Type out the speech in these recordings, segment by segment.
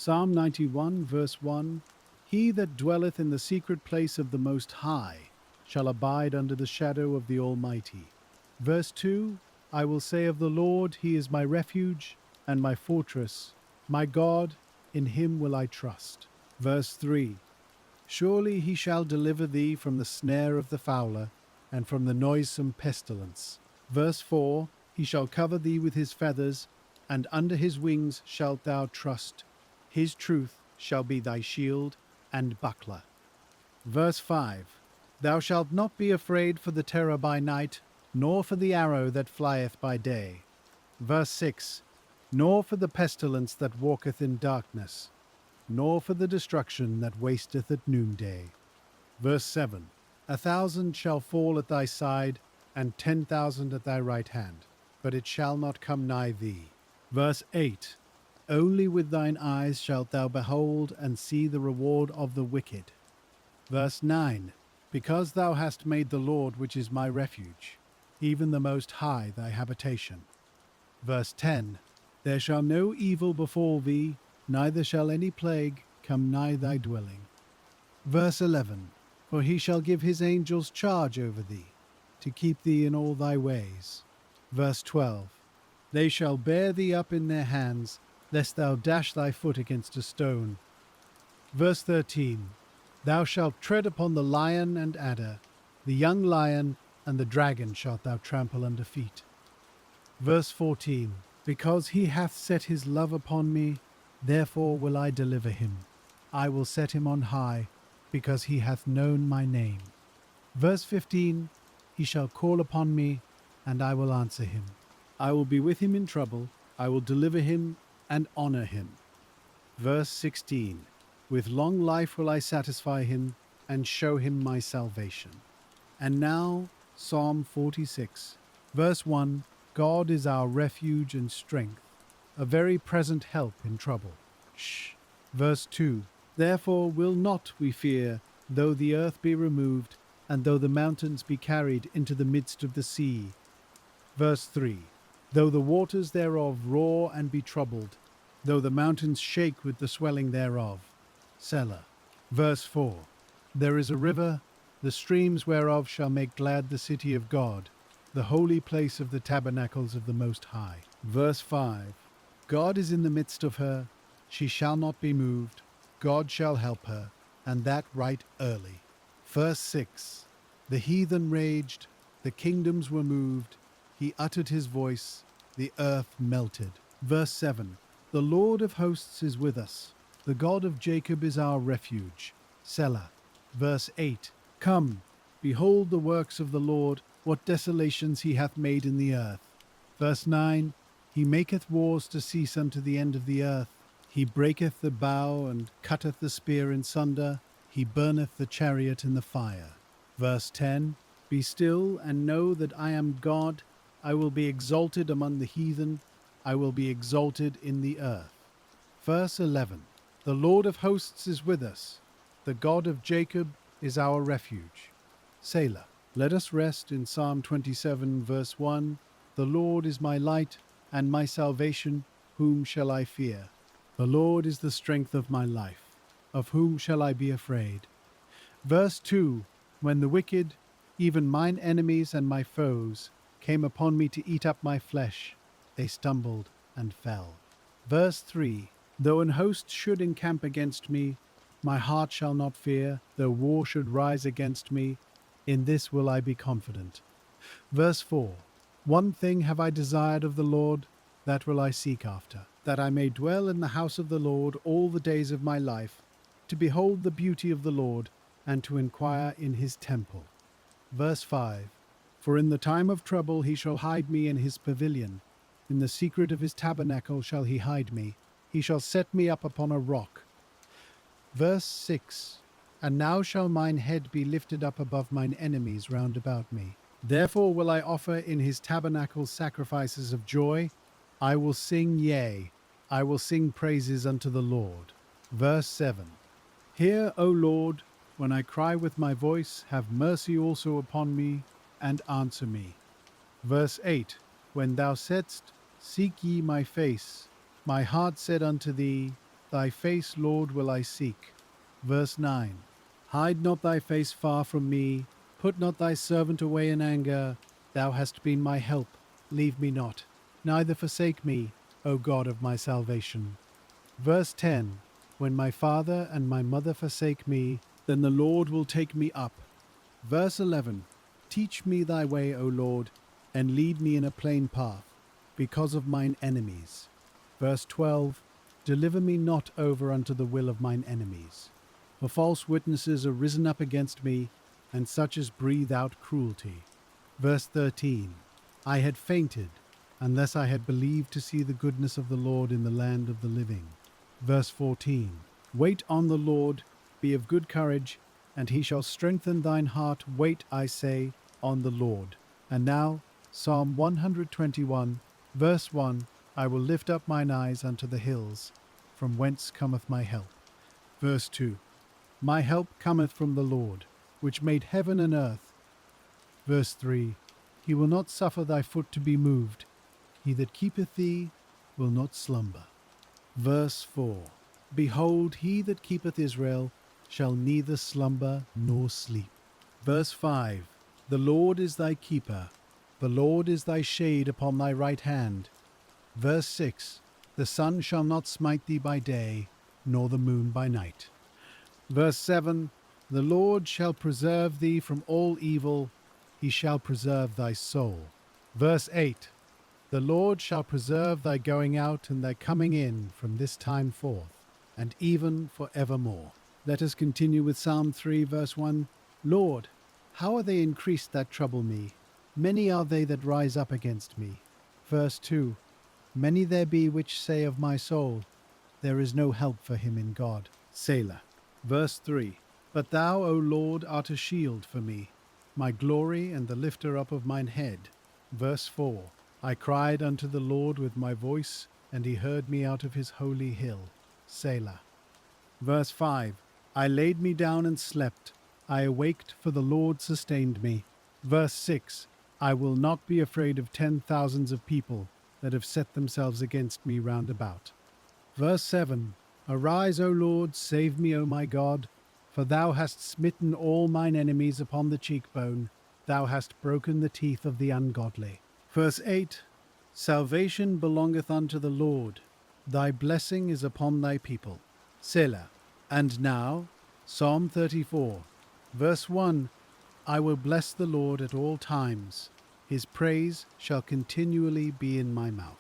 Psalm 91, verse 1. He that dwelleth in the secret place of the Most High shall abide under the shadow of the Almighty. Verse 2. I will say of the Lord, He is my refuge and my fortress, my God, in Him will I trust. Verse 3. Surely He shall deliver thee from the snare of the fowler, and from the noisome pestilence. Verse 4. He shall cover thee with His feathers, and under His wings shalt thou trust. His truth shall be thy shield and buckler. Verse 5. Thou shalt not be afraid for the terror by night, nor for the arrow that flieth by day. Verse 6. Nor for the pestilence that walketh in darkness, nor for the destruction that wasteth at noonday. Verse 7. 1,000 shall fall at thy side, and 10,000 at thy right hand, but it shall not come nigh thee. Verse 8. Only with thine eyes shalt thou behold and see the reward of the wicked. Verse 9. Because thou hast made the Lord, which is my refuge, even the Most High thy habitation. Verse 10. There shall no evil befall thee, neither shall any plague come nigh thy dwelling. Verse 11. For he shall give his angels charge over thee, to keep thee in all thy ways. Verse 12. They shall bear thee up in their hands, lest thou dash thy foot against a stone. Verse 13. Thou shalt tread upon the lion and adder, the young lion and the dragon shalt thou trample under feet. Verse 14. Because he hath set his love upon me, therefore will I deliver him. I will set him on high, because he hath known my name. Verse 15. He shall call upon me, and I will answer him. I will be with him in trouble. I will deliver him and honor him. Verse 16. With long life will I satisfy him, and show him my salvation. And now, Psalm 46. Verse 1. God is our refuge and strength, a very present help in trouble. Verse 2. Therefore will not we fear, though the earth be removed, and though the mountains be carried into the midst of the sea. Verse 3. Though the waters thereof roar and be troubled, though the mountains shake with the swelling thereof. Selah. Verse 4. There is a river, the streams whereof shall make glad the city of God, the holy place of the tabernacles of the Most High. Verse 5. God is in the midst of her, she shall not be moved, God shall help her, and that right early. Verse 6. The heathen raged, the kingdoms were moved, he uttered his voice, the earth melted. Verse 7. The Lord of hosts is with us, the God of Jacob is our refuge. Selah. Verse 8. Come, behold the works of the Lord, what desolations he hath made in the earth. Verse 9. He maketh wars to cease unto the end of the earth. He breaketh the bow and cutteth the spear in sunder. He burneth the chariot in the fire. Verse 10. Be still and know that I am God. I will be exalted among the heathen. I will be exalted in the earth. Verse 11. The Lord of hosts is with us. The God of Jacob is our refuge. Selah. Let us rest in Psalm 27, verse 1. The Lord is my light and my salvation, whom shall I fear? The Lord is the strength of my life. Of whom shall I be afraid? Verse 2. When the wicked, even mine enemies and my foes, came upon me to eat up my flesh, they stumbled and fell. Verse 3. Though an host should encamp against me, my heart shall not fear. Though war should rise against me, in this will I be confident. Verse 4. One thing have I desired of the Lord, that will I seek after, that I may dwell in the house of the Lord all the days of my life, to behold the beauty of the Lord, and to inquire in his temple. Verse 5. For in the time of trouble he shall hide me in his pavilion. In the secret of his tabernacle shall he hide me. He shall set me up upon a rock. Verse 6. And now shall mine head be lifted up above mine enemies round about me. Therefore will I offer in his tabernacle sacrifices of joy. I will sing, yea, I will sing praises unto the Lord. Verse 7. Hear, O Lord, when I cry with my voice, have mercy also upon me, and answer me. Verse 8. When thou saidst, Seek ye my face, my heart said unto thee, Thy face, Lord, will I seek. Verse 9. Hide not thy face far from me. Put not thy servant away in anger. Thou hast been my help. Leave me not, neither forsake me, O God of my salvation. Verse 10. When my father and my mother forsake me, then the Lord will take me up. Verse 11. Teach me thy way, O Lord, and lead me in a plain path, because of mine enemies. Verse 12. Deliver me not over unto the will of mine enemies. For false witnesses are risen up against me, and such as breathe out cruelty. Verse 13. I had fainted, unless I had believed to see the goodness of the Lord in the land of the living. Verse 14. Wait on the Lord, be of good courage, and he shall strengthen thine heart. Wait, I say, on the Lord. And now, Psalm 121, verse 1. I will lift up mine eyes unto the hills, from whence cometh my help. Verse 2. My help cometh from the Lord, which made heaven and earth. Verse 3. He will not suffer thy foot to be moved. He that keepeth thee will not slumber. Verse 4. Behold, he that keepeth Israel shall neither slumber nor sleep. Verse 5. The Lord is thy keeper. The Lord is thy shade upon thy right hand. Verse 6. The sun shall not smite thee by day, nor the moon by night. Verse 7. The Lord shall preserve thee from all evil. He shall preserve thy soul. Verse 8. The Lord shall preserve thy going out and thy coming in from this time forth, and even for evermore. Let us continue with Psalm 3, verse 1. Lord, how are they increased that trouble me? Many are they that rise up against me. Verse 2. Many there be which say of my soul, there is no help for him in God. Selah. Verse 3. But thou, O Lord, art a shield for me, my glory and the lifter up of mine head. Verse 4. I cried unto the Lord with my voice, and he heard me out of his holy hill. Selah. Verse 5. I laid me down and slept. I awaked, for the Lord sustained me. Verse 6. I will not be afraid of 10,000s of people that have set themselves against me round about. Verse 7. Arise, O Lord, save me, O my God, for thou hast smitten all mine enemies upon the cheekbone. Thou hast broken the teeth of the ungodly. Verse 8. Salvation belongeth unto the Lord. Thy blessing is upon thy people. Selah. And now, Psalm 34, verse 1. I will bless the Lord at all times. His praise shall continually be in my mouth.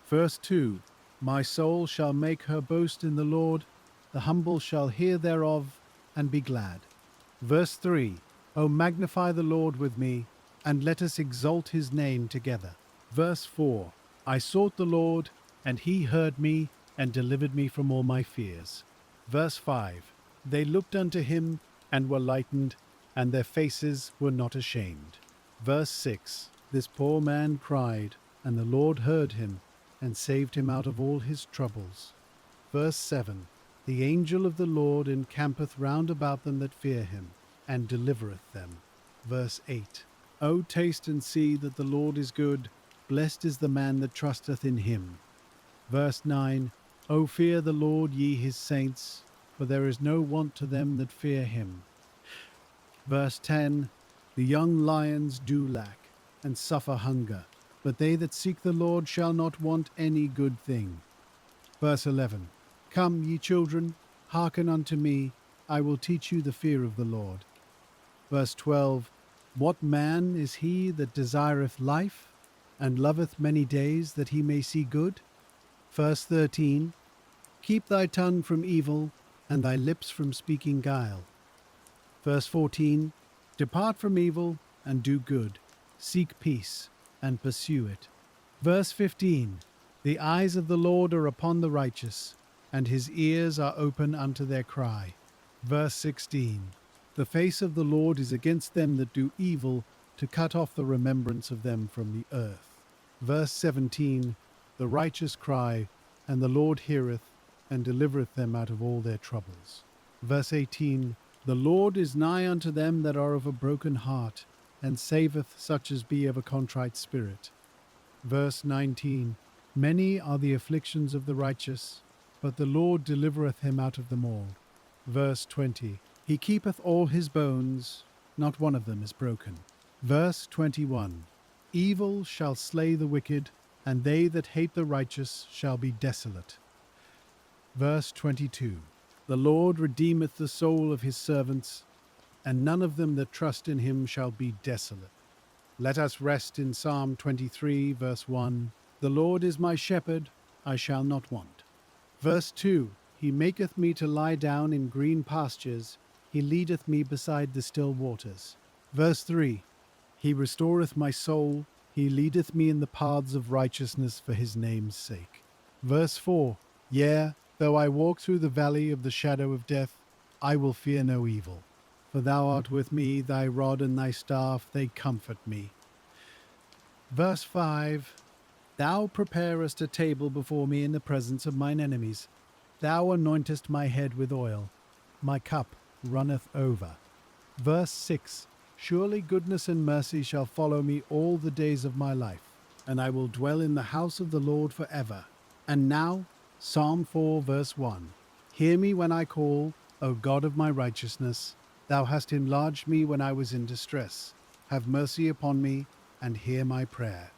Verse 2. My soul shall make her boast in the Lord. The humble shall hear thereof and be glad. Verse 3. O magnify the Lord with me, and let us exalt his name together. Verse 4. I sought the Lord, and he heard me, and delivered me from all my fears. Verse 5. They looked unto him, and were lightened, and their faces were not ashamed. Verse 6. This poor man cried, and the Lord heard him, and saved him out of all his troubles. Verse 7. The angel of the Lord encampeth round about them that fear him, and delivereth them. Verse 8. O taste and see that the Lord is good. Blessed is the man that trusteth in him. Verse 9. O fear the Lord, ye his saints, for there is no want to them that fear him. Verse 10. The young lions do lack, and suffer hunger, but they that seek the Lord shall not want any good thing. Verse 11. Come, ye children, hearken unto me, I will teach you the fear of the Lord. Verse 12. What man is he that desireth life, and loveth many days, that he may see good? Verse 13. Keep thy tongue from evil, and thy lips from speaking guile. Verse 14. Depart from evil, and do good. Seek peace, and pursue it. Verse 15. The eyes of the Lord are upon the righteous, and his ears are open unto their cry. Verse 16. The face of the Lord is against them that do evil, to cut off the remembrance of them from the earth. Verse 17. The righteous cry, and the Lord heareth, and delivereth them out of all their troubles. Verse 18. The Lord is nigh unto them that are of a broken heart, and saveth such as be of a contrite spirit. Verse 19. Many are the afflictions of the righteous, but the Lord delivereth him out of them all. Verse 20. He keepeth all his bones, not one of them is broken. Verse 21. Evil shall slay the wicked, and they that hate the righteous shall be desolate. Verse 22. The Lord redeemeth the soul of his servants, and none of them that trust in him shall be desolate. Let us rest in Psalm 23, verse 1. The Lord is my shepherd, I shall not want. Verse 2. He maketh me to lie down in green pastures, he leadeth me beside the still waters. Verse 3. He restoreth my soul, he leadeth me in the paths of righteousness for his name's sake. Verse 4. Yea, though I walk through the valley of the shadow of death, I will fear no evil. For thou art with me, thy rod and thy staff, they comfort me. Verse 5. Thou preparest a table before me in the presence of mine enemies. Thou anointest my head with oil. My cup runneth over. Verse 6. Surely goodness and mercy shall follow me all the days of my life, and I will dwell in the house of the Lord forever. And now, Psalm 4, verse 1. Hear me when I call, O God of my righteousness. Thou hast enlarged me when I was in distress. Have mercy upon me, and hear my prayer.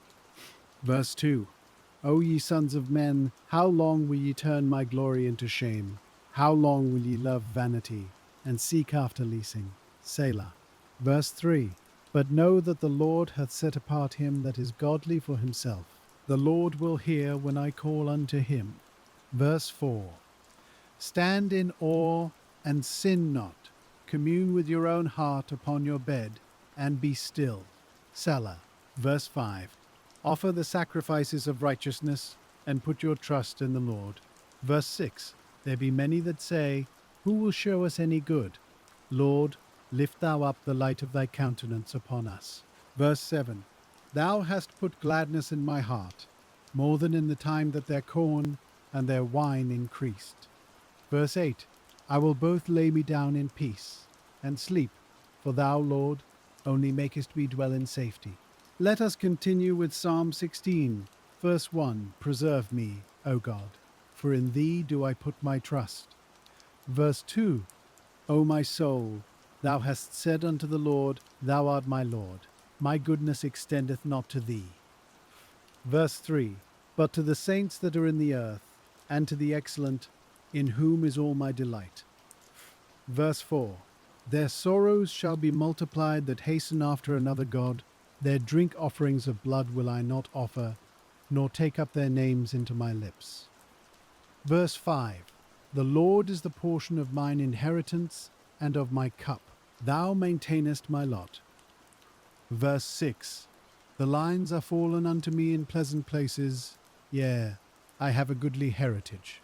Verse 2. O ye sons of men, how long will ye turn my glory into shame? How long will ye love vanity, and seek after leasing? Selah. Verse 3. But know that the Lord hath set apart him that is godly for himself. The Lord will hear when I call unto him. Verse 4. Stand in awe and sin not. Commune with your own heart upon your bed, and be still. Selah. Verse 5. Offer the sacrifices of righteousness, and put your trust in the Lord. Verse 6. There be many that say, Who will show us any good? Lord, lift thou up the light of thy countenance upon us. Verse 7. Thou hast put gladness in my heart, more than in the time that their corn and their wine increased. Verse 8. I will both lay me down in peace, and sleep, for thou, Lord, only makest me dwell in safety. Let us continue with Psalm 16, verse 1. Preserve me, O God, for in thee do I put my trust. Verse 2. O my soul, thou hast said unto the Lord, Thou art my Lord. My goodness extendeth not to thee. Verse 3. But to the saints that are in the earth, and to the excellent, in whom is all my delight. Verse 4. Their sorrows shall be multiplied that hasten after another God. Their drink offerings of blood will I not offer, nor take up their names into my lips. Verse 5. The Lord is the portion of mine inheritance and of my cup. Thou maintainest my lot. Verse 6. The lines are fallen unto me in pleasant places. Yea, I have a goodly heritage.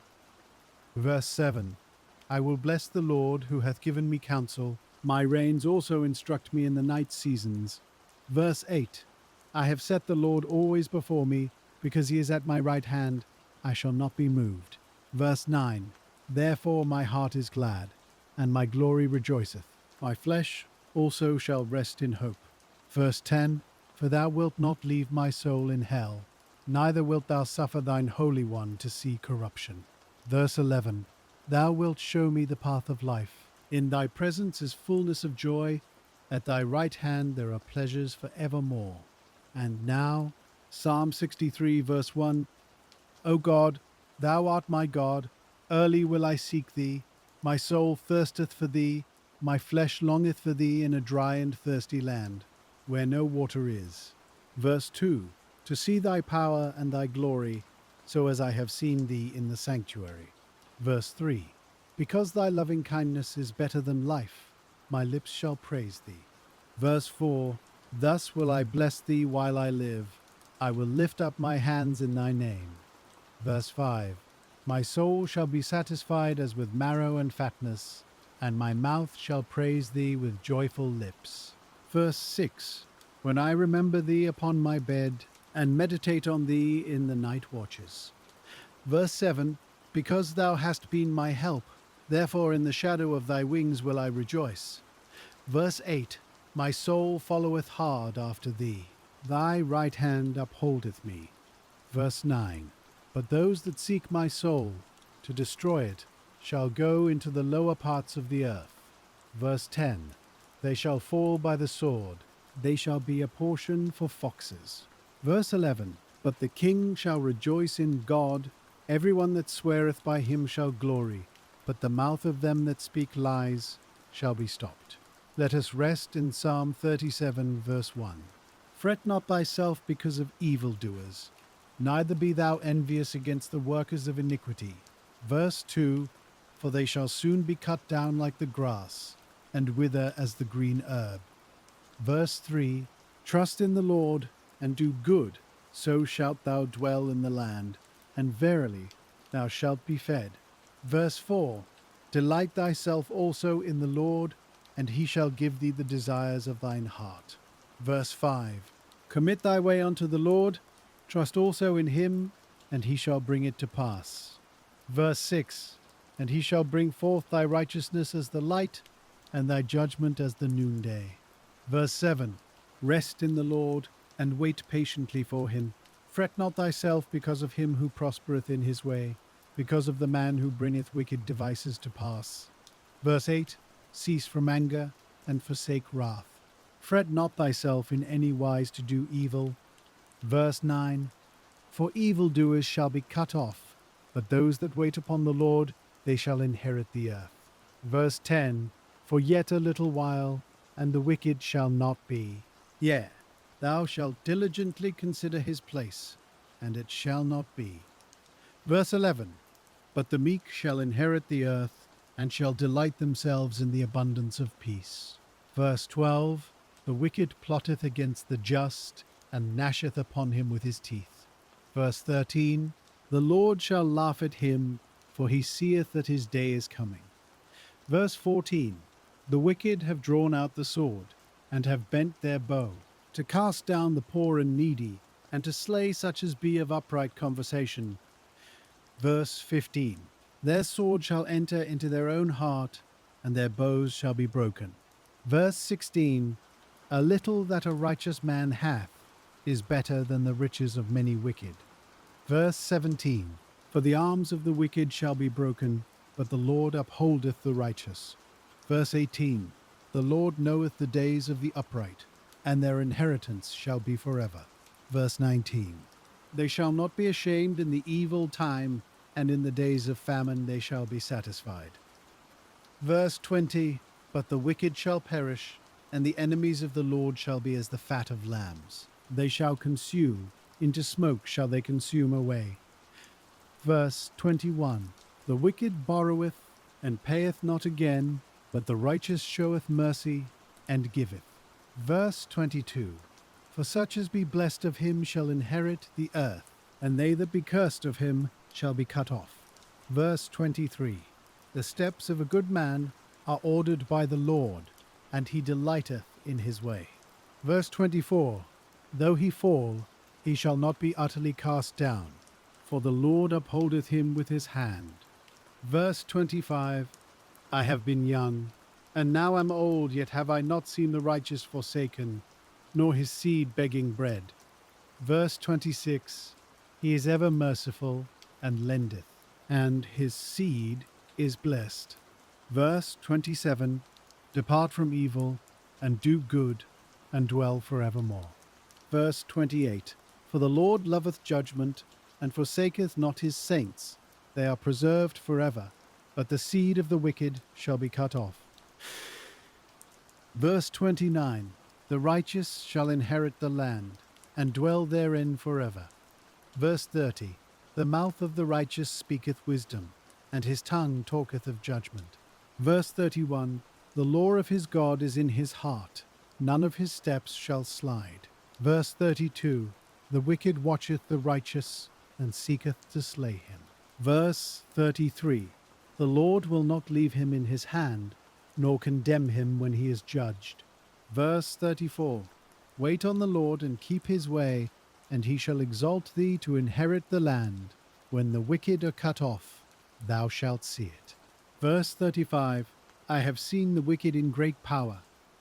Verse 7. I will bless the Lord who hath given me counsel. My reins also instruct me in the night seasons. Verse 8. I have set the Lord always before me, because he is at my right hand, I shall not be moved. Verse 9. Therefore my heart is glad, and my glory rejoiceth. My flesh also shall rest in hope. Verse 10. For thou wilt not leave my soul in hell, neither wilt thou suffer thine Holy One to see corruption. Verse 11. Thou wilt show me the path of life. In thy presence is fullness of joy. At thy right hand there are pleasures for evermore. And now, Psalm 63, verse 1. O God, thou art my God. Early will I seek thee. My soul thirsteth for thee. My flesh longeth for thee in a dry and thirsty land, where no water is. Verse 2. To see thy power and thy glory, so as I have seen thee in the sanctuary. Verse 3. Because thy loving kindness is better than life, my lips shall praise thee. Verse 4. Thus will I bless thee while I live. I will lift up my hands in thy name. Verse 5. My soul shall be satisfied as with marrow and fatness, and my mouth shall praise thee with joyful lips. Verse 6. When I remember thee upon my bed, and meditate on thee in the night watches. Verse 7. Because thou hast been my help, therefore in the shadow of thy wings will I rejoice. Verse 8. My soul followeth hard after thee. Thy right hand upholdeth me. Verse 9. But those that seek my soul, to destroy it shall go into the lower parts of the earth. Verse 10. They shall fall by the sword, they shall be a portion for foxes. Verse 11. But the king shall rejoice in God, everyone that sweareth by him shall glory, but the mouth of them that speak lies shall be stopped. Let us rest in Psalm 37, verse 1. Fret not thyself because of evildoers, neither be thou envious against the workers of iniquity. Verse 2. For they shall soon be cut down like the grass, and wither as the green herb. Verse 3. Trust in the Lord, and do good, so shalt thou dwell in the land, and verily thou shalt be fed. Verse 4. Delight thyself also in the Lord, and he shall give thee the desires of thine heart. Verse 5. Commit thy way unto the Lord, trust also in him, and he shall bring it to pass. Verse 6. And he shall bring forth thy righteousness as the light, and thy judgment as the noonday. Verse 7. Rest in the Lord, and wait patiently for him. Fret not thyself because of him who prospereth in his way, because of the man who bringeth wicked devices to pass. Verse 8. Cease from anger, and forsake wrath. Fret not thyself in any wise to do evil. Verse 9. For evildoers shall be cut off, but those that wait upon the Lord, they shall inherit the earth. Verse 10. For yet a little while, and the wicked shall not be. Yea, thou shalt diligently consider his place, and it shall not be. Verse 11. But the meek shall inherit the earth, and shall delight themselves in the abundance of peace. Verse 12. The wicked plotteth against the just, and gnasheth upon him with his teeth. Verse 13. The Lord shall laugh at him, for he seeth that his day is coming. Verse 14. The wicked have drawn out the sword, and have bent their bow, to cast down the poor and needy, and to slay such as be of upright conversation. Verse 15. Their sword shall enter into their own heart, and their bows shall be broken. Verse 16. A little that a righteous man hath is better than the riches of many wicked. Verse 17. For the arms of the wicked shall be broken, but the Lord upholdeth the righteous. Verse 18. The Lord knoweth the days of the upright, and their inheritance shall be forever. Verse 19. They shall not be ashamed in the evil time, and in the days of famine they shall be satisfied. Verse 20. But the wicked shall perish, and the enemies of the Lord shall be as the fat of lambs. They shall consume, into smoke shall they consume away. Verse 21. The wicked borroweth, and payeth not again, but the righteous showeth mercy, and giveth. Verse 22. For such as be blessed of him shall inherit the earth, and they that be cursed of him shall be cut off. Verse 23. The steps of a good man are ordered by the Lord, and he delighteth in his way. Verse 24. Though he fall, he shall not be utterly cast down, for the Lord upholdeth him with his hand. Verse 25. I have been young, and now am old, yet have I not seen the righteous forsaken, nor his seed begging bread. Verse 26. He is ever merciful, and lendeth, and his seed is blessed. Verse 27. Depart from evil, and do good, and dwell forevermore. Verse 28. For the Lord loveth judgment, and forsaketh not his saints. They are preserved forever, but the seed of the wicked shall be cut off. Verse 29. The righteous shall inherit the land, and dwell therein forever. Verse 30. The mouth of the righteous speaketh wisdom, and his tongue talketh of judgment. Verse 31. The law of his God is in his heart, none of his steps shall slide. Verse 32. The wicked watcheth the righteous, and seeketh to slay him. Verse 33. The Lord will not leave him in his hand, nor condemn him when he is judged. Verse 34. Wait on the Lord, and keep his way, and he shall exalt thee to inherit the land. When the wicked are cut off, thou shalt see it. Verse 35. I have seen the wicked in great power,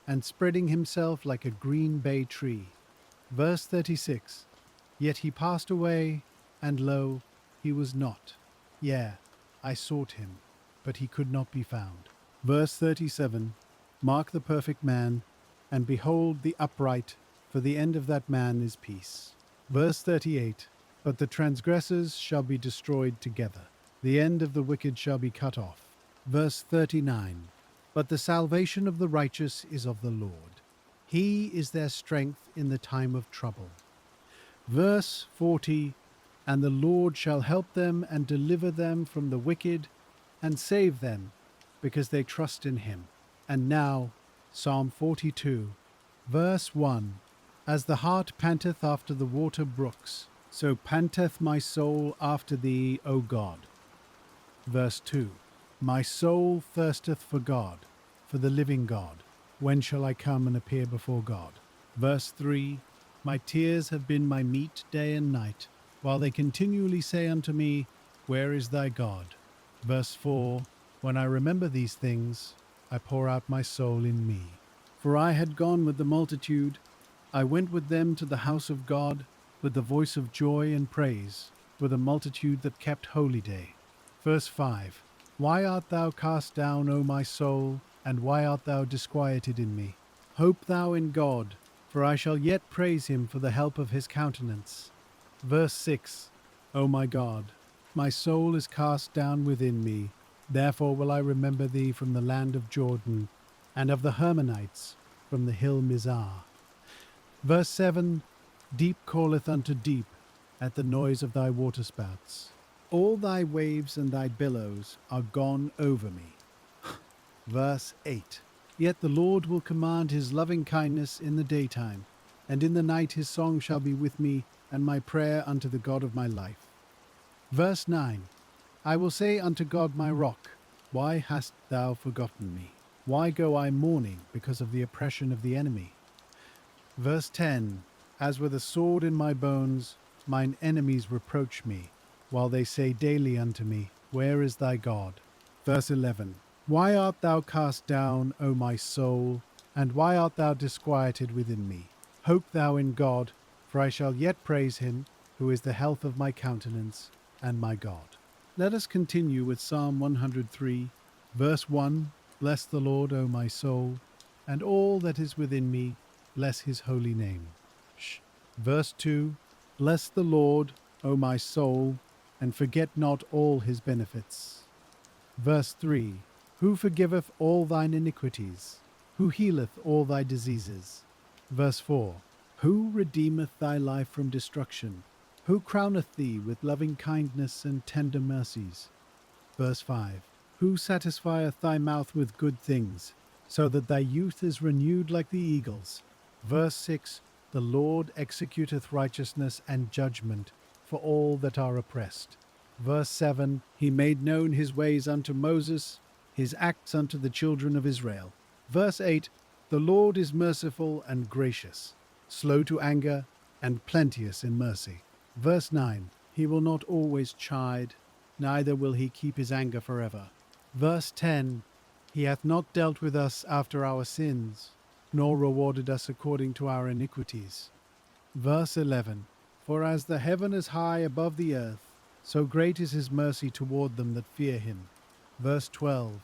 and spreading himself like a green bay tree. Verse 36. Yet he passed away, and lo, he was not. Yea, I sought him, but he could not be found. Verse 37, mark the perfect man, and behold the upright, for the end of that man is peace. Verse 38, but the transgressors shall be destroyed together. The end of the wicked shall be cut off. Verse 39, but the salvation of the righteous is of the Lord. He is their strength in the time of trouble. Verse 40, and the Lord shall help them and deliver them from the wicked and save them, because they trust in him. And now, Psalm 42, verse 1, as the hart panteth after the water brooks, so panteth my soul after thee, O God. Verse 2, my soul thirsteth for God, for the living God. When shall I come and appear before God? Verse 3, my tears have been my meat day and night, while they continually say unto me, where is thy God? Verse 4, when I remember these things, I pour out my soul in me. For I had gone with the multitude, I went with them to the house of God, with the voice of joy and praise, with a multitude that kept holy day. Verse 5, why art thou cast down, O my soul, and why art thou disquieted in me? Hope thou in God, for I shall yet praise him for the help of his countenance. Verse 6, O my God, my soul is cast down within me, therefore will I remember thee from the land of Jordan, and of the Hermonites from the hill Mizar. Verse 7, deep calleth unto deep at the noise of thy waterspouts. All thy waves and thy billows are gone over me. Verse 8, yet the Lord will command his loving kindness in the daytime, and in the night his song shall be with me, and my prayer unto the God of my life. Verse 9, I will say unto God my rock, why hast thou forgotten me? Why go I mourning because of the oppression of the enemy? Verse 10, as with a sword in my bones, mine enemies reproach me, while they say daily unto me, where is thy God? Verse 11, why art thou cast down, O my soul, and why art thou disquieted within me? Hope thou in God, for I shall yet praise him, who is the health of my countenance and my God. Let us continue with Psalm 103, verse 1, bless the Lord, O my soul, and all that is within me, bless his holy name. Verse 2, bless the Lord, O my soul, and forget not all his benefits. Verse 3, who forgiveth all thine iniquities, who healeth all thy diseases. Verse 4, who redeemeth thy life from destruction, who crowneth thee with loving kindness and tender mercies. Verse 5, who satisfieth thy mouth with good things, so that thy youth is renewed like the eagles. Verse 6, the Lord executeth righteousness and judgment for all that are oppressed. Verse 7, he made known his ways unto Moses, his acts unto the children of Israel. Verse 8, the Lord is merciful and gracious, slow to anger, and plenteous in mercy. Verse 9, he will not always chide, neither will he keep his anger forever. Verse 10, he hath not dealt with us after our sins, nor rewarded us according to our iniquities. Verse 11, for as the heaven is high above the earth, so great is his mercy toward them that fear him. Verse 12,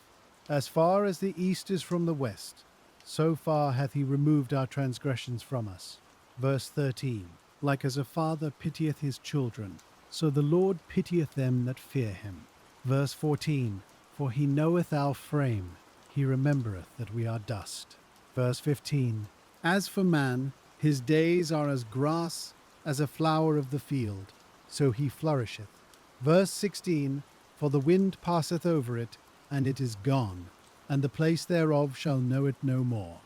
as far as the east is from the west, so far hath he removed our transgressions from us. Verse 13, like as a father pitieth his children, so the Lord pitieth them that fear him. Verse 14, for he knoweth our frame, he remembereth that we are dust. Verse 15, as for man, his days are as grass, as a flower of the field, so he flourisheth. Verse 16, for the wind passeth over it, and it is gone, and the place thereof shall know it no more.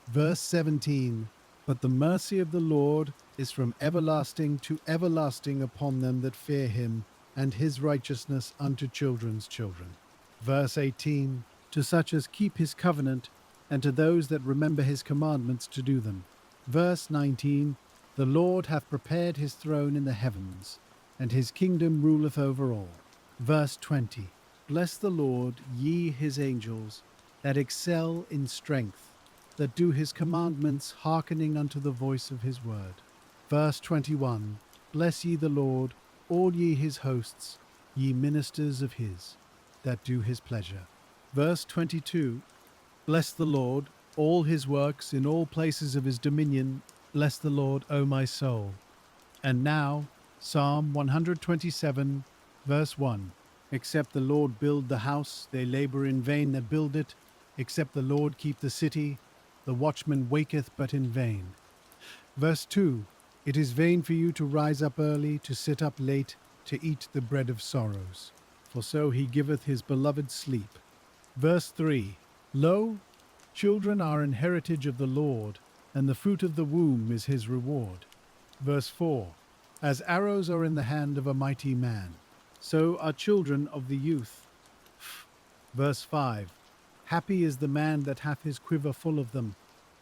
Verse 17, but the mercy of the Lord is from everlasting to everlasting upon them that fear him, and his righteousness unto children's children. Verse 18, to such as keep his covenant, and to those that remember his commandments to do them. Verse 19, the Lord hath prepared his throne in the heavens, and his kingdom ruleth over all. Verse 20, bless the Lord, ye his angels, that excel in strength, that do his commandments, hearkening unto the voice of his word. Verse 21, bless ye the Lord, all ye his hosts, ye ministers of his. that do his pleasure. Verse 22. Bless the Lord, all his works in all places of his dominion. Bless the Lord, O my soul. And now, Psalm 127, verse 1. Except the Lord build the house, they labor in vain that build it. Except the Lord keep the city, the watchman waketh but in vain. Verse 2. It is vain for you to rise up early, to sit up late, to eat the bread of sorrows. For so he giveth his beloved sleep. Verse 3. Lo, children are an heritage of the Lord, and the fruit of the womb is his reward. Verse 4. As arrows are in the hand of a mighty man, so are children of the youth. Verse 5. Happy is the man that hath his quiver full of them.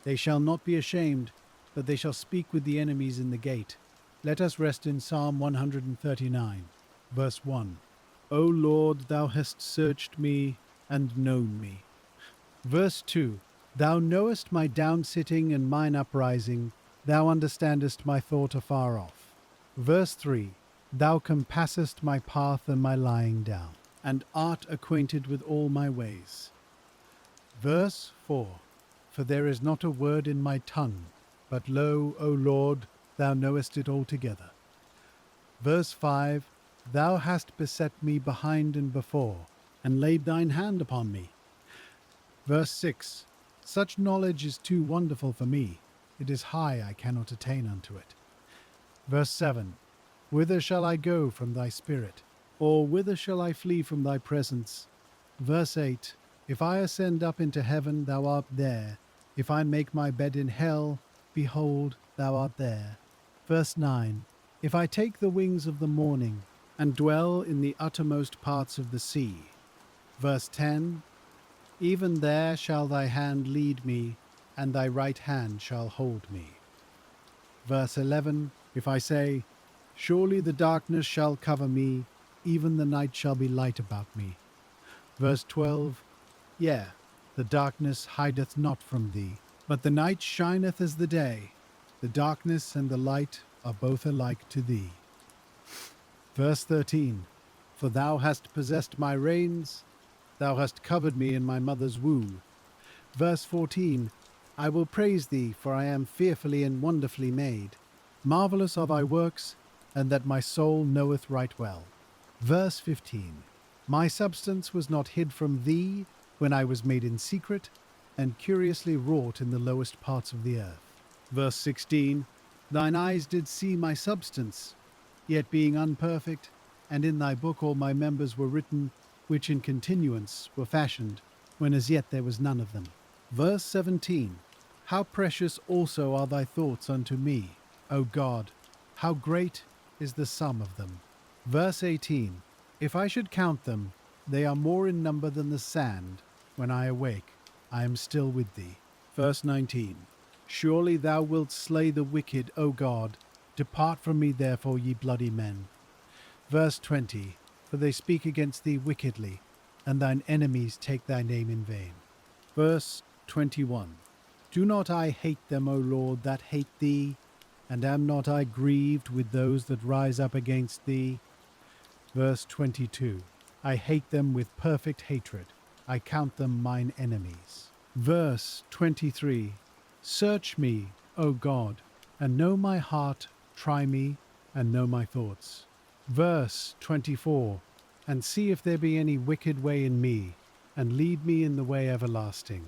They shall not be ashamed, but they shall speak with the enemies in the gate. Let us rest in Psalm 139, verse 1. O Lord, thou hast searched me and known me. Verse 2. Thou knowest my downsitting and mine uprising. Thou understandest my thought afar off. Verse 3. Thou compassest my path and my lying down, and art acquainted with all my ways. Verse 4. For there is not a word in my tongue, but lo, O Lord, thou knowest it altogether. Verse 5. Thou hast beset me behind and before, and laid thine hand upon me. Verse 6. Such knowledge is too wonderful for me. It is high, I cannot attain unto it. Verse 7. Whither shall I go from thy spirit? Or whither shall I flee from thy presence? Verse 8. If I ascend up into heaven, thou art there. If I make my bed in hell, behold, thou art there. Verse 9. If I take the wings of the morning, and dwell in the uttermost parts of the sea. Verse 10. Even there shall thy hand lead me, and thy right hand shall hold me. Verse 11. If I say, surely the darkness shall cover me, even the night shall be light about me. Verse 12. Yea, the darkness hideth not from thee, but the night shineth as the day. The darkness and the light are both alike to thee. Verse 13. For thou hast possessed my reins, thou hast covered me in my mother's womb. Verse 14. I will praise thee, for I am fearfully and wonderfully made. Marvelous are thy works, and that my soul knoweth right well. Verse 15. My substance was not hid from thee, when I was made in secret, and curiously wrought in the lowest parts of the earth. Verse 16. Thine eyes did see my substance, yet being unperfect, and in thy book all my members were written, which in continuance were fashioned, when as yet there was none of them. Verse 17. How precious also are thy thoughts unto me, O God, how great is the sum of them. Verse 18. If I should count them, they are more in number than the sand. When I awake, I am still with thee. Verse 19. Surely thou wilt slay the wicked, O God. Depart from me therefore, ye bloody men. Verse 20. For they speak against thee wickedly, and thine enemies take thy name in vain. Verse 21. Do not I hate them, O Lord, that hate thee? And am not I grieved with those that rise up against thee? Verse 22. I hate them with perfect hatred. I count them mine enemies. Verse 23. Search me, O God, and know my heart. Try me, and know my thoughts. Verse 24. And see if there be any wicked way in me, and lead me in the way everlasting.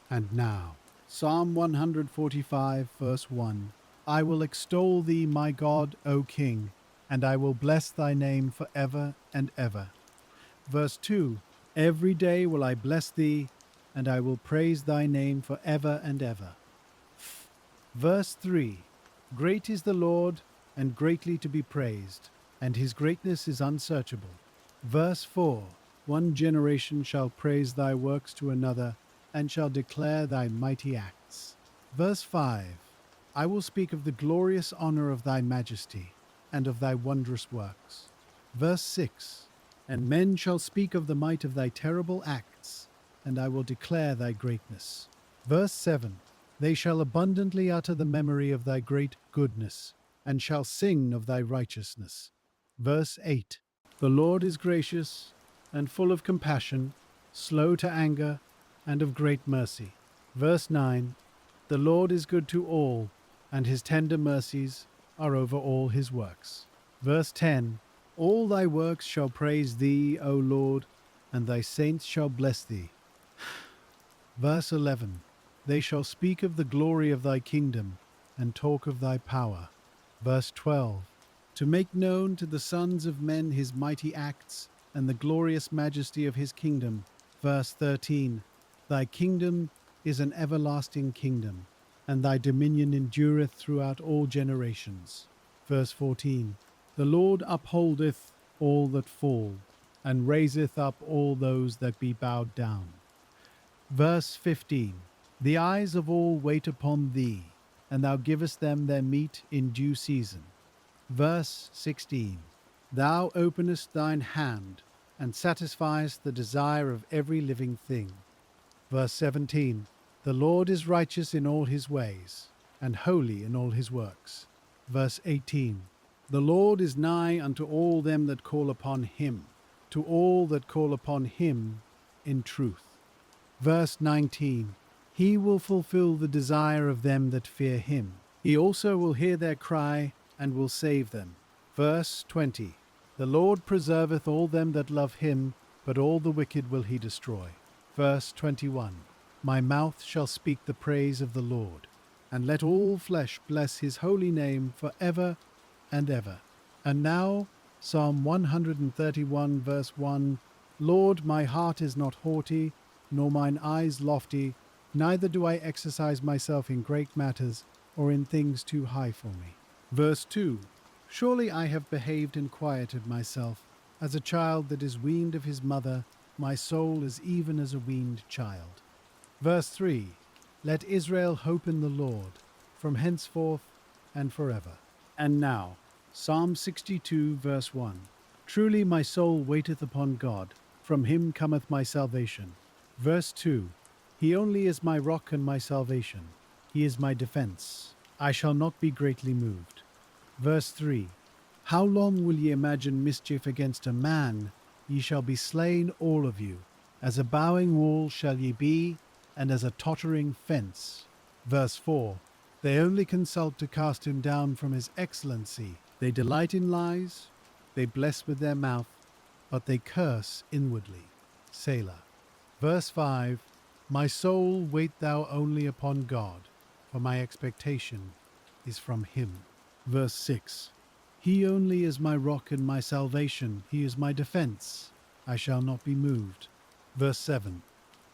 And now, Psalm 145, verse 1. I will extol thee, my God, O King, and I will bless thy name for ever and ever. Verse 2. Every day will I bless thee, and I will praise thy name for ever and ever. Verse 3. Great is the Lord, and greatly to be praised, and his greatness is unsearchable. Verse 4. One generation shall praise thy works to another, and shall declare thy mighty acts. Verse 5. I will speak of the glorious honor of thy majesty, and of thy wondrous works. Verse 6. And men shall speak of the might of thy terrible acts, and I will declare thy greatness. Verse 7. They shall abundantly utter the memory of thy great goodness, and shall sing of thy righteousness. Verse 8. The Lord is gracious, and full of compassion, slow to anger, and of great mercy. Verse 9, the Lord is good to all, and his tender mercies are over all his works. Verse 10, all thy works shall praise thee, O Lord, and thy saints shall bless thee. Verse 11, they shall speak of the glory of thy kingdom, and talk of thy power. Verse 12, to make known to the sons of men his mighty acts, and the glorious majesty of his kingdom. Verse 13, thy kingdom is an everlasting kingdom, and thy dominion endureth throughout all generations. Verse 14, the Lord upholdeth all that fall, and raiseth up all those that be bowed down. Verse 15, the eyes of all wait upon thee, and thou givest them their meat in due season. Verse 16, thou openest thine hand, and satisfiest the desire of every living thing. Verse 17, the Lord is righteous in all his ways, and holy in all his works. Verse 18, the Lord is nigh unto all them that call upon him, to all that call upon him in truth. Verse 19, he will fulfill the desire of them that fear him. He also will hear their cry, and will save them. Verse 20, the Lord preserveth all them that love him, but all the wicked will he destroy. Verse 21, my mouth shall speak the praise of the Lord, and let all flesh bless his holy name for ever and ever. And now, Psalm 131, verse 1, Lord, my heart is not haughty, nor mine eyes lofty, neither do I exercise myself in great matters, or in things too high for me. Verse 2, surely I have behaved and quieted myself, as a child that is weaned of his mother, my soul is even as a weaned child. Verse 3, let Israel hope in the Lord, from henceforth and forever. And now, Psalm 62, verse 1, truly my soul waiteth upon God, from him cometh my salvation. Verse 2, he only is my rock and my salvation. He is my defense. I shall not be greatly moved. Verse 3, how long will ye imagine mischief against a man? Ye shall be slain all of you. As a bowing wall shall ye be, and as a tottering fence. Verse 4, they only consult to cast him down from his excellency. They delight in lies, they bless with their mouth, but they curse inwardly. Selah. Verse 5, my soul wait thou only upon God, for my expectation is from him. Verse 6, he only is my rock and my salvation, he is my defense, I shall not be moved. Verse 7,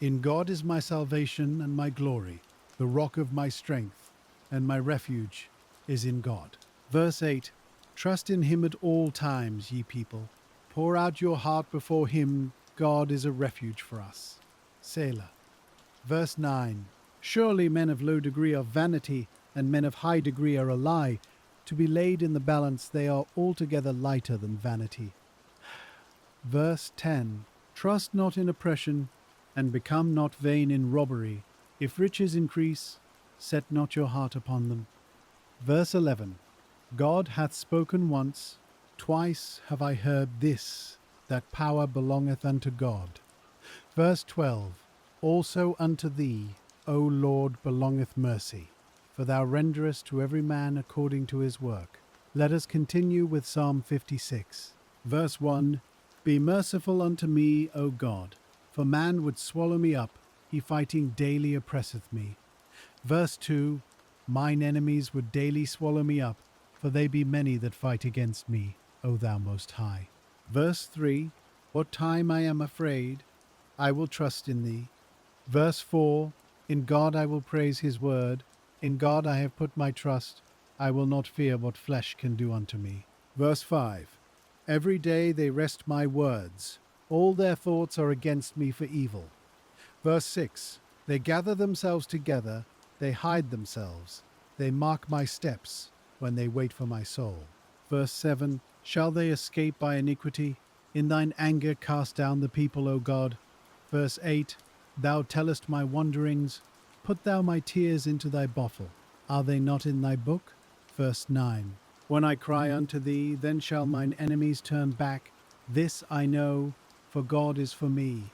in God is my salvation and my glory, the rock of my strength, and my refuge is in God. Verse 8, trust in him at all times, ye people. Pour out your heart before him, God is a refuge for us. Selah. Verse 9, surely men of low degree are vanity, and men of high degree are a lie. To be laid in the balance they are altogether lighter than vanity. Verse 10, trust not in oppression, and become not vain in robbery. If riches increase, set not your heart upon them. Verse 11, God hath spoken once, twice have I heard this, that power belongeth unto God. Verse 12, also unto thee, O Lord, belongeth mercy, for thou renderest to every man according to his work. Let us continue with Psalm 56. Verse 1, be merciful unto me, O God, for man would swallow me up, he fighting daily oppresseth me. Verse 2, mine enemies would daily swallow me up, for they be many that fight against me, O thou most high. Verse 3, what time I am afraid, I will trust in thee. Verse 4, in God I will praise his word, in God I have put my trust, I will not fear what flesh can do unto me. Verse 5, every day they wrest my words, all their thoughts are against me for evil. Verse 6, they gather themselves together, they hide themselves, they mark my steps when they wait for my soul. Verse 7, shall they escape by iniquity? In thine anger cast down the people, O God. Verse 8, thou tellest my wanderings, put thou my tears into thy bottle. Are they not in thy book? Verse 9, when I cry unto thee, then shall mine enemies turn back. This I know, for God is for me.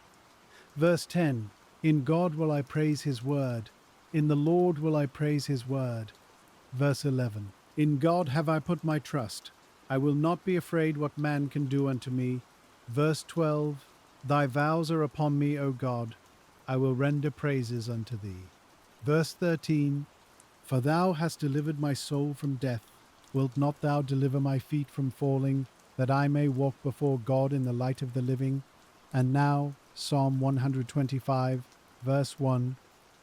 Verse 10, in God will I praise his word, in the Lord will I praise his word. Verse 11, in God have I put my trust, I will not be afraid what man can do unto me. Verse 12, thy vows are upon me, O God, I will render praises unto thee. Verse 13, for thou hast delivered my soul from death, wilt not thou deliver my feet from falling, that I may walk before God in the light of the living? And now, Psalm 125, verse 1,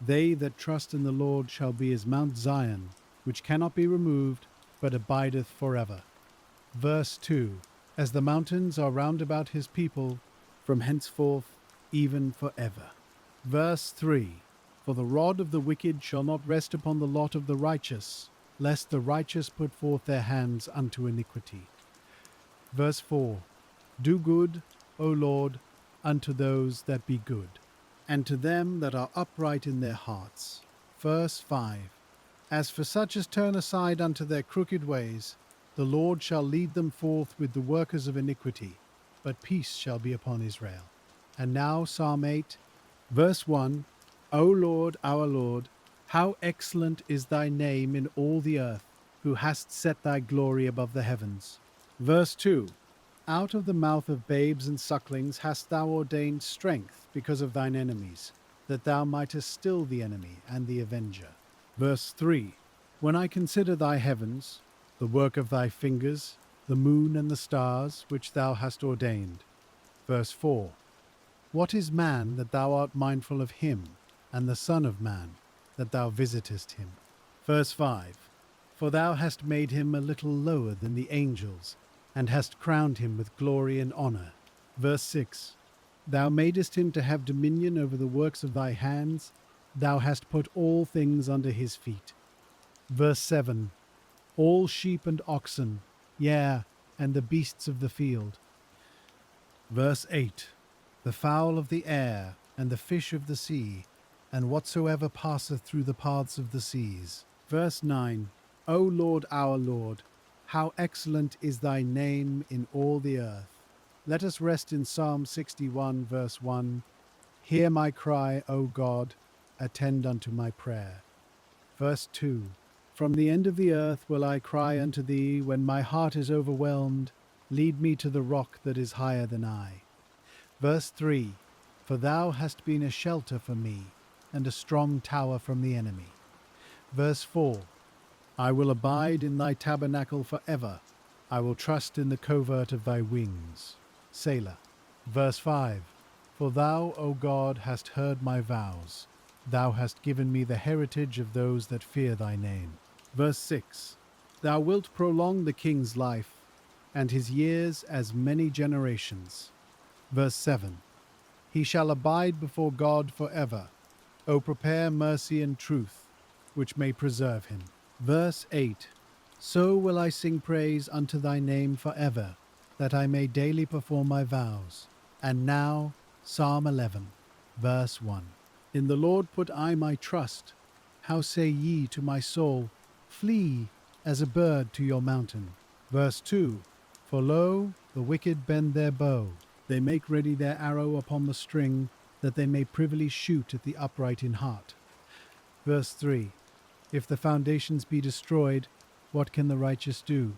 they that trust in the Lord shall be as Mount Zion, which cannot be removed, but abideth forever. Verse 2, as the mountains are round about his people, from henceforth even forever. Verse 3, for the rod of the wicked shall not rest upon the lot of the righteous, lest the righteous put forth their hands unto iniquity. Verse 4, do good, O Lord, unto those that be good, and to them that are upright in their hearts. Verse 5, as for such as turn aside unto their crooked ways, the Lord shall lead them forth with the workers of iniquity, but peace shall be upon Israel. And now Psalm 8, verse 1, O Lord, our Lord, how excellent is thy name in all the earth, who hast set thy glory above the heavens. Verse 2, out of the mouth of babes and sucklings hast thou ordained strength because of thine enemies, that thou mightest still the enemy and the avenger. Verse 3, when I consider thy heavens, the work of thy fingers, the moon and the stars, which thou hast ordained. Verse 4, what is man that thou art mindful of him, and the Son of Man that thou visitest him? Verse 5, for thou hast made him a little lower than the angels, and hast crowned him with glory and honor. Verse 6, thou madest him to have dominion over the works of thy hands, thou hast put all things under his feet. Verse 7, all sheep and oxen, yea, and the beasts of the field. Verse 8, the fowl of the air, and the fish of the sea, and whatsoever passeth through the paths of the seas. Verse 9, O Lord our Lord, how excellent is thy name in all the earth. Let us rest in Psalm 61, verse 1. Hear my cry, O God, attend unto my prayer. Verse 2, from the end of the earth will I cry unto thee when my heart is overwhelmed. Lead me to the rock that is higher than I. Verse 3, for thou hast been a shelter for me, and a strong tower from the enemy. Verse 4, I will abide in thy tabernacle forever. I will trust in the covert of thy wings. Selah. Verse 5, for thou, O God, hast heard my vows. Thou hast given me the heritage of those that fear thy name. Verse 6, thou wilt prolong the king's life, and his years as many generations. Verse 7, he shall abide before God forever. O prepare mercy and truth, which may preserve him. Verse 8, so will I sing praise unto thy name forever, that I may daily perform my vows. And now, Psalm 11, verse 1. In the Lord put I my trust. How say ye to my soul, flee as a bird to your mountain? Verse 2, for lo, the wicked bend their bow. They make ready their arrow upon the string, that they may privily shoot at the upright in heart. Verse 3, if the foundations be destroyed, what can the righteous do?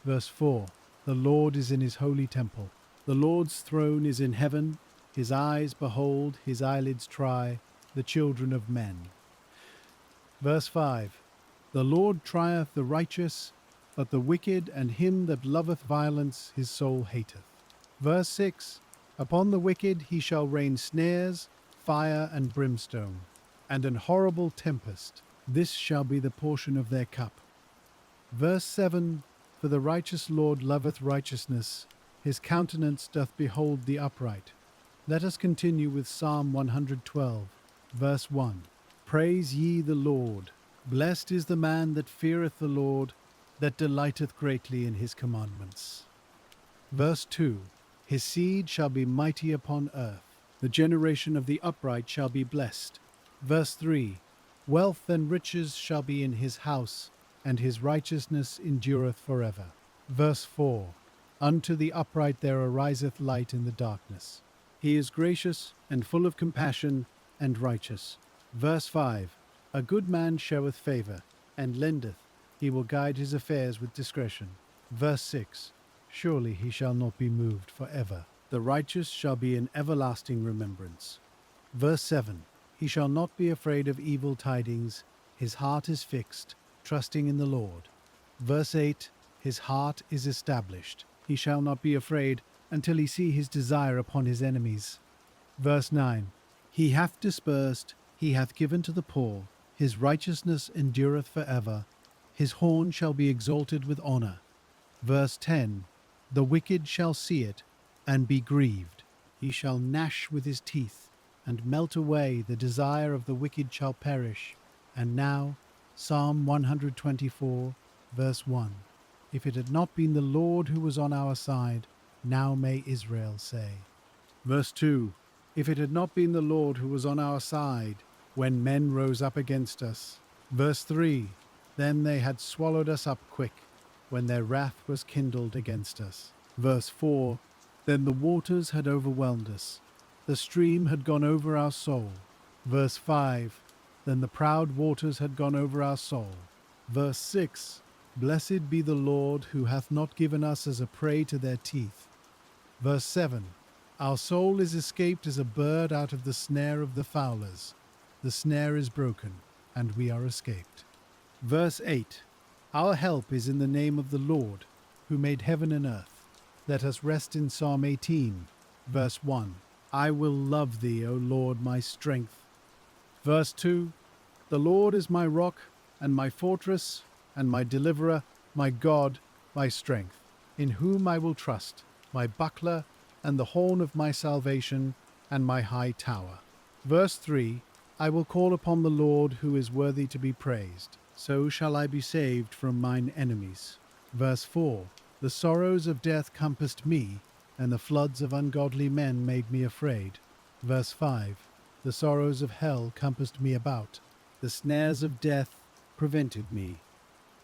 Verse 4, the Lord is in his holy temple. The Lord's throne is in heaven. His eyes behold, his eyelids try, the children of men. Verse 5, the Lord trieth the righteous, but the wicked and him that loveth violence his soul hateth. Verse 6, upon the wicked he shall rain snares, fire and brimstone, and an horrible tempest. This shall be the portion of their cup. Verse 7, for the righteous Lord loveth righteousness, his countenance doth behold the upright. Let us continue with Psalm 112, verse 1. Praise ye the Lord. Blessed is the man that feareth the Lord, that delighteth greatly in his commandments. Verse 2, his seed shall be mighty upon earth. The generation of the upright shall be blessed. Verse 3, wealth and riches shall be in his house, and his righteousness endureth forever. Verse 4, unto the upright there ariseth light in the darkness. He is gracious and full of compassion and righteous. Verse 5. A good man showeth favour, and lendeth. He will guide his affairs with discretion. Verse 6. Surely he shall not be moved for ever. The righteous shall be in everlasting remembrance. Verse 7. He shall not be afraid of evil tidings. His heart is fixed, trusting in the Lord. Verse 8. His heart is established. He shall not be afraid until he see his desire upon his enemies. Verse 9. He hath dispersed, he hath given to the poor. His righteousness endureth for ever. His horn shall be exalted with honour. Verse 10. The wicked shall see it, and be grieved. He shall gnash with his teeth, and melt away. The desire of the wicked shall perish. And now, Psalm 124, verse 1. If it had not been the Lord who was on our side, now may Israel say. Verse 2. If it had not been the Lord who was on our side, when men rose up against us. Verse 3. Then they had swallowed us up quick, when their wrath was kindled against us. Verse 4. Then the waters had overwhelmed us. The stream had gone over our soul. Verse 5. Then the proud waters had gone over our soul. Verse 6. Blessed be the Lord, who hath not given us as a prey to their teeth. Verse 7. Our soul is escaped as a bird out of the snare of the fowlers. The snare is broken, and we are escaped. Verse 8. Our help is in the name of the Lord, who made heaven and earth. Let us rest in Psalm 18, verse 1. I will love thee, O Lord, my strength. Verse 2. The Lord is my rock, and my fortress, and my deliverer, my God, my strength, in whom I will trust, my buckler, and the horn of my salvation, and my high tower. Verse 3. I will call upon the Lord, who is worthy to be praised. So shall I be saved from mine enemies. Verse 4. The sorrows of death compassed me, and the floods of ungodly men made me afraid. Verse 5. The sorrows of hell compassed me about. The snares of death prevented me.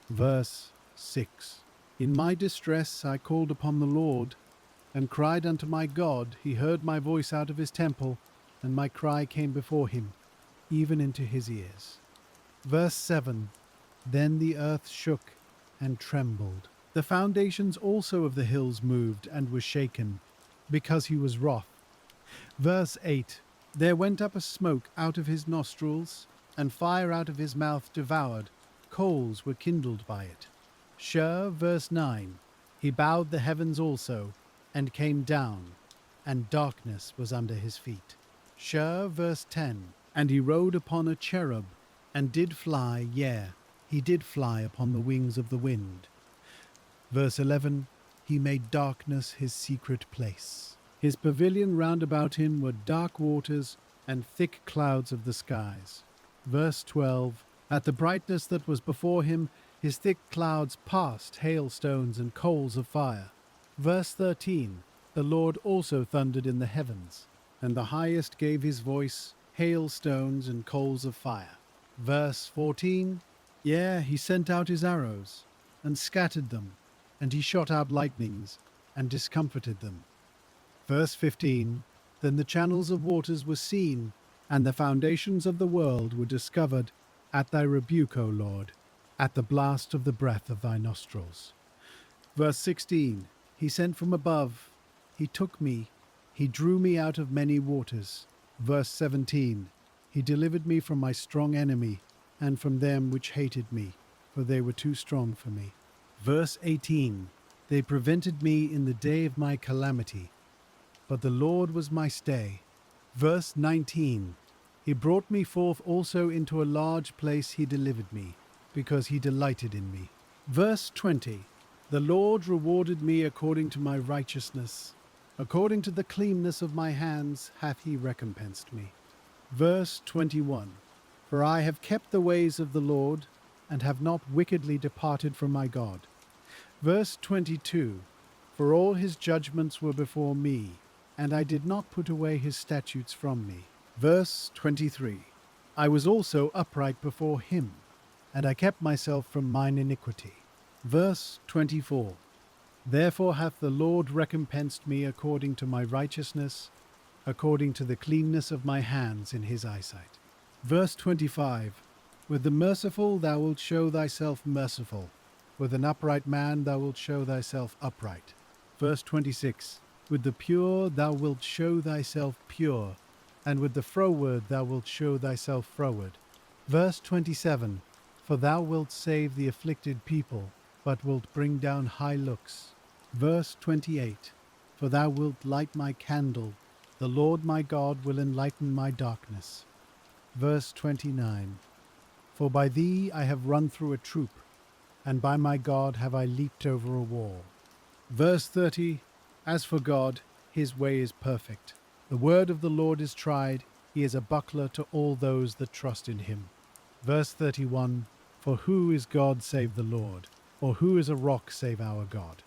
Verse 6. In my distress I called upon the Lord, and cried unto my God. He heard my voice out of his temple, and my cry came before him, even into his ears. Verse 7. Then the earth shook and trembled. The foundations also of the hills moved and were shaken, because he was wroth. Verse 8. There went up a smoke out of his nostrils, and fire out of his mouth devoured. Coals were kindled by it. Verse 9. He bowed the heavens also, and came down, and darkness was under his feet. Verse 10. And he rode upon a cherub, and did fly, yea, he did fly upon the wings of the wind. Verse 11. He made darkness his secret place. His pavilion round about him were dark waters and thick clouds of the skies. Verse 12. At the brightness that was before him, his thick clouds passed hailstones and coals of fire. Verse 13. The Lord also thundered in the heavens, and the highest gave his voice, hailstones and coals of fire. Verse 14. Yea, he sent out his arrows, and scattered them, and he shot out lightnings, and discomfited them. Verse 15. Then the channels of waters were seen, and the foundations of the world were discovered at thy rebuke, O Lord, at the blast of the breath of thy nostrils. Verse 16. He sent from above, he took me, he drew me out of many waters. Verse 17. He delivered me from my strong enemy, and from them which hated me, for they were too strong for me. Verse 18. They prevented me in the day of my calamity, but the Lord was my stay. Verse 19. He brought me forth also into a large place, he delivered me, because he delighted in me. Verse 20. The Lord rewarded me according to my righteousness. According to the cleanness of my hands hath he recompensed me. Verse 21. For I have kept the ways of the Lord, and have not wickedly departed from my God. Verse 22. For all his judgments were before me, and I did not put away his statutes from me. Verse 23. I was also upright before him, and I kept myself from mine iniquity. Verse 24. Therefore hath the Lord recompensed me according to my righteousness, according to the cleanness of my hands in his eyesight. Verse 25. With the merciful thou wilt show thyself merciful. With an upright man thou wilt show thyself upright. Verse 26. With the pure thou wilt show thyself pure, and with the froward thou wilt show thyself froward. Verse 27. For thou wilt save the afflicted people, but wilt bring down high looks. Verse 28. For thou wilt light my candle, the Lord my God will enlighten my darkness. Verse 29. For by thee I have run through a troop, and by my God have I leaped over a wall. Verse 30. As for God, his way is perfect. The word of the Lord is tried, he is a buckler to all those that trust in him. Verse 31. For who is God save the Lord? Or who is a rock save our God?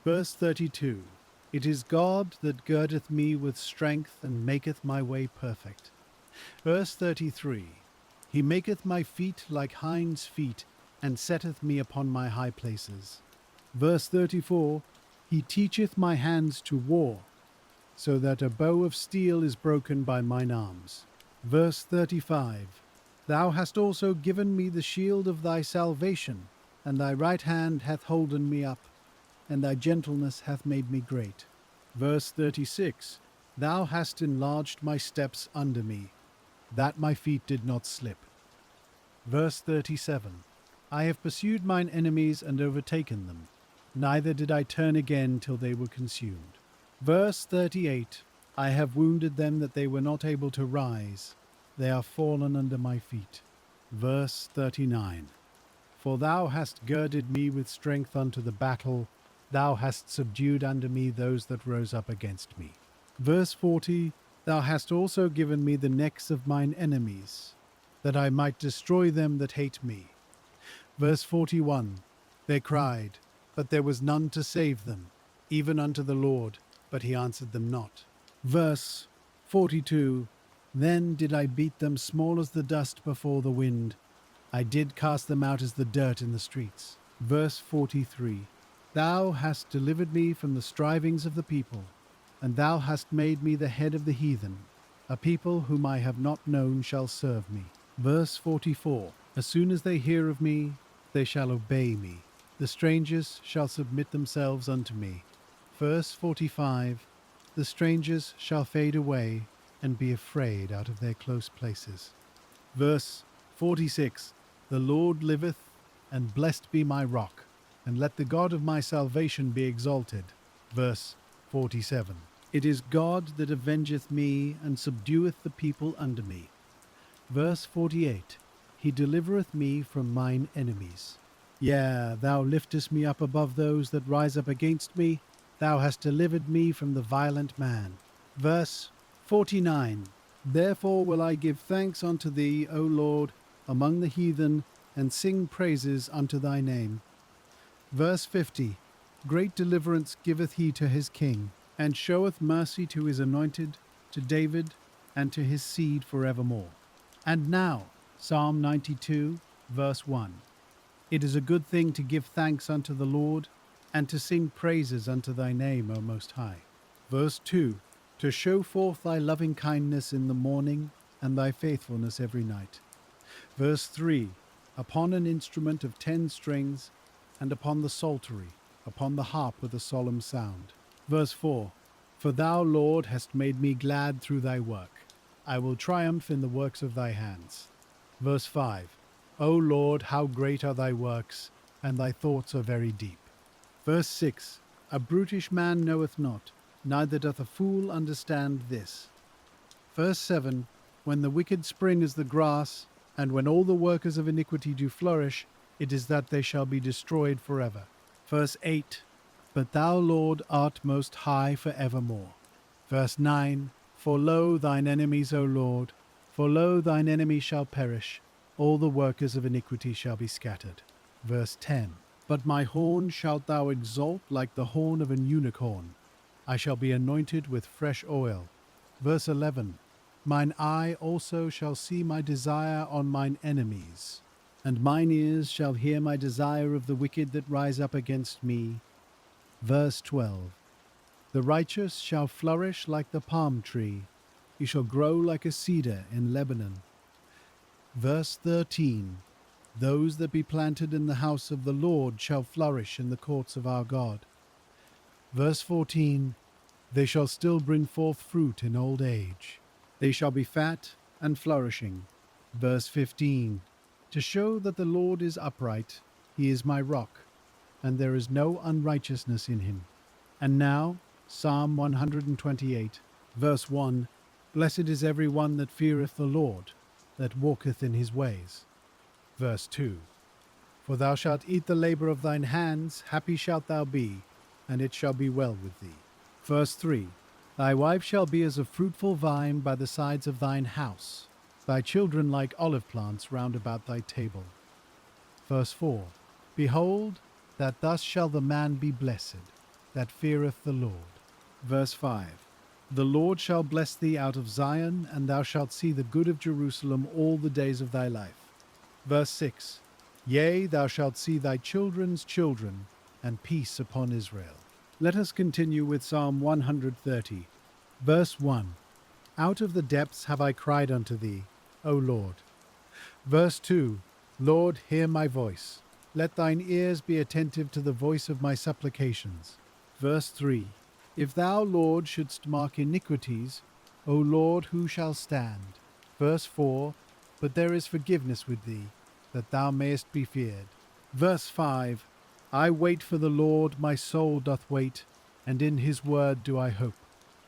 Verse 32. It is God that girdeth me with strength, and maketh my way perfect. Verse 33. He maketh my feet like hinds' feet, and setteth me upon my high places. Verse 34. He teacheth my hands to war, so that a bow of steel is broken by mine arms. Verse 35. Thou hast also given me the shield of thy salvation, and thy right hand hath holden me up, and thy gentleness hath made me great. Verse 36. Thou hast enlarged my steps under me, that my feet did not slip. Verse 37. I have pursued mine enemies and overtaken them, neither did I turn again till they were consumed. Verse 38. I have wounded them that they were not able to rise, they are fallen under my feet. Verse 39. For thou hast girded me with strength unto the battle, thou hast subdued under me those that rose up against me. Verse 40. Thou hast also given me the necks of mine enemies, that I might destroy them that hate me. Verse 41. They cried, but there was none to save them, even unto the Lord, but he answered them not. Verse 42. Then did I beat them small as the dust before the wind. I did cast them out as the dirt in the streets. Verse 43. Thou hast delivered me from the strivings of the people, and thou hast made me the head of the heathen. A people whom I have not known shall serve me. Verse 44. As soon as they hear of me, they shall obey me. The strangers shall submit themselves unto me. Verse 45. The strangers shall fade away, and be afraid out of their close places. Verse 46. The Lord liveth, and blessed be my rock, and let the God of my salvation be exalted. Verse 47. It is God that avengeth me, and subdueth the people under me. Verse 48. He delivereth me from mine enemies. Yea, thou liftest me up above those that rise up against me. Thou hast delivered me from the violent man. Verse 49. Therefore will I give thanks unto thee, O Lord, among the heathen, and sing praises unto thy name. Verse 50. Great deliverance giveth he to his king, and showeth mercy to his anointed, to David, and to his seed forevermore. And now, Psalm 92, verse 1. It is a good thing to give thanks unto the Lord, and to sing praises unto thy name, O Most High. Verse 2. To show forth thy loving kindness in the morning, and thy faithfulness every night. Verse 3. Upon an instrument of 10 strings, and upon the psaltery, upon the harp with a solemn sound. Verse 4. For thou, Lord, hast made me glad through thy work. I will triumph in the works of thy hands. Verse 5. O Lord, how great are thy works, and thy thoughts are very deep. Verse 6. A brutish man knoweth not, neither doth a fool understand this. Verse 7. When the wicked spring as the grass, and when all the workers of iniquity do flourish, it is that they shall be destroyed forever. Verse 8. But thou, Lord, art most high for evermore. Verse 9. For lo, thine enemies, O Lord, for lo, thine enemy shall perish, all the workers of iniquity shall be scattered. Verse 10. But my horn shalt thou exalt like the horn of an unicorn. I shall be anointed with fresh oil. Verse 11. Mine eye also shall see my desire on mine enemies, and mine ears shall hear my desire of the wicked that rise up against me. Verse 12. The righteous shall flourish like the palm tree. He shall grow like a cedar in Lebanon. Verse 13. Those that be planted in the house of the Lord shall flourish in the courts of our God. Verse 14. They shall still bring forth fruit in old age. They shall be fat and flourishing. Verse 15. To show that the Lord is upright, he is my rock, and there is no unrighteousness in him. And now, Psalm 128, verse 1. Blessed is every one that feareth the Lord, that walketh in his ways. Verse 2. For thou shalt eat the labor of thine hands, happy shalt thou be, and it shall be well with thee. Verse 3. Thy wife shall be as a fruitful vine by the sides of thine house, thy children like olive plants round about thy table. Verse 4. Behold, that thus shall the man be blessed, that feareth the Lord. Verse 5. The Lord shall bless thee out of Zion, and thou shalt see the good of Jerusalem all the days of thy life. Verse 6. Yea, thou shalt see thy children's children, and peace upon Israel. Let us continue with Psalm 130. Verse 1. Out of the depths have I cried unto thee, O Lord. Verse 2. Lord, hear my voice. Let thine ears be attentive to the voice of my supplications. Verse 3. If thou, Lord, shouldst mark iniquities, O Lord, who shall stand? Verse 4. But there is forgiveness with thee, that thou mayest be feared. Verse 5. I wait for the Lord, my soul doth wait, and in his word do I hope.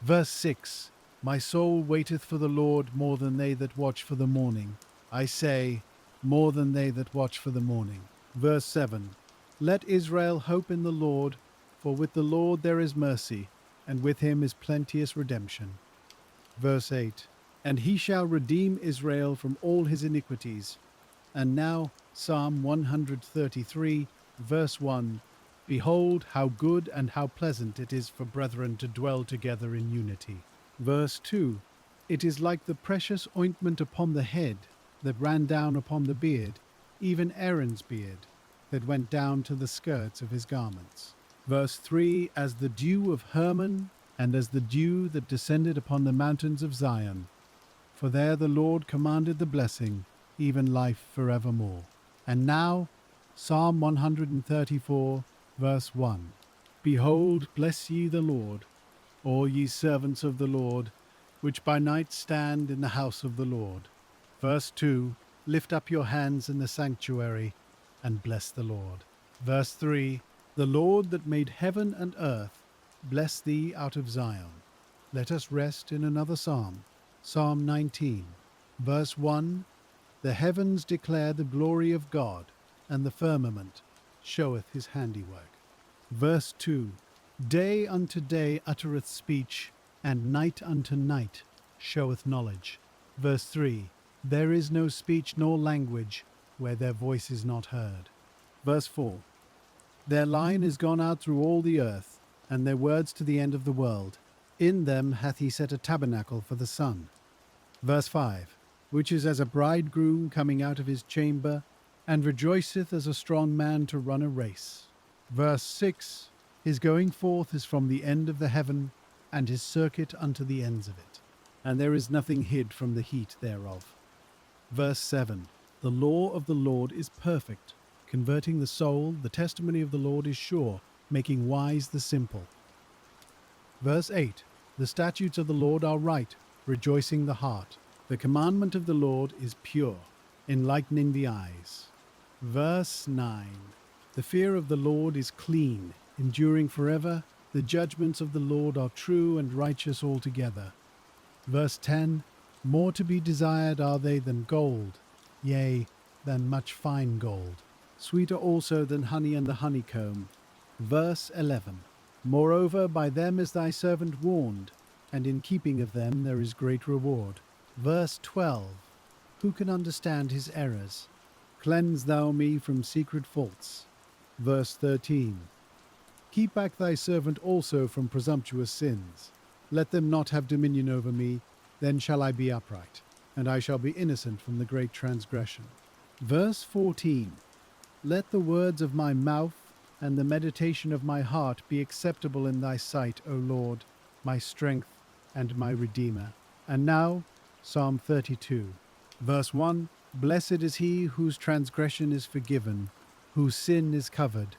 Verse 6. My soul waiteth for the Lord more than they that watch for the morning. I say, more than they that watch for the morning. Verse 7. Let Israel hope in the Lord, for with the Lord there is mercy, and with him is plenteous redemption. Verse 8. And he shall redeem Israel from all his iniquities. And now, Psalm 133, verse 1. Behold, how good and how pleasant it is for brethren to dwell together in unity. Verse 2. It is like the precious ointment upon the head, that ran down upon the beard, even Aaron's beard, that went down to the skirts of his garments. Verse 3. As the dew of Hermon, and as the dew that descended upon the mountains of Zion. For there the Lord commanded the blessing, even life forevermore. And now, Psalm 134, verse 1. Behold, bless ye the Lord, all ye servants of the Lord, which by night stand in the house of the Lord. Verse 2. Lift up your hands in the sanctuary, and bless the Lord. Verse 3. The Lord that made heaven and earth, bless thee out of Zion. Let us rest in another psalm. Psalm 19, verse 1. The heavens declare the glory of God, and the firmament showeth his handiwork. Verse 2. Day unto day uttereth speech, and night unto night showeth knowledge. Verse 3. There is no speech nor language where their voice is not heard. Verse 4. Their line is gone out through all the earth, and their words to the end of the world. In them hath he set a tabernacle for the sun. Verse 5. Which is as a bridegroom coming out of his chamber, and rejoiceth as a strong man to run a race. Verse 6. His going forth is from the end of the heaven, and his circuit unto the ends of it. And there is nothing hid from the heat thereof. Verse 7. The law of the Lord is perfect, converting the soul. The testimony of the Lord is sure, making wise the simple. Verse 8. The statutes of the Lord are right, rejoicing the heart. The commandment of the Lord is pure, enlightening the eyes. Verse 9. The fear of the Lord is clean, enduring forever. The judgments of the Lord are true and righteous altogether. Verse 10. More to be desired are they than gold, yea, than much fine gold. Sweeter also than honey and the honeycomb. Verse 11. Moreover, by them is thy servant warned, and in keeping of them there is great reward. Verse 12. Who can understand his errors? Cleanse thou me from secret faults. Verse 13. Keep back thy servant also from presumptuous sins. Let them not have dominion over me, then shall I be upright, and I shall be innocent from the great transgression. Verse 14. Let the words of my mouth and the meditation of my heart be acceptable in thy sight, O Lord, my strength and my Redeemer. And now, Psalm 32, verse 1. Blessed is he whose transgression is forgiven, whose sin is covered.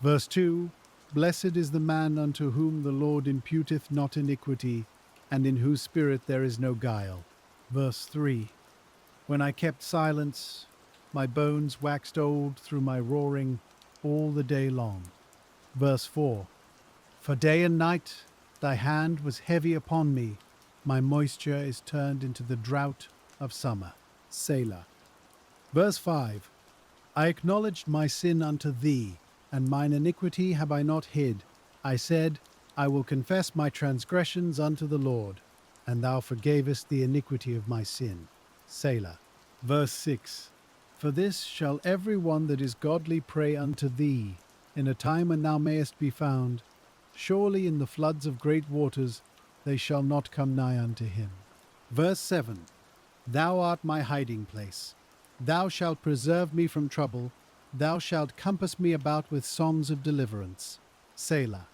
Verse 2. Blessed is the man unto whom the Lord imputeth not iniquity, and in whose spirit there is no guile. Verse 3. When I kept silence, my bones waxed old through my roaring all the day long. Verse 4. For day and night thy hand was heavy upon me, my moisture is turned into the drought of summer. Selah. Verse 5. I acknowledged my sin unto thee, and mine iniquity have I not hid. I said, I will confess my transgressions unto the Lord, and thou forgavest the iniquity of my sin. Selah. Verse 6. For this shall every one that is godly pray unto thee, in a time when thou mayest be found. Surely in the floods of great waters they shall not come nigh unto him. Verse 7. Thou art my hiding place. Thou shalt preserve me from trouble. Thou shalt compass me about with songs of deliverance. Selah.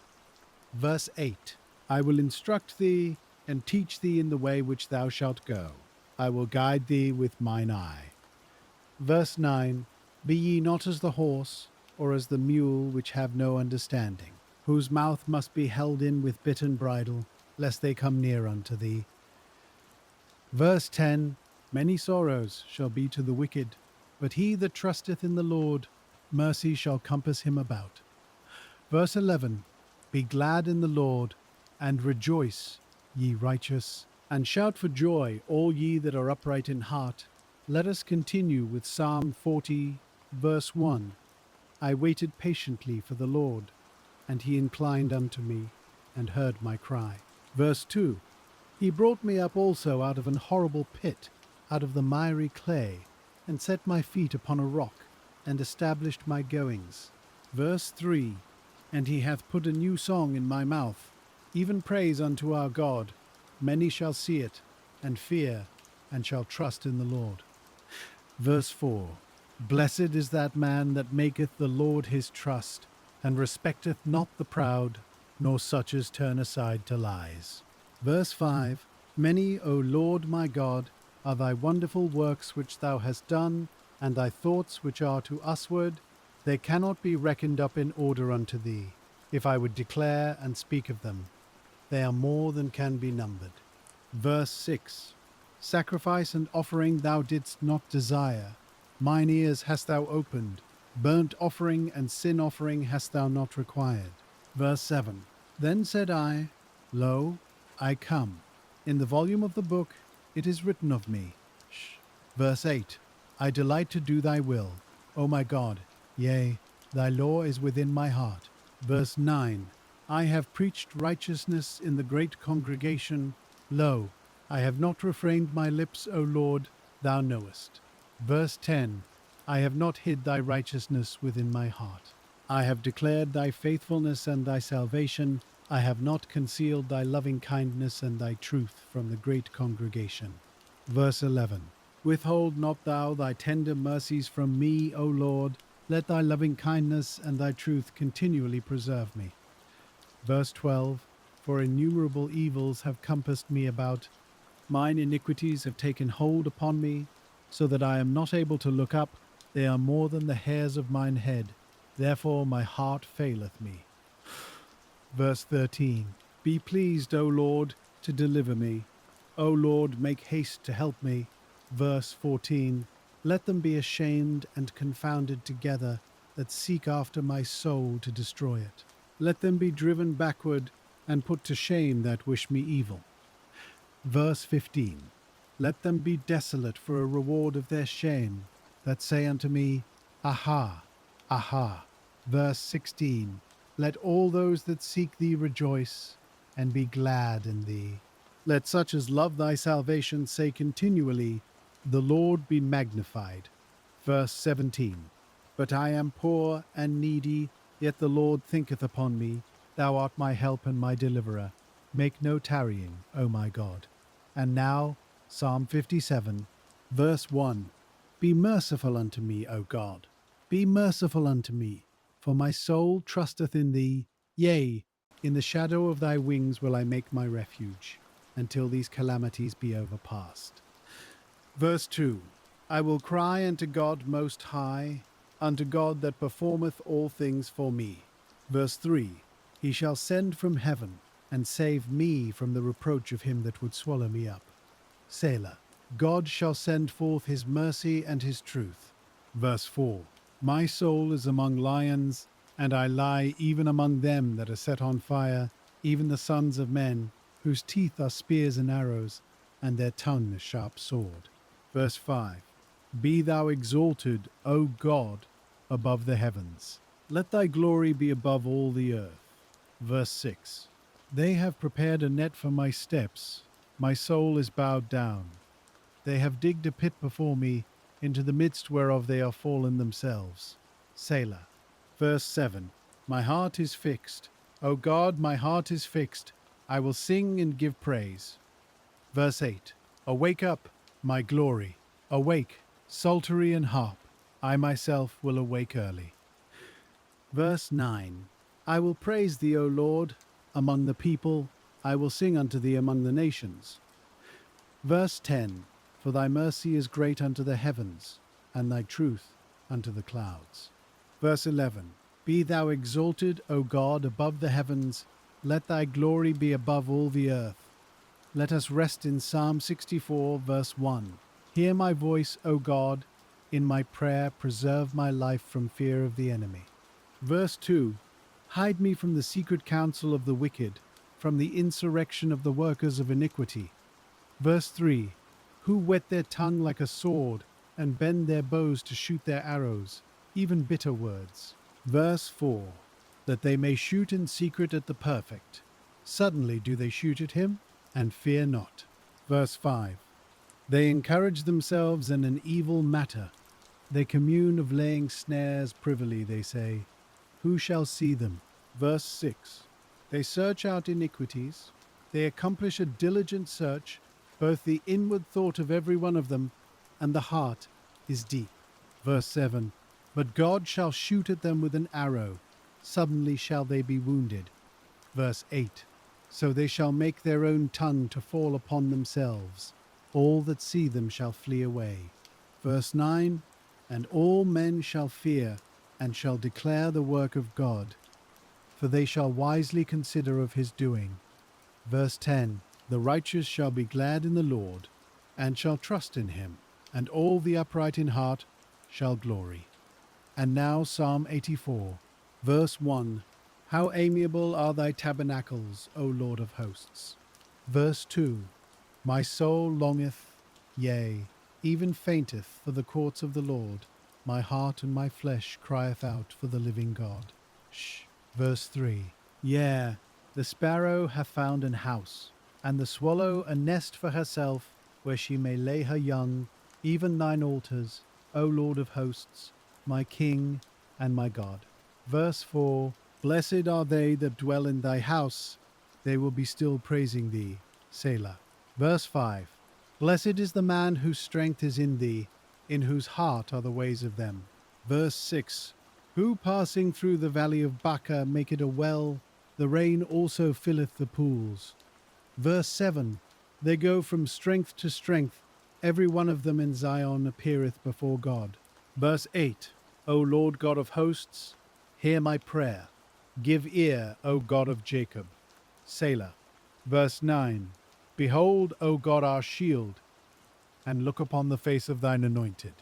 Verse 8. I will instruct thee and teach thee in the way which thou shalt go. I will guide thee with mine eye. Verse 9. Be ye not as the horse, or as the mule which have no understanding, whose mouth must be held in with bit and bridle, lest they come near unto thee. Verse 10. Many sorrows shall be to the wicked, but he that trusteth in the Lord, mercy shall compass him about. Verse 11. Be glad in the Lord, and rejoice, ye righteous, and shout for joy, all ye that are upright in heart. Let us continue with Psalm 40, verse 1. I waited patiently for the Lord, and he inclined unto me, and heard my cry. Verse 2. He brought me up also out of an horrible pit, out of the miry clay, and set my feet upon a rock, and established my goings. Verse 3. And he hath put a new song in my mouth, even praise unto our God. Many shall see it, and fear, and shall trust in the Lord. Verse 4. Blessed is that man that maketh the Lord his trust, and respecteth not the proud, nor such as turn aside to lies. Verse 5. Many, O Lord my God, are thy wonderful works which thou hast done, and thy thoughts which are to usward. They cannot be reckoned up in order unto thee. If I would declare and speak of them, they are more than can be numbered. Verse 6. Sacrifice and offering thou didst not desire. Mine ears hast thou opened. Burnt offering and sin offering hast thou not required. Verse 7. Then said I, Lo, I come. In the volume of the book it is written of me. Verse 8. I delight to do thy will, O my God. Yea, thy law is within my heart. Verse 9. I have preached righteousness in the great congregation. Lo, I have not refrained my lips, O Lord, thou knowest. Verse 10. I have not hid thy righteousness within my heart. I have declared thy faithfulness and thy salvation. I have not concealed thy loving kindness and thy truth from the great congregation. Verse 11. Withhold not thou thy tender mercies from me, O Lord. Let thy loving kindness and thy truth continually preserve me. Verse 12. For innumerable evils have compassed me about. Mine iniquities have taken hold upon me, so that I am not able to look up. They are more than the hairs of mine head. Therefore my heart faileth me. Verse 13. Be pleased, O Lord, to deliver me. O Lord, make haste to help me. Verse 14. Let them be ashamed and confounded together that seek after my soul to destroy it. Let them be driven backward and put to shame that wish me evil. Verse 15. Let them be desolate for a reward of their shame, that say unto me, Aha, aha. Verse 16. Let all those that seek thee rejoice, and be glad in thee. Let such as love thy salvation say continually, The Lord be magnified. Verse 17. But I am poor and needy, yet the Lord thinketh upon me. Thou art my help and my deliverer. Make no tarrying, O my God. And now, Psalm 57, verse 1. Be merciful unto me, O God. Be merciful unto me, For my soul trusteth in thee, yea, in the shadow of thy wings will I make my refuge, until these calamities be overpast. Verse 2 I will cry unto God most high, unto God that performeth all things for me. Verse 3 He shall send from heaven, and save me from the reproach of him that would swallow me up. Selah. God shall send forth his mercy and his truth. Verse 4 My soul is among lions, and I lie even among them that are set on fire, even the sons of men, whose teeth are spears and arrows, and their tongue a sharp sword. Verse 5 Be thou exalted, O God, above the heavens. Let thy glory be above all the earth. Verse 6 They have prepared a net for my steps. My soul is bowed down. They have digged a pit before me, into the midst whereof they are fallen themselves. Selah. Verse 7 My heart is fixed. O God, my heart is fixed. I will sing and give praise. Verse 8 Awake up, my glory. Awake, psaltery and harp. I myself will awake early. Verse 9 I will praise thee, O Lord, among the people. I will sing unto thee among the nations. Verse 10 For thy mercy is great unto the heavens, and thy truth unto the clouds. Verse 11 Be thou exalted, O God, above the heavens. Let thy glory be above all the earth. Let us rest in Psalm 64, verse 1. Hear my voice, O God. In my prayer preserve my life from fear of the enemy. Verse 2 Hide me from the secret counsel of the wicked, from the insurrection of the workers of iniquity. Verse 3 Who whet their tongue like a sword, and bend their bows to shoot their arrows, even bitter words. Verse 4 That they may shoot in secret at the perfect. Suddenly do they shoot at him, and fear not. Verse 5 They encourage themselves in an evil matter. They commune of laying snares privily, they say. Who shall see them? Verse 6 They search out iniquities. They accomplish a diligent search. Both the inward thought of every one of them and the heart is deep. Verse 7 But God shall shoot at them with an arrow. Suddenly shall they be wounded. Verse 8 So they shall make their own tongue to fall upon themselves. All that see them shall flee away. Verse 9 And all men shall fear, and shall declare the work of God, for they shall wisely consider of his doing. Verse 10 The righteous shall be glad in the Lord, and shall trust in him, and all the upright in heart shall glory. And now Psalm 84, verse 1 How amiable are thy tabernacles, O Lord of hosts. Verse 2 My soul longeth, yea, even fainteth for the courts of the Lord. My heart and my flesh crieth out for the living God. Verse 3 Yea, the sparrow hath found an house, and the swallow a nest for herself, where she may lay her young, even thine altars, O Lord of hosts, my King and my God. Verse 4 Blessed are they that dwell in thy house, they will be still praising thee. Selah. Verse 5 Blessed is the man whose strength is in thee, in whose heart are the ways of them. Verse 6 Who passing through the valley of Baca make it a well, the rain also filleth the pools. Verse 7 They go from strength to strength, every one of them in Zion appeareth before God. Verse 8 O Lord God of hosts, hear my prayer. Give ear, O God of Jacob. Selah. Verse 9 Behold, O God, our shield, and look upon the face of thine anointed.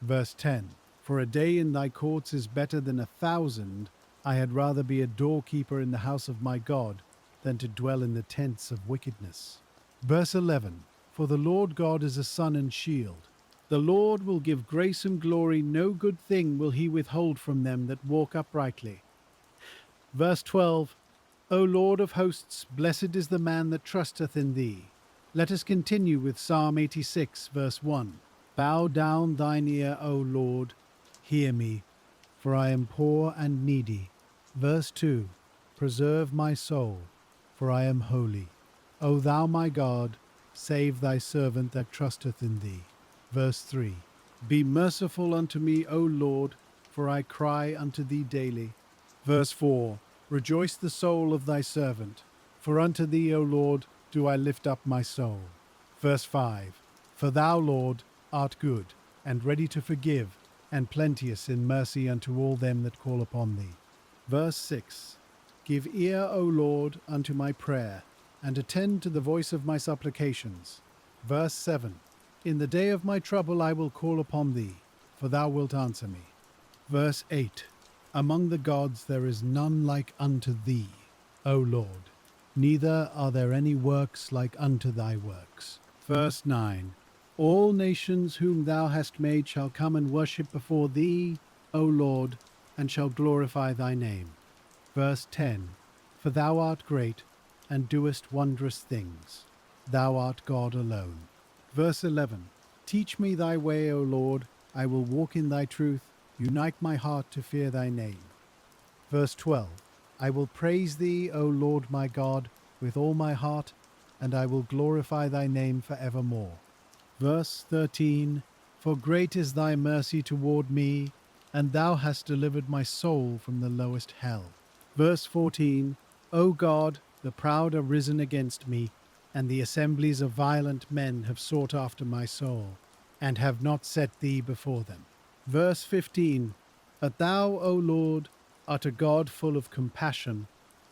Verse 10 For a day in thy courts is better than 1,000. I had rather be a doorkeeper in the house of my God than to dwell in the tents of wickedness. Verse 11 For the Lord God is a sun and shield. The Lord will give grace and glory, no good thing will he withhold from them that walk uprightly. Verse 12 O Lord of hosts, blessed is the man that trusteth in thee. Let us continue with Psalm 86, verse 1. Bow down thine ear, O Lord, hear me, for I am poor and needy. Verse 2 Preserve my soul, for I am holy. O thou my God, save thy servant that trusteth in thee. Verse 3 Be merciful unto me, O Lord, for I cry unto thee daily. Verse 4. Rejoice the soul of thy servant, for unto thee, O Lord, do I lift up my soul. Verse 5. For thou, Lord, art good, and ready to forgive, and plenteous in mercy unto all them that call upon thee. Verse 6. Give ear, O Lord, unto my prayer, and attend to the voice of my supplications. Verse 7. In the day of my trouble I will call upon thee, for thou wilt answer me. Verse 8. Among the gods there is none like unto thee, O Lord, neither are there any works like unto thy works. Verse 9. All nations whom thou hast made shall come and worship before thee, O Lord, and shall glorify thy name. Verse 10. For thou art great, and doest wondrous things. Thou art God alone. Verse 11. Teach me thy way, O Lord, I will walk in thy truth. Unite my heart to fear thy name. Verse 12. I will praise thee, O Lord my God, with all my heart, and I will glorify thy name for evermore. Verse 13. For great is thy mercy toward me, and thou hast delivered my soul from the lowest hell. Verse 14. O God, the proud are risen against me, and the assemblies of violent men have sought after my soul, and have not set thee before them. Verse 15. But thou, O Lord, art a God full of compassion,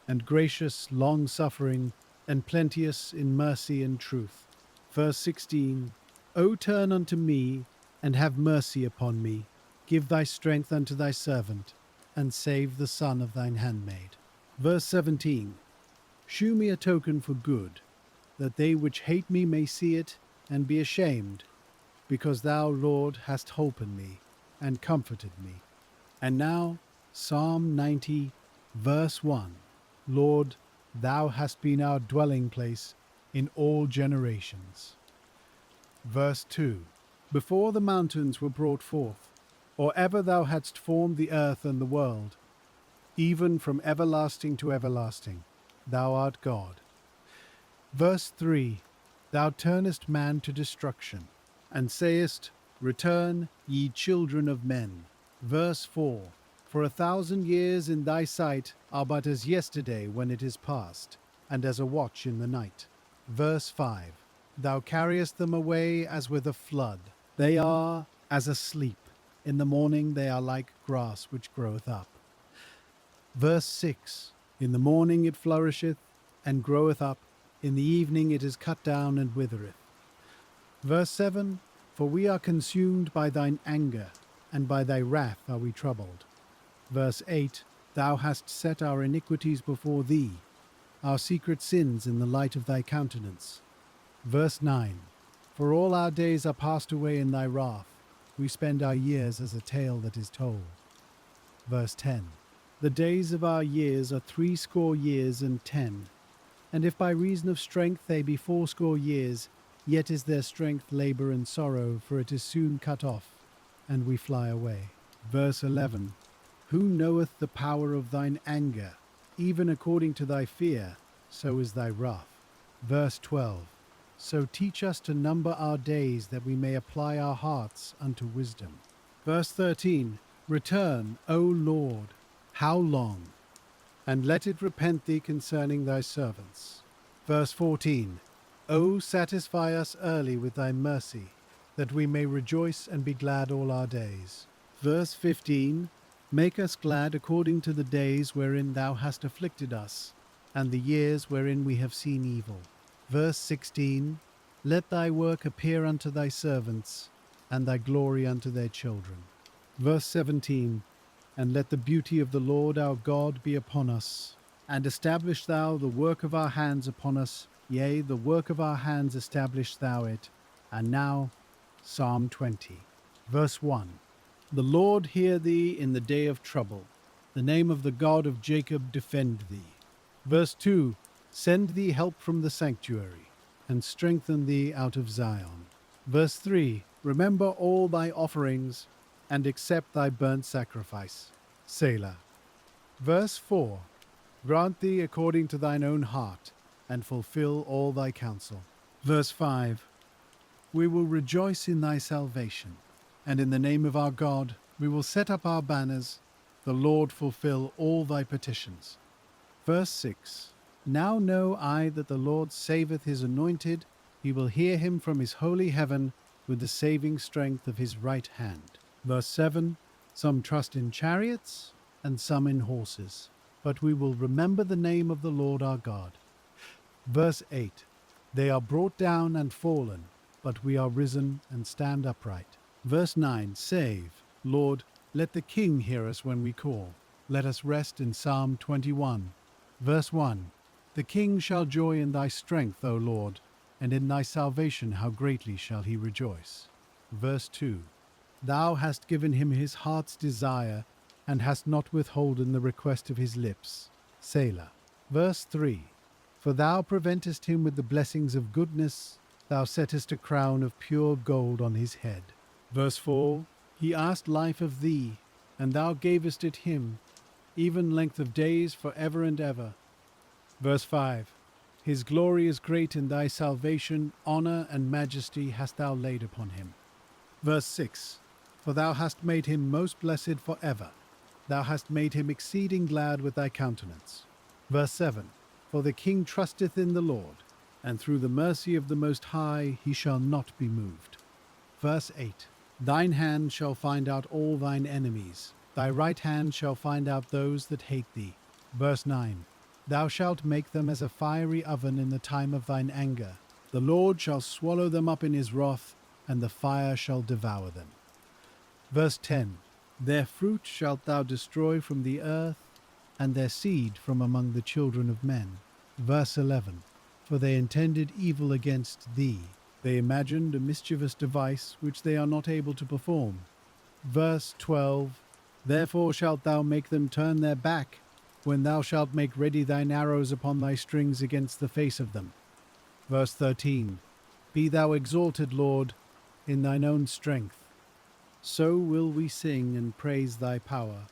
and gracious, long-suffering, and plenteous in mercy and truth. Verse 16. O turn unto me, and have mercy upon me. Give thy strength unto thy servant, and save the son of thine handmaid. Verse 17. Shew me a token for good, that they which hate me may see it, and be ashamed, because thou, Lord, hast holpen me, and comforted me. And now, Psalm 90, verse 1. Lord, thou hast been our dwelling place in all generations. Verse 2. Before the mountains were brought forth, or ever thou hadst formed the earth and the world, even from everlasting to everlasting, thou art God. Verse 3. Thou turnest man to destruction, and sayest, Return, ye children of men. Verse 4. For 1,000 years in thy sight are but as yesterday when it is past, and as a watch in the night. Verse 5. Thou carriest them away as with a flood. They are as asleep. In the morning they are like grass which groweth up. Verse 6. In the morning it flourisheth, and groweth up. In the evening it is cut down and withereth. Verse 7. For we are consumed by thine anger, and by thy wrath are we troubled. Verse 8. Thou hast set our iniquities before thee, our secret sins in the light of thy countenance. Verse 9. For all our days are passed away in thy wrath. We spend our years as a tale that is told. Verse 10. The days of our years are 80 years and 10. And if by reason of strength they be 80 years, yet is their strength labour and sorrow, for it is soon cut off, and we fly away. Verse 11. Who knoweth the power of thine anger? Even according to thy fear, so is thy wrath. Verse 12. So teach us to number our days, that we may apply our hearts unto wisdom. Verse 13. Return, O Lord, how long? And let it repent thee concerning thy servants. Verse 14. O satisfy us early with thy mercy, that we may rejoice and be glad all our days. Verse 15. Make us glad according to the days wherein thou hast afflicted us, and the years wherein we have seen evil. Verse 16. Let thy work appear unto thy servants, and thy glory unto their children. Verse 17. And let the beauty of the Lord our God be upon us, and establish thou the work of our hands upon us, yea, the work of our hands establish thou it. And now, Psalm 20, verse 1. The Lord hear thee in the day of trouble. The name of the God of Jacob defend thee. Verse 2. Send thee help from the sanctuary, and strengthen thee out of Zion. Verse 3. Remember all thy offerings, and accept thy burnt sacrifice. Selah. Verse 4. Grant thee according to thine own heart, and fulfill all thy counsel. Verse 5. We will rejoice in thy salvation, and in the name of our God We will set up our banners. The Lord fulfill all thy petitions. Verse 6. Now know I that the Lord saveth his anointed. He will hear him from his holy heaven with the saving strength of his right hand. Verse 7. Some trust in chariots and some in horses, but we will remember the name of the Lord our God. Verse 8. They are brought down and fallen, but we are risen and stand upright. Verse 9. Save, Lord, let the King hear us when we call. Let us rest in Psalm 21. Verse 1. The King shall joy in thy strength, O Lord, and in thy salvation how greatly shall he rejoice. Verse 2. Thou hast given him his heart's desire, and hast not withholden the request of his lips. Selah. Verse 3. For thou preventest him with the blessings of goodness, thou settest a crown of pure gold on his head. Verse 4. He asked life of thee, and thou gavest it him, even length of days for ever and ever. Verse 5. His glory is great in thy salvation, honor and majesty hast thou laid upon him. Verse 6. For thou hast made him most blessed for ever. Thou hast made him exceeding glad with thy countenance. Verse 7. For the king trusteth in the Lord, and through the mercy of the Most High he shall not be moved. Verse 8. Thine hand shall find out all thine enemies. Thy right hand shall find out those that hate thee. Verse 9. Thou shalt make them as a fiery oven in the time of thine anger. The Lord shall swallow them up in his wrath, and the fire shall devour them. Verse 10. Their fruit shalt thou destroy from the earth, and their seed from among the children of men. Verse 11. For they intended evil against thee. They imagined a mischievous device which they are not able to perform. Verse 12. Therefore shalt thou make them turn their back, when thou shalt make ready thine arrows upon thy strings against the face of them. Verse 13. Be thou exalted, Lord, in thine own strength. So will we sing and praise thy power.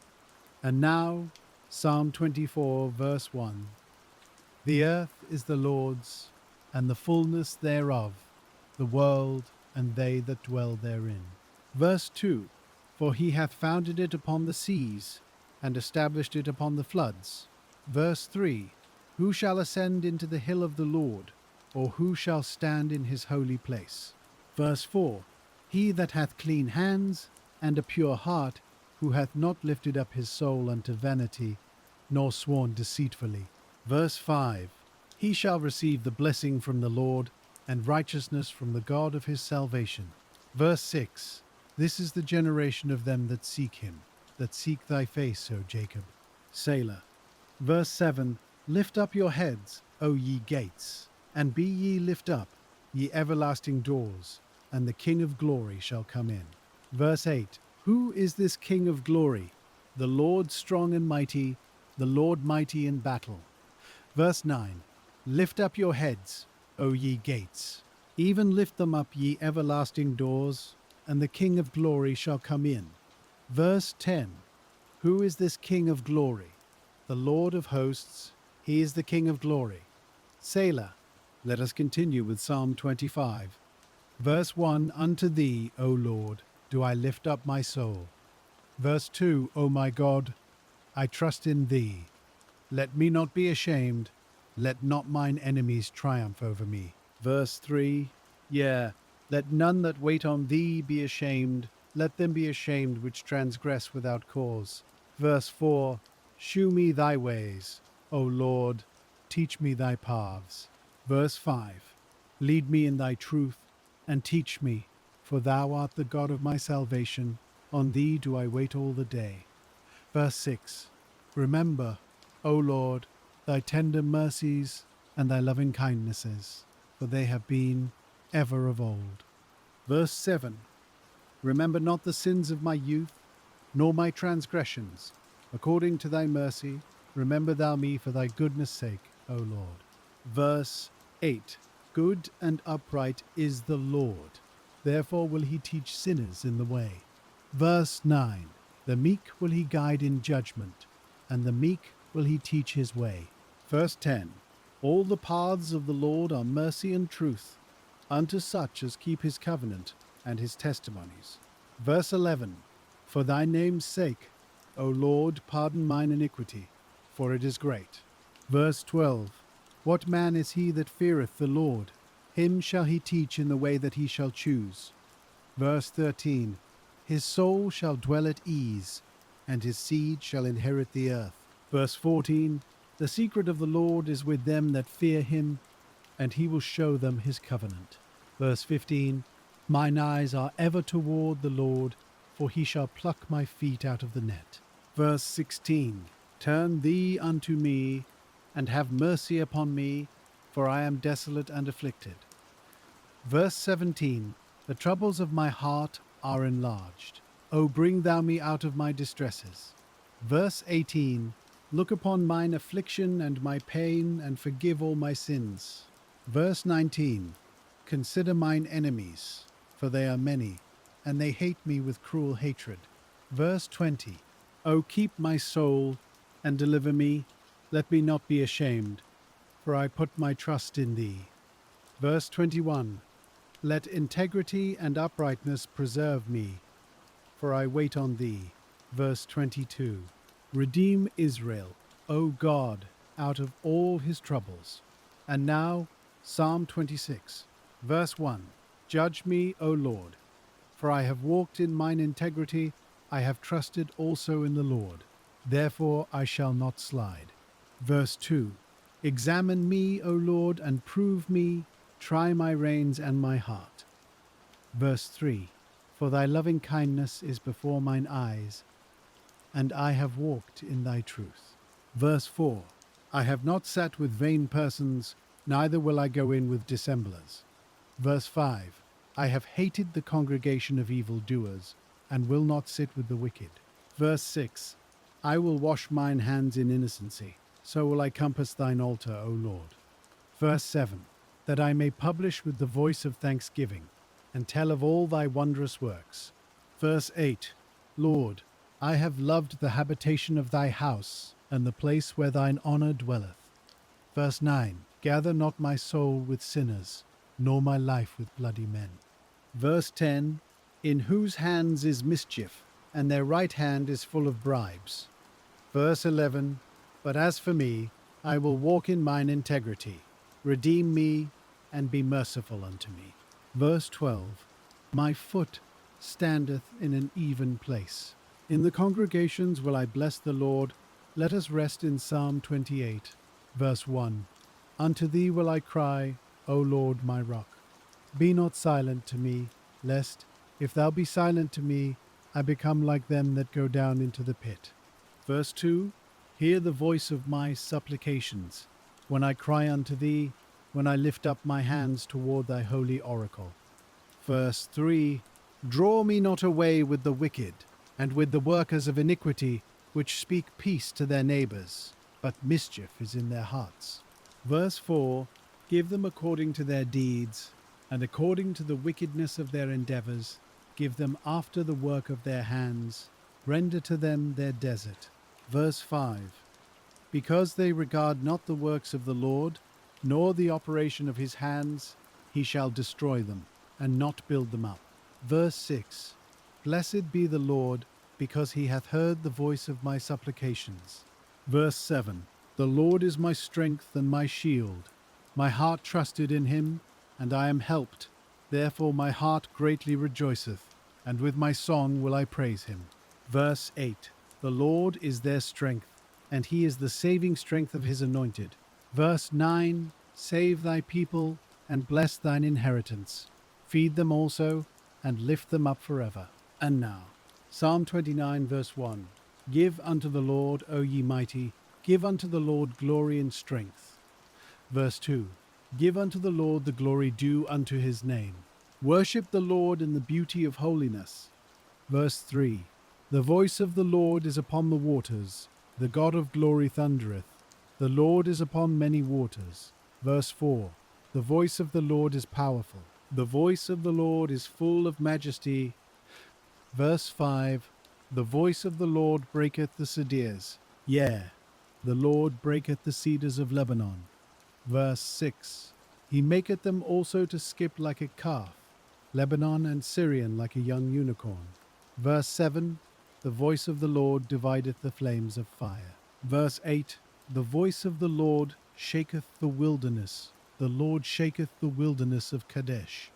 And now, Psalm 24, verse 1. The earth is the Lord's, and the fullness thereof, the world and they that dwell therein. Verse 2. For he hath founded it upon the seas, and established it upon the floods. Verse 3. Who shall ascend into the hill of the Lord, or who shall stand in his holy place? Verse 4. He that hath clean hands and a pure heart, who hath not lifted up his soul unto vanity, nor sworn deceitfully. Verse 5. He shall receive the blessing from the Lord, and righteousness from the God of his salvation. Verse 6. This is the generation of them that seek him, that seek thy face, O Jacob. Selah. Verse 7. Lift up your heads, O ye gates, and be ye lift up, ye everlasting doors, and the King of glory shall come in. Verse 8. Who is this King of glory? The Lord strong and mighty, the Lord mighty in battle. Verse 9. Lift up your heads, O ye gates, even lift them up, ye everlasting doors, and the King of glory shall come in. Verse 10. Who is this King of glory? The Lord of hosts, he is the King of glory. Selah. Let us continue with Psalm 25. Verse 1. Unto thee, O Lord, do I lift up my soul. Verse 2. O my God, I trust in thee. Let me not be ashamed. Let not mine enemies triumph over me. Verse 3. Yea, let none that wait on thee be ashamed. Let them be ashamed which transgress without cause. Verse 4. Shew me thy ways, O Lord, teach me thy paths. Verse 5. Lead me in thy truth, and teach me, for thou art the God of my salvation. On thee do I wait all the day. Verse 6. Remember, O Lord, thy tender mercies and thy loving kindnesses, for they have been ever of old. Verse 7. Remember not the sins of my youth, nor my transgressions. According to thy mercy, remember thou me for thy goodness' sake, O Lord. Verse 8. Good and upright is the Lord, therefore will he teach sinners in the way. Verse 9. The meek will he guide in judgment, and the meek will he teach his way. Verse 10. All the paths of the Lord are mercy and truth, unto such as keep his covenant and his testimonies. Verse 11. For thy name's sake, O Lord, pardon mine iniquity, for it is great. Verse 12. What man is he that feareth the Lord? Him shall he teach in the way that he shall choose. Verse 13. His soul shall dwell at ease, and his seed shall inherit the earth. Verse 14. The secret of the Lord is with them that fear him, and he will show them his covenant. Verse 15. Mine eyes are ever toward the Lord, for he shall pluck my feet out of the net. Verse 16. Turn thee unto me, and have mercy upon me, for I am desolate and afflicted. Verse 17. The troubles of my heart are enlarged. O bring thou me out of my distresses. Verse 18. Look upon mine affliction and my pain, and forgive all my sins. Verse 19. Consider mine enemies, for they are many, and they hate me with cruel hatred. Verse 20. O keep my soul, and deliver me. Let me not be ashamed, for I put my trust in thee. Verse 21. Let integrity and uprightness preserve me, for I wait on thee. Verse 22. Redeem Israel, O God, out of all his troubles. And now, Psalm 26, verse 1. Judge me, O Lord, for I have walked in mine integrity, I have trusted also in the Lord. Therefore I shall not slide. Verse 2. Examine me, O Lord, and prove me, try my reins and my heart. Verse 3. For thy loving kindness is before mine eyes, and I have walked in thy truth. Verse 4. I have not sat with vain persons, neither will I go in with dissemblers. Verse 5. I have hated the congregation of evildoers, and will not sit with the wicked. Verse 6. I will wash mine hands in innocency, so will I compass thine altar, O Lord. Verse 7. That I may publish with the voice of thanksgiving, and tell of all thy wondrous works. Verse 8. Lord, I have loved the habitation of thy house, and the place where thine honour dwelleth. Verse 9. Gather not my soul with sinners, nor my life with bloody men. Verse 10. In whose hands is mischief, and their right hand is full of bribes. Verse 11. But as for me, I will walk in mine integrity. Redeem me, and be merciful unto me. Verse 12. My foot standeth in an even place. In the congregations will I bless the Lord. Let us rest in Psalm 28, verse 1. Unto thee will I cry, O Lord my rock. Be not silent to me, lest, if thou be silent to me, I become like them that go down into the pit. Verse 2. Hear the voice of my supplications, when I cry unto thee, when I lift up my hands toward thy holy oracle. Verse 3. Draw me not away with the wicked, and with the workers of iniquity, which speak peace to their neighbors, but mischief is in their hearts. Verse 4. Give them according to their deeds, and according to the wickedness of their endeavors, give them after the work of their hands, render to them their desert. Verse 5. Because they regard not the works of the Lord, nor the operation of his hands, he shall destroy them, and not build them up. Verse 6. Blessed be the Lord, because he hath heard the voice of my supplications. Verse 7. The Lord is my strength and my shield. My heart trusted in him, and I am helped. Therefore my heart greatly rejoiceth, and with my song will I praise him. Verse 8. The Lord is their strength, and he is the saving strength of his anointed. Verse 9. Save thy people, and bless thine inheritance. Feed them also, and lift them up forever. And now, Psalm 29, verse 1. Give unto the Lord, O ye mighty, give unto the Lord glory and strength. Verse 2. Give unto the Lord the glory due unto his name. Worship the Lord in the beauty of holiness. Verse 3. The voice of the Lord is upon the waters. The God of glory thundereth. The Lord is upon many waters. Verse 4. The voice of the Lord is powerful. The voice of the Lord is full of majesty. Verse 5. The voice of the Lord breaketh the cedars. Yea, the Lord breaketh the cedars of Lebanon. Verse 6. He maketh them also to skip like a calf, Lebanon and Syrian like a young unicorn. Verse 7. The voice of the Lord divideth the flames of fire. Verse 8. The voice of the Lord shaketh the wilderness. The Lord shaketh the wilderness of Kadesh.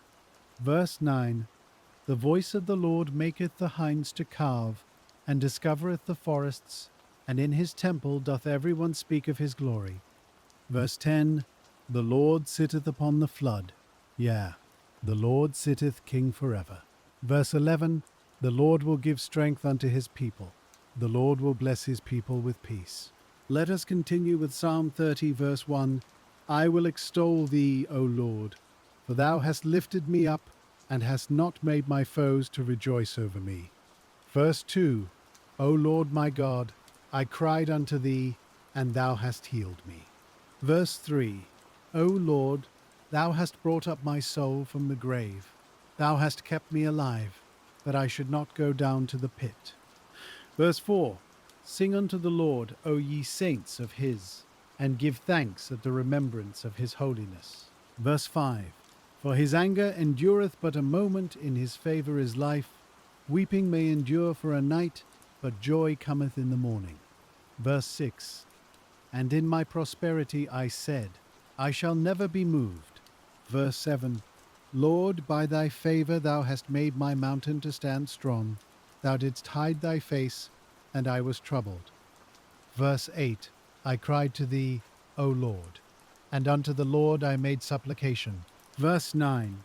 Verse 9. The voice of the Lord maketh the hinds to calve, and discovereth the forests, and in his temple doth every one speak of his glory. Verse 10. The Lord sitteth upon the flood. Yea, the Lord sitteth king forever. Verse 11. The Lord will give strength unto his people. The Lord will bless his people with peace. Let us continue with Psalm 30, verse 1. I will extol thee, O Lord, for thou hast lifted me up, and hast not made my foes to rejoice over me. Verse 2. O Lord my God, I cried unto thee, and thou hast healed me. Verse 3. O Lord, thou hast brought up my soul from the grave. Thou hast kept me alive, that I should not go down to the pit. Verse 4. Sing unto the Lord, O ye saints of his, and give thanks at the remembrance of his holiness. Verse 5. For his anger endureth but a moment, in his favour is life. Weeping may endure for a night, but joy cometh in the morning. Verse 6. And in my prosperity I said, I shall never be moved. Verse 7. Lord, by thy favour thou hast made my mountain to stand strong. Thou didst hide thy face, and I was troubled. Verse 8. I cried to thee, O Lord, and unto the Lord I made supplication. Verse 9.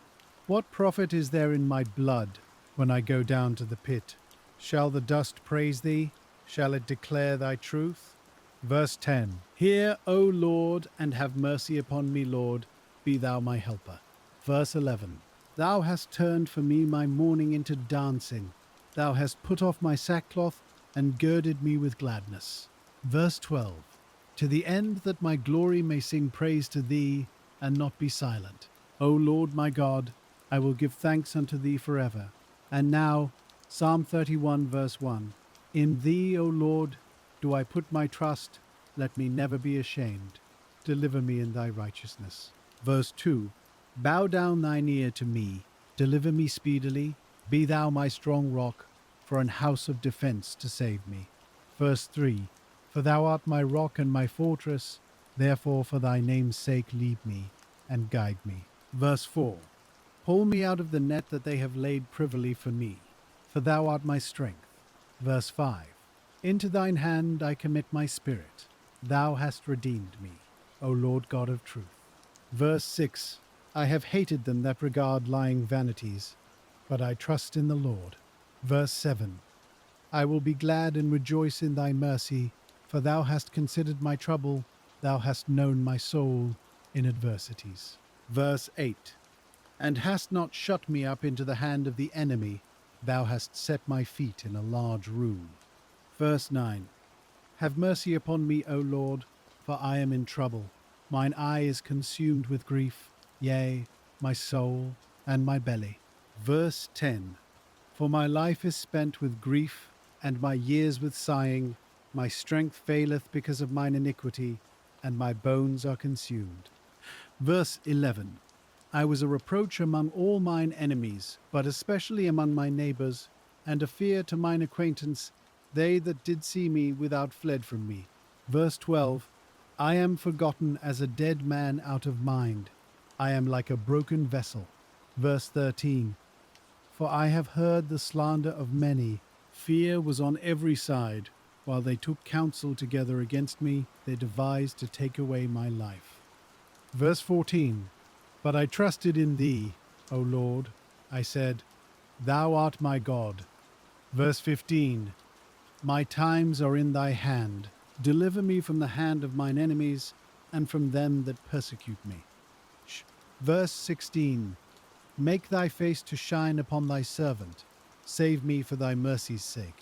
What profit is there in my blood when I go down to the pit? Shall the dust praise thee? Shall it declare thy truth? Verse 10. Hear, O Lord, and have mercy upon me, Lord, be thou my helper. Verse 11. Thou hast turned for me my mourning into dancing. Thou hast put off my sackcloth, and girded me with gladness. Verse 12. To the end that my glory may sing praise to thee, and not be silent. O Lord my God, I will give thanks unto thee forever. And now, Psalm 31, verse 1. In thee, O Lord, do I put my trust. Let me never be ashamed. Deliver me in thy righteousness. Verse 2. Bow down thine ear to me. Deliver me speedily. Be thou my strong rock, for an house of defense to save me. Verse 3. For thou art my rock and my fortress. Therefore for thy name's sake lead me, and guide me. Verse 4. Pull me out of the net that they have laid privily for me, for thou art my strength. Verse 5. Into thine hand I commit my spirit. Thou hast redeemed me, O Lord God of truth. Verse 6. I have hated them that regard lying vanities, but I trust in the Lord. Verse 7. I will be glad and rejoice in thy mercy, for thou hast considered my trouble, thou hast known my soul in adversities. Verse 8. And hast not shut me up into the hand of the enemy, thou hast set my feet in a large room. Verse 9. Have mercy upon me, O Lord, for I am in trouble. Mine eye is consumed with grief, yea, my soul and my belly. Verse 10. For my life is spent with grief, and my years with sighing. My strength faileth because of mine iniquity, and my bones are consumed. Verse 11. I was a reproach among all mine enemies, but especially among my neighbours, and a fear to mine acquaintance. They that did see me without fled from me. Verse 12. I am forgotten as a dead man out of mind. I am like a broken vessel. Verse 13. For I have heard the slander of many. Fear was on every side. While they took counsel together against me, they devised to take away my life. Verse 14. But I trusted in thee, O Lord. I said, Thou art my God. Verse 15. My times are in thy hand. Deliver me from the hand of mine enemies, and from them that persecute me. Verse 16. Make thy face to shine upon thy servant. Save me for thy mercy's sake.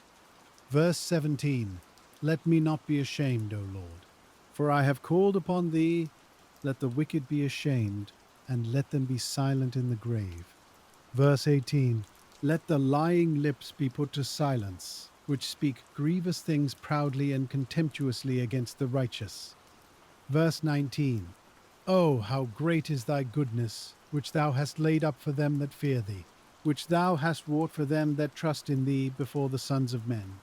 Verse 17. Let me not be ashamed, O Lord. For I have called upon thee. Let the wicked be ashamed, and let them be silent in the grave. Verse 18. Let the lying lips be put to silence, which speak grievous things proudly and contemptuously against the righteous. Verse 19. Oh, how great is thy goodness, which thou hast laid up for them that fear thee, which thou hast wrought for them that trust in thee before the sons of men.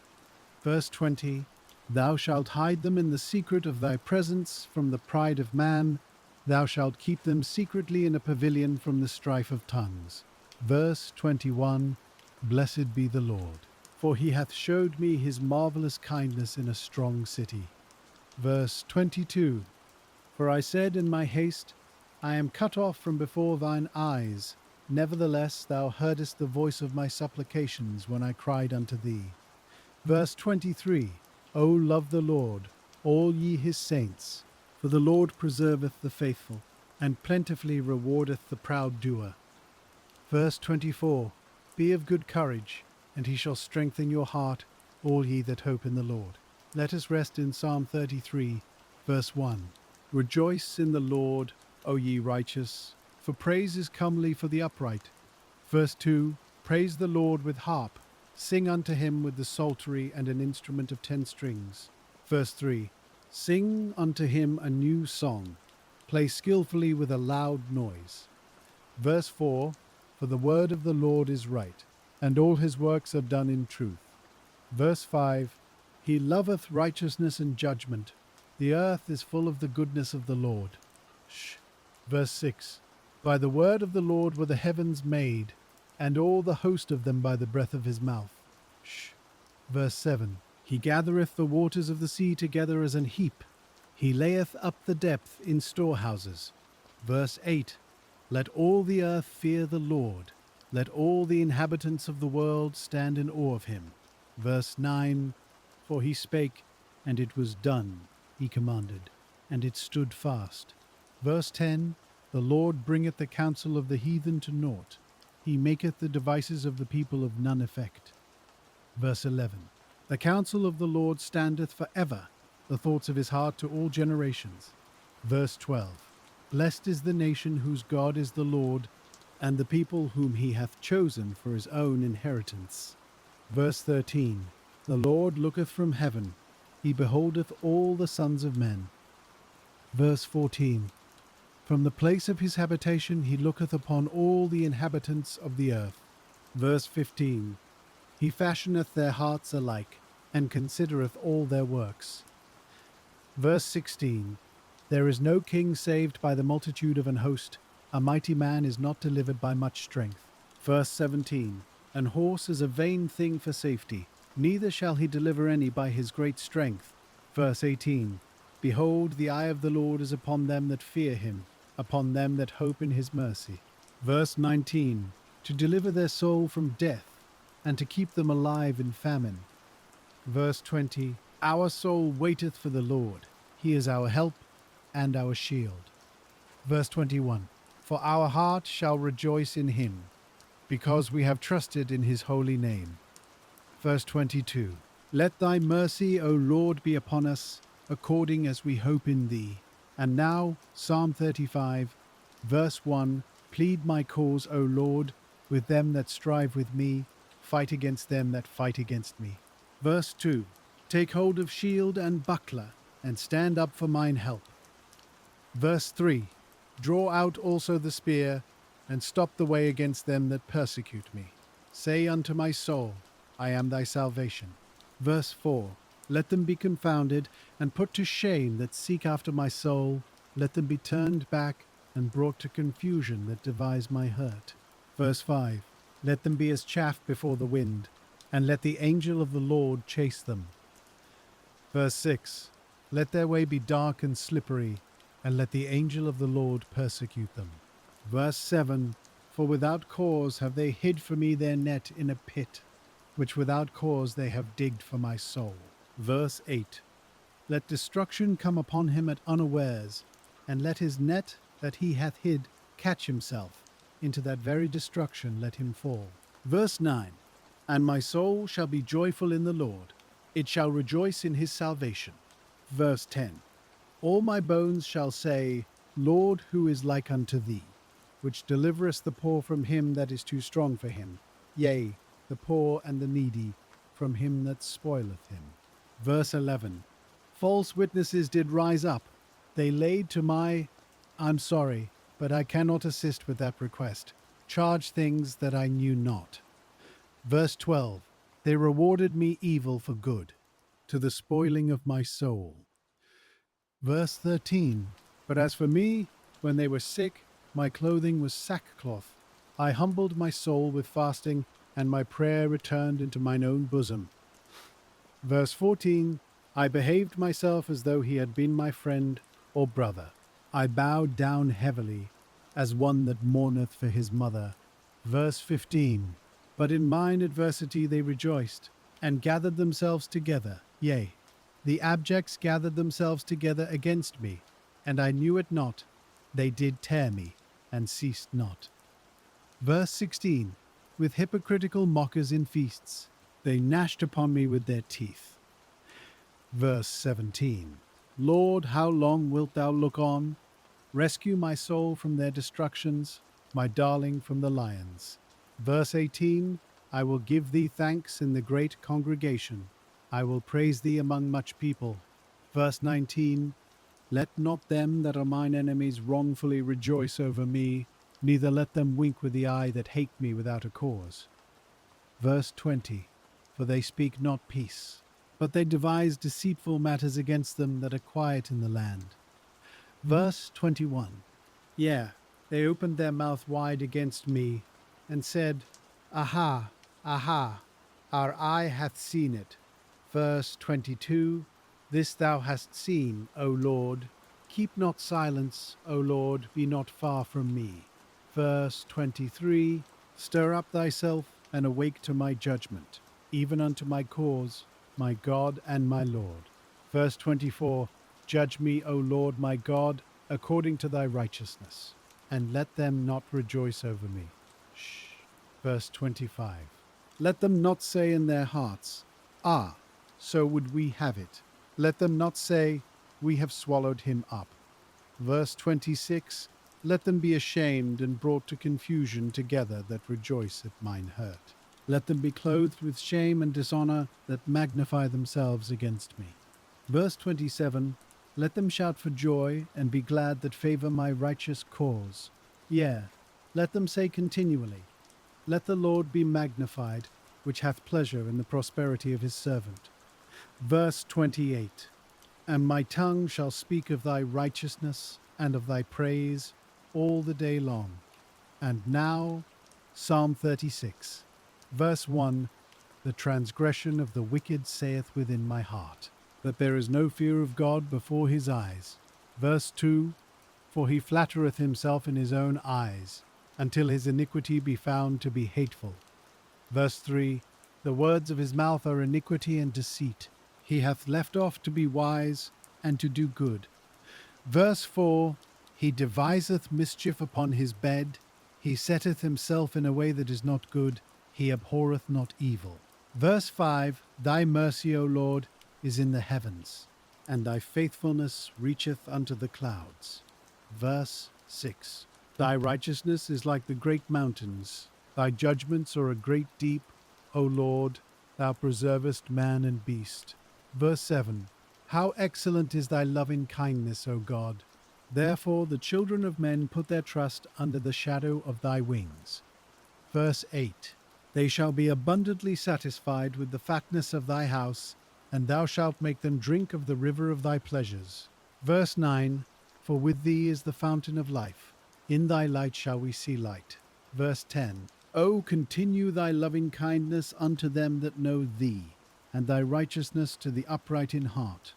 Verse 20, Thou shalt hide them in the secret of thy presence from the pride of man. Thou shalt keep them secretly in a pavilion from the strife of tongues. Verse 21, Blessed be the Lord, for he hath showed me his marvelous kindness in a strong city. Verse 22, For I said in my haste, I am cut off from before thine eyes. Nevertheless, thou heardest the voice of my supplications when I cried unto thee. Verse 23, O love the Lord, all ye his saints, for the Lord preserveth the faithful, and plentifully rewardeth the proud doer. Verse 24, Be of good courage, and he shall strengthen your heart, all ye that hope in the Lord. Let us rest in Psalm 33, verse 1. Rejoice in the Lord, O ye righteous, for praise is comely for the upright. Verse 2, Praise the Lord with harp, sing unto him with the psaltery and an instrument of 10 strings. Verse 3, Sing unto him a new song, play skillfully with a loud noise. Verse 4, For the word of the Lord is right, and all his works are done in truth. Verse 5, He loveth righteousness and judgment. The earth is full of the goodness of the Lord. Verse 6, By the word of the Lord were the heavens made, and all the host of them by the breath of his mouth. Verse 7, He gathereth the waters of the sea together as an heap. He layeth up the depth in storehouses. Verse 8, Let all the earth fear the Lord. Let all the inhabitants of the world stand in awe of him. Verse 9, For he spake, and it was done. He commanded, and it stood fast. Verse 10, The Lord bringeth the counsel of the heathen to naught. He maketh the devices of the people of none effect. Verse 11, The counsel of the Lord standeth for ever, the thoughts of his heart to all generations. Verse 12, Blessed is the nation whose God is the Lord, and the people whom he hath chosen for his own inheritance. Verse 13, The Lord looketh from heaven, he beholdeth all the sons of men. Verse 14, From the place of his habitation he looketh upon all the inhabitants of the earth. Verse 15, He fashioneth their hearts alike, and considereth all their works. Verse 16, There is no king saved by the multitude of an host. A mighty man is not delivered by much strength. Verse 17, An horse is a vain thing for safety, neither shall he deliver any by his great strength. Verse 18, Behold, the eye of the Lord is upon them that fear him, upon them that hope in his mercy. Verse 19, To deliver their soul from death, and to keep them alive in famine. Verse 20, Our soul waiteth for the Lord. He is our help and our shield. Verse 21, For our heart shall rejoice in him, because we have trusted in his holy name. Verse 22, Let thy mercy, O Lord, be upon us, according as we hope in thee. And now, Psalm 35, verse 1, Plead my cause, O Lord, with them that strive with me, fight against them that fight against me. Verse 2, Take hold of shield and buckler, and stand up for mine help. Verse 3, Draw out also the spear, and stop the way against them that persecute me. Say unto my soul, I am thy salvation. Verse 4, Let them be confounded, and put to shame that seek after my soul. Let them be turned back, and brought to confusion that devise my hurt. Verse 5, Let them be as chaff before the wind, and let the angel of the Lord chase them. Verse 6, Let their way be dark and slippery, and let the angel of the Lord persecute them. Verse 7, For without cause have they hid for me their net in a pit, which without cause they have digged for my soul. Verse 8, Let destruction come upon him at unawares, and let his net that he hath hid catch himself. Into that very destruction let him fall. Verse 9, And my soul shall be joyful in the Lord. It shall rejoice in his salvation. Verse 10, All my bones shall say, Lord, who is like unto thee, which deliverest the poor from him that is too strong for him, yea, the poor and the needy from him that spoileth him. Verse 11, False witnesses did rise up. They laid to I'm sorry, but I cannot assist with that request. Charge things that I knew not. Verse 12, They rewarded me evil for good. to the spoiling of my soul. Verse 13. But as for me, when they were sick, my clothing was sackcloth. I humbled my soul with fasting, and my prayer returned into mine own bosom. Verse 14. I behaved myself as though he had been my friend or brother. I bowed down heavily, as one that mourneth for his mother. Verse 15. But in mine adversity they rejoiced, and gathered themselves together. Yea, the abjects gathered themselves together against me, and I knew it not. They did tear me, and ceased not. Verse 16. With hypocritical mockers in feasts, they gnashed upon me with their teeth. Verse 17. Lord, how long wilt thou look on? Rescue my soul from their destructions, my darling from the lions. Verse 18. I will give thee thanks in the great congregation. I will praise thee among much people. Verse 19. Let not them that are mine enemies wrongfully rejoice over me, neither let them wink with the eye that hate me without a cause. Verse 20. For they speak not peace, but they devise deceitful matters against them that are quiet in the land. Verse 21. Yea, they opened their mouth wide against me, and said, Aha, aha, our eye hath seen it. Verse 22. This thou hast seen, O Lord. Keep not silence, O Lord, be not far from me. Verse 23. Stir up thyself, and awake to my judgment, even unto my cause, my God and my Lord. Verse 24. Judge me, O Lord my God, according to thy righteousness, and let them not rejoice over me. Verse 25. Let them not say in their hearts, Ah, so would we have it. Let them not say, We have swallowed him up. Verse 26. Let them be ashamed and brought to confusion together that rejoice at mine hurt. Let them be clothed with shame and dishonor that magnify themselves against me. Verse 27. Let them shout for joy and be glad that favor my righteous cause. Yea, let them say continually, Let the Lord be magnified, which hath pleasure in the prosperity of his servant. Verse 28. And my tongue shall speak of thy righteousness and of thy praise all the day long. And now, Psalm 36. Verse 1. The transgression of the wicked saith within my heart, that there is no fear of God before his eyes. Verse 2. For he flattereth himself in his own eyes, until his iniquity be found to be hateful. Verse 3. The words of his mouth are iniquity and deceit. He hath left off to be wise and to do good. Verse 4. He deviseth mischief upon his bed. He setteth himself in a way that is not good. He abhorreth not evil. Verse 5. Thy mercy, O Lord, is in the heavens, and thy faithfulness reacheth unto the clouds. Verse 6. Thy righteousness is like the great mountains. Thy judgments are a great deep. O Lord, thou preservest man and beast. Verse 7. How excellent is thy loving kindness, O God! Therefore the children of men put their trust under the shadow of thy wings. Verse 8. They shall be abundantly satisfied with the fatness of thy house, and thou shalt make them drink of the river of thy pleasures. Verse 9. For with thee is the fountain of life. In thy light shall we see light. Verse 10. O continue thy loving kindness unto them that know thee, and thy righteousness to the upright in heart.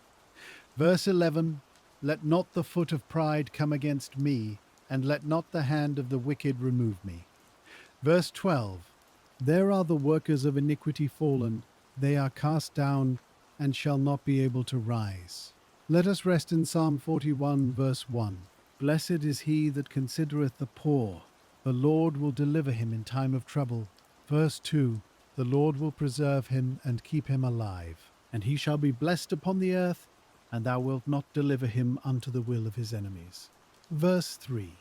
Verse 11. Let not the foot of pride come against me, and let not the hand of the wicked remove me. Verse 12. There are the workers of iniquity fallen, they are cast down, and shall not be able to rise. Let us rest in Psalm 41, verse 1. Blessed is he that considereth the poor. The Lord will deliver him in time of trouble. Verse 2. The Lord will preserve him and keep him alive, and he shall be blessed upon the earth, and thou wilt not deliver him unto the will of his enemies. Verse 3.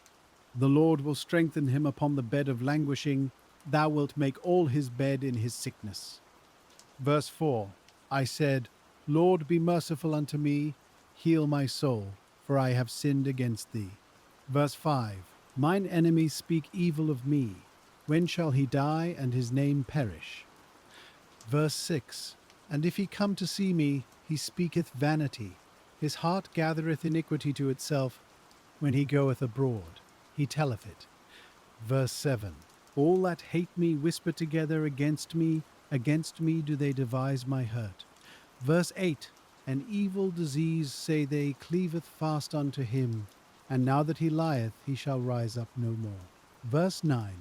The Lord will strengthen him upon the bed of languishing. Thou wilt make all his bed in his sickness. Verse 4. I said, Lord, be merciful unto me, heal my soul, for I have sinned against thee. Verse 5. Mine enemies speak evil of me. When shall he die and his name perish? Verse 6. And if he come to see me, he speaketh vanity. His heart gathereth iniquity to itself. When he goeth abroad, he telleth it. Verse 7. All that hate me whisper together against me do they devise my hurt. Verse 8. An evil disease, say they, cleaveth fast unto him, and now that he lieth, he shall rise up no more. Verse 9.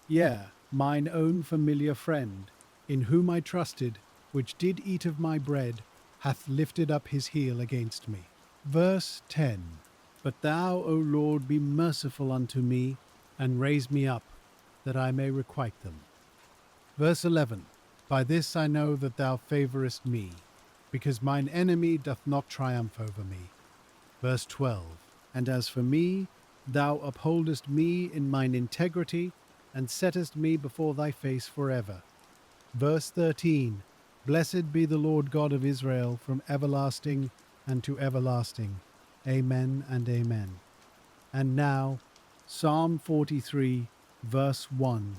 Yea, mine own familiar friend, in whom I trusted, which did eat of my bread, hath lifted up his heel against me. Verse 10. But thou, O Lord, be merciful unto me, and raise me up, that I may requite them. Verse 11. By this I know that thou favorest me, because mine enemy doth not triumph over me. Verse 12. And as for me, thou upholdest me in mine integrity, and settest me before thy face forever. Verse 13. Blessed be the Lord God of Israel from everlasting and to everlasting. Amen and amen. And now, Psalm 43, verse 1.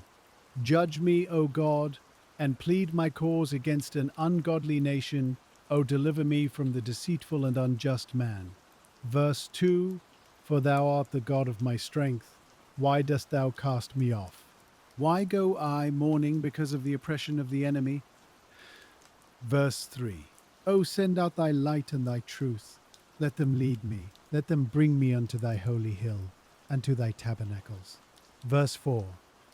Judge me, O God, and plead my cause against an ungodly nation. O deliver me from the deceitful and unjust man. Verse 2. For thou art the God of my strength. Why dost thou cast me off? Why go I mourning because of the oppression of the enemy? Verse 3. O send out thy light and thy truth. Let them lead me. Let them bring me unto thy holy hill, and to thy tabernacles. Verse 4.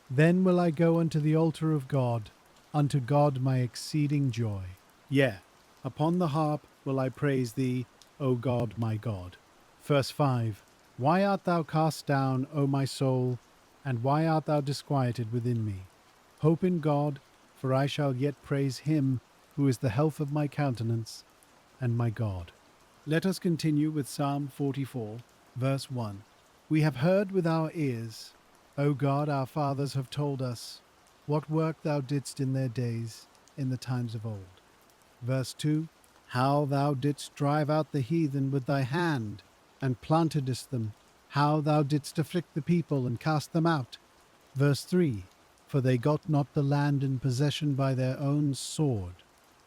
Then will I go unto the altar of God, unto God my exceeding joy. Yea, upon the harp will I praise thee, O God my God. Verse 5. Why art thou cast down, O my soul, and why art thou disquieted within me? Hope in God, for I shall yet praise him, who is the health of my countenance, and my God. Let us continue with Psalm 44, verse 1. We have heard with our ears, O God, our fathers have told us, what work thou didst in their days, in the times of old. Verse 2. How thou didst drive out the heathen with thy hand, and plantedst them, how thou didst afflict the people and cast them out. Verse 3. For they got not the land in possession by their own sword,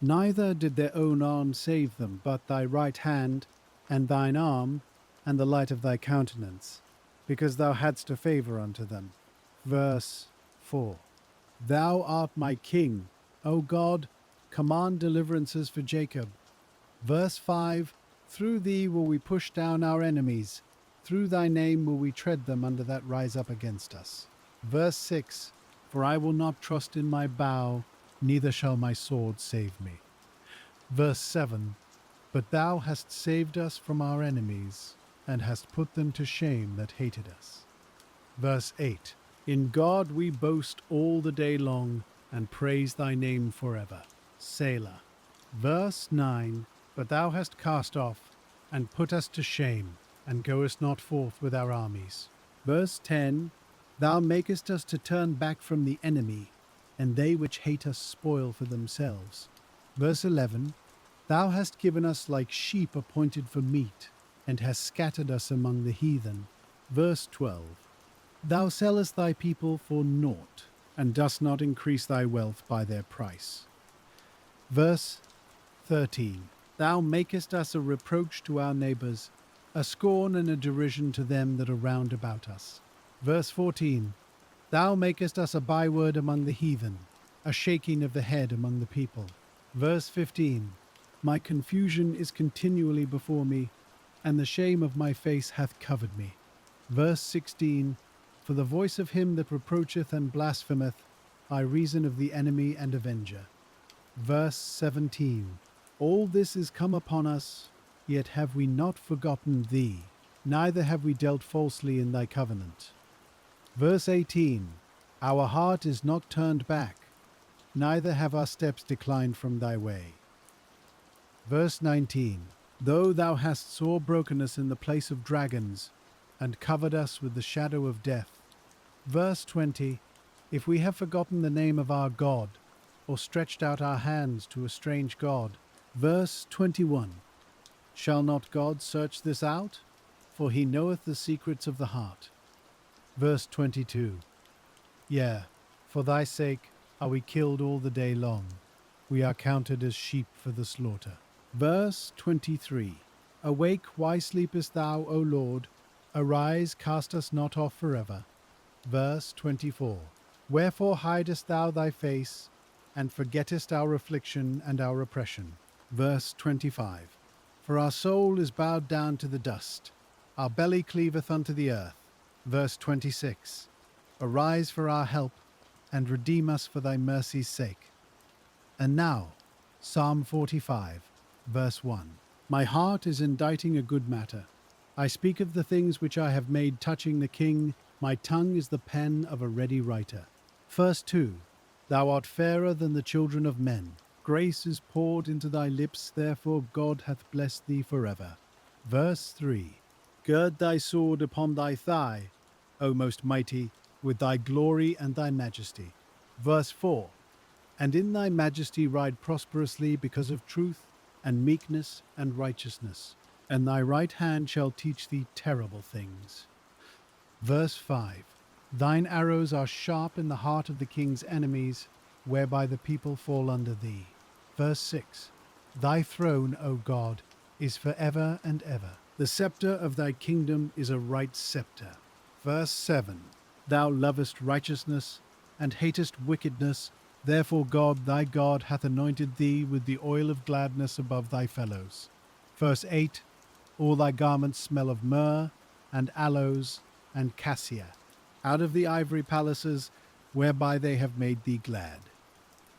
neither did their own arm save them, but thy right hand, and thine arm, and the light of thy countenance, because thou hadst a favour unto them. Verse 4. Thou art my king, O God, command deliverances for Jacob. Verse 5. Through thee will we push down our enemies, through thy name will we tread them under that rise up against us. Verse 6. For I will not trust in my bow, neither shall my sword save me. Verse 7. But thou hast saved us from our enemies, and hast put them to shame that hated us. Verse 8. In God we boast all the day long, and praise thy name forever. Selah. Verse 9. But thou hast cast off, and put us to shame, and goest not forth with our armies. Verse 10. Thou makest us to turn back from the enemy, and they which hate us spoil for themselves. Verse 11. Thou hast given us like sheep appointed for meat, and hast scattered us among the heathen. Verse 12. Thou sellest thy people for naught, and dost not increase thy wealth by their price. Verse 13. Thou makest us a reproach to our neighbours, a scorn and a derision to them that are round about us. Verse 14. Thou makest us a byword among the heathen, a shaking of the head among the people. Verse 15. My confusion is continually before me, and the shame of my face hath covered me. Verse 16. For the voice of him that reproacheth and blasphemeth, by reason of the enemy and avenger. Verse 17. All this is come upon us, yet have we not forgotten thee, neither have we dealt falsely in thy covenant. Verse 18. Our heart is not turned back, neither have our steps declined from thy way. Verse 19. Though thou hast sore brokenness in the place of dragons, and covered us with the shadow of death. Verse 20. If we have forgotten the name of our God, or stretched out our hands to a strange God. Verse 21. Shall not God search this out? For he knoweth the secrets of the heart. Verse 22. Yea, for thy sake are we killed all the day long. We are counted as sheep for the slaughter. Verse 23. Awake, why sleepest thou, O Lord? Arise, cast us not off forever. Verse 24. Wherefore hidest thou thy face, and forgettest our affliction and our oppression? Verse 25. For our soul is bowed down to the dust, our belly cleaveth unto the earth. Verse 26. Arise for our help, and redeem us for thy mercy's sake. And now, Psalm 45, verse 1. My heart is inditing a good matter. I speak of the things which I have made touching the king. My tongue is the pen of a ready writer. Verse 2. Thou art fairer than the children of men. Grace is poured into thy lips, therefore God hath blessed thee forever. Verse 3. Gird thy sword upon thy thigh, O most mighty, with thy glory and thy majesty. Verse 4. And in thy majesty ride prosperously because of truth and meekness and righteousness, and thy right hand shall teach thee terrible things. Verse 5. Thine arrows are sharp in the heart of the king's enemies, whereby the people fall under thee. Verse 6. Thy throne, O God, is for ever and ever. The scepter of thy kingdom is a right scepter. Verse 7. Thou lovest righteousness and hatest wickedness. Therefore God, thy God, hath anointed thee with the oil of gladness above thy fellows. Verse 8. All thy garments smell of myrrh, and aloes, and cassia, out of the ivory palaces, whereby they have made thee glad.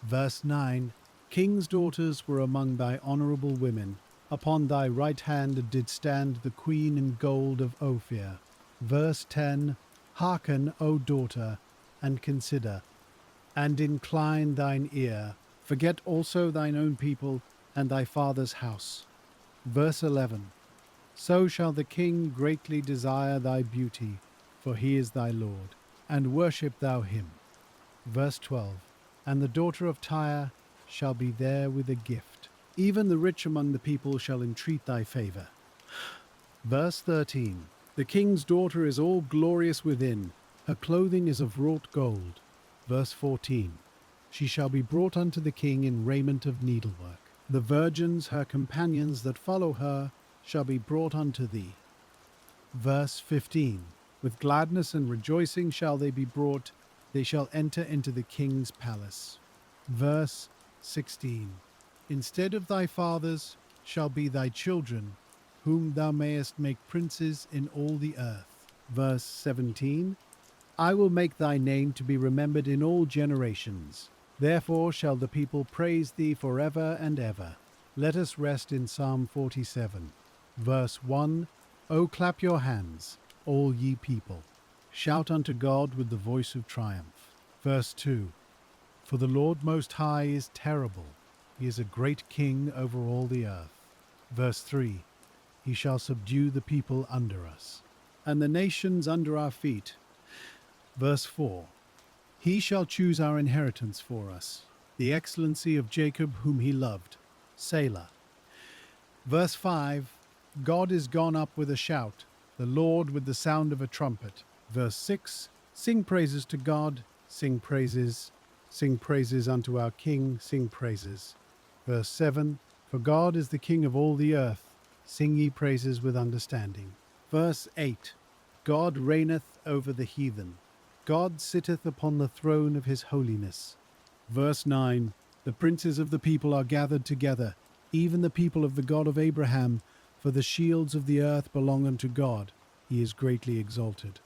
Verse 9. King's daughters were among thy honourable women. Upon thy right hand did stand the queen in gold of Ophir. Verse 10. Hearken, O daughter, and consider, and incline thine ear. Forget also thine own people and thy father's house. Verse 11. So shall the king greatly desire thy beauty, for he is thy Lord, and worship thou him. Verse 12. And the daughter of Tyre shall be there with a gift. Even the rich among the people shall entreat thy favour. Verse 13. The king's daughter is all glorious within, her clothing is of wrought gold. Verse 14. She shall be brought unto the king in raiment of needlework. The virgins, her companions that follow her, shall be brought unto thee. Verse 15. With gladness and rejoicing shall they be brought, they shall enter into the king's palace. Verse 16. Instead of thy fathers shall be thy children, whom thou mayest make princes in all the earth. Verse 17. I will make thy name to be remembered in all generations. Therefore shall the people praise thee forever and ever. Let us rest in Psalm 47. Verse 1. O clap your hands, all ye people. Shout unto God with the voice of triumph. Verse 2. For the Lord Most High is terrible. He is a great king over all the earth. Verse 3. He shall subdue the people under us, and the nations under our feet. Verse 4. He shall choose our inheritance for us, the excellency of Jacob whom he loved. Selah. Verse 5. God is gone up with a shout, the Lord with the sound of a trumpet. Verse 6. Sing praises to God, sing praises unto our King, sing praises. Verse 7. For God is the King of all the earth, sing ye praises with understanding. Verse 8. God reigneth over the heathen. God sitteth upon the throne of his holiness. Verse 9. The princes of the people are gathered together, even the people of the God of Abraham, for the shields of the earth belong unto God. He is greatly exalted.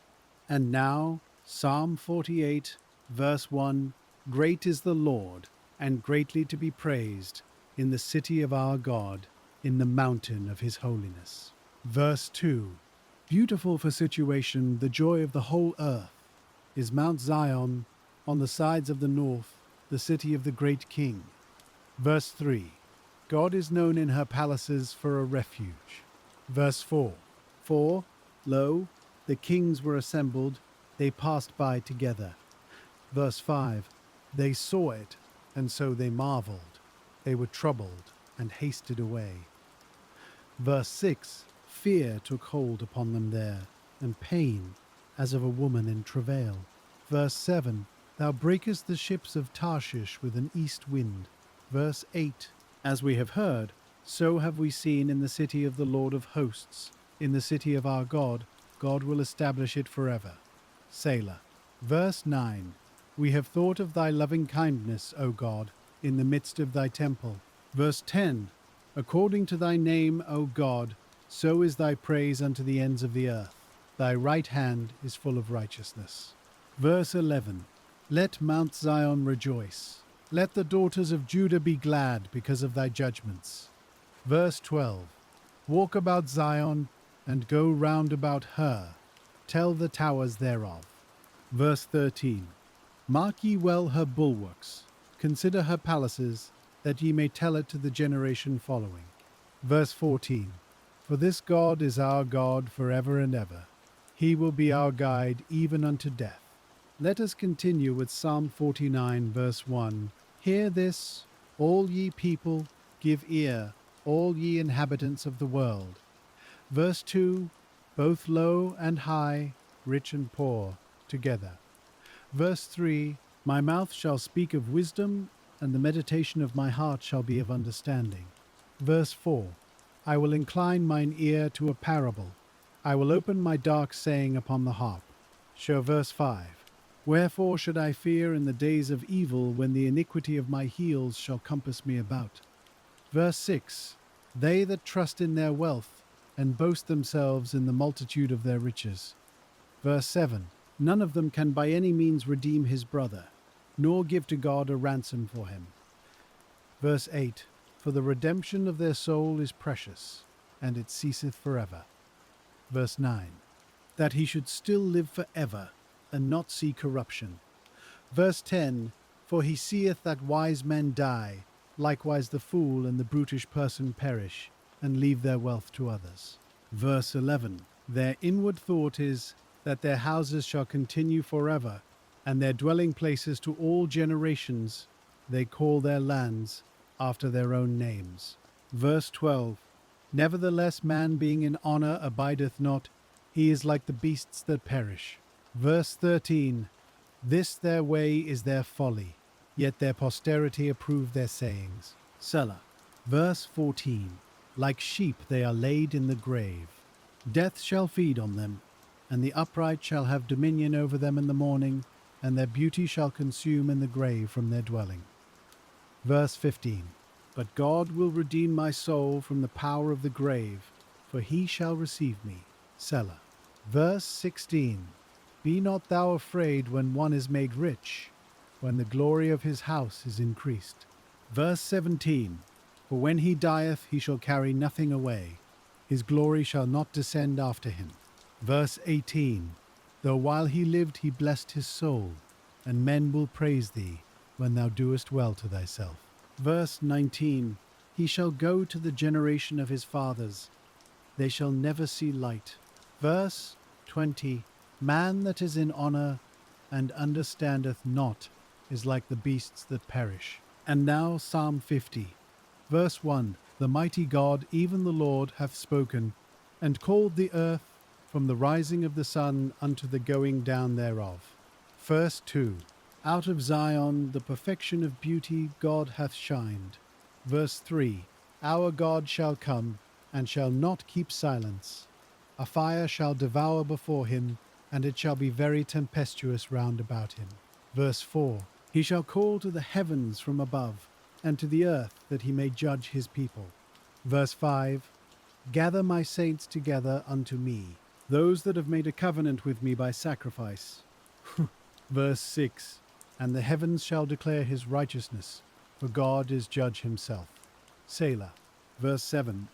And now, Psalm 48, verse 1. Great is the Lord, and greatly to be praised, in the city of our God, in the mountain of his holiness. Verse 2. Beautiful for situation, the joy of the whole earth, is Mount Zion, on the sides of the north, the city of the great King. Verse 3. God is known in her palaces for a refuge. Verse 4. For, lo, the kings were assembled, they passed by together. Verse 5. They saw it, and so they marveled. They were troubled, and hasted away. Verse 6. Fear took hold upon them there, and pain, as of a woman in travail. Verse 7. Thou breakest the ships of Tarshish with an east wind. Verse 8. As we have heard, so have we seen in the city of the Lord of hosts. In the city of our God, God will establish it forever. Selah. Verse 9. We have thought of thy loving kindness, O God, in the midst of thy temple. Verse 10. According to thy name, O God, so is thy praise unto the ends of the earth. Thy right hand is full of righteousness. Verse 11. Let Mount Zion rejoice. Let the daughters of Judah be glad because of thy judgments. Verse 12. Walk about Zion and go round about her. Tell the towers thereof. Verse 13. Mark ye well her bulwarks. Consider her palaces, that ye may tell it to the generation following. Verse 14. For this God is our God forever and ever. He will be our guide even unto death. Let us continue with Psalm 49, verse 1. Hear this, all ye people, give ear, all ye inhabitants of the world. Verse 2. Both low and high, rich and poor, together. Verse 3. My mouth shall speak of wisdom, and the meditation of my heart shall be of understanding. Verse 4. I will incline mine ear to a parable. I will open my dark saying upon the harp. Show verse 5. Wherefore should I fear in the days of evil, when the iniquity of my heels shall compass me about? Verse 6. They that trust in their wealth, and boast themselves in the multitude of their riches. Verse 7. None of them can by any means redeem his brother, nor give to God a ransom for him. Verse 8. For the redemption of their soul is precious, and it ceaseth forever. Verse 9. That he should still live forever, and not see corruption. Verse 10. For he seeth that wise men die, likewise the fool and the brutish person perish, and leave their wealth to others. Verse 11. Their inward thought is, that their houses shall continue forever, and their dwelling places to all generations. They call their lands after their own names. Verse 12. Nevertheless, man being in honor abideth not, he is like the beasts that perish. Verse 13. This their way is their folly, yet their posterity approve their sayings. Selah. Verse 14. Like sheep they are laid in the grave. Death shall feed on them, and the upright shall have dominion over them in the morning, and their beauty shall consume in the grave from their dwelling. Verse 15. But God will redeem my soul from the power of the grave, for he shall receive me. Selah. Verse 16. Be not thou afraid when one is made rich, when the glory of his house is increased. Verse 17. For when he dieth he shall carry nothing away, his glory shall not descend after him. Verse 18. Though while he lived he blessed his soul, and men will praise thee when thou doest well to thyself. Verse 19. He shall go to the generation of his fathers, they shall never see light. Verse 20. Man that is in honor and understandeth not is like the beasts that perish. And now Psalm 50. Verse 1. The mighty God, even the Lord, hath spoken, and called the earth from the rising of the sun unto the going down thereof. Verse 2. Out of Zion the perfection of beauty God hath shined. Verse 3. Our God shall come, and shall not keep silence. A fire shall devour before him, and it shall be very tempestuous round about him. Verse 4. He shall call to the heavens from above, and to the earth, that he may judge his people. Verse 5. Gather my saints together unto me, those that have made a covenant with me by sacrifice. Verse 6. And the heavens shall declare his righteousness, for God is judge himself. Selah. Verse 7.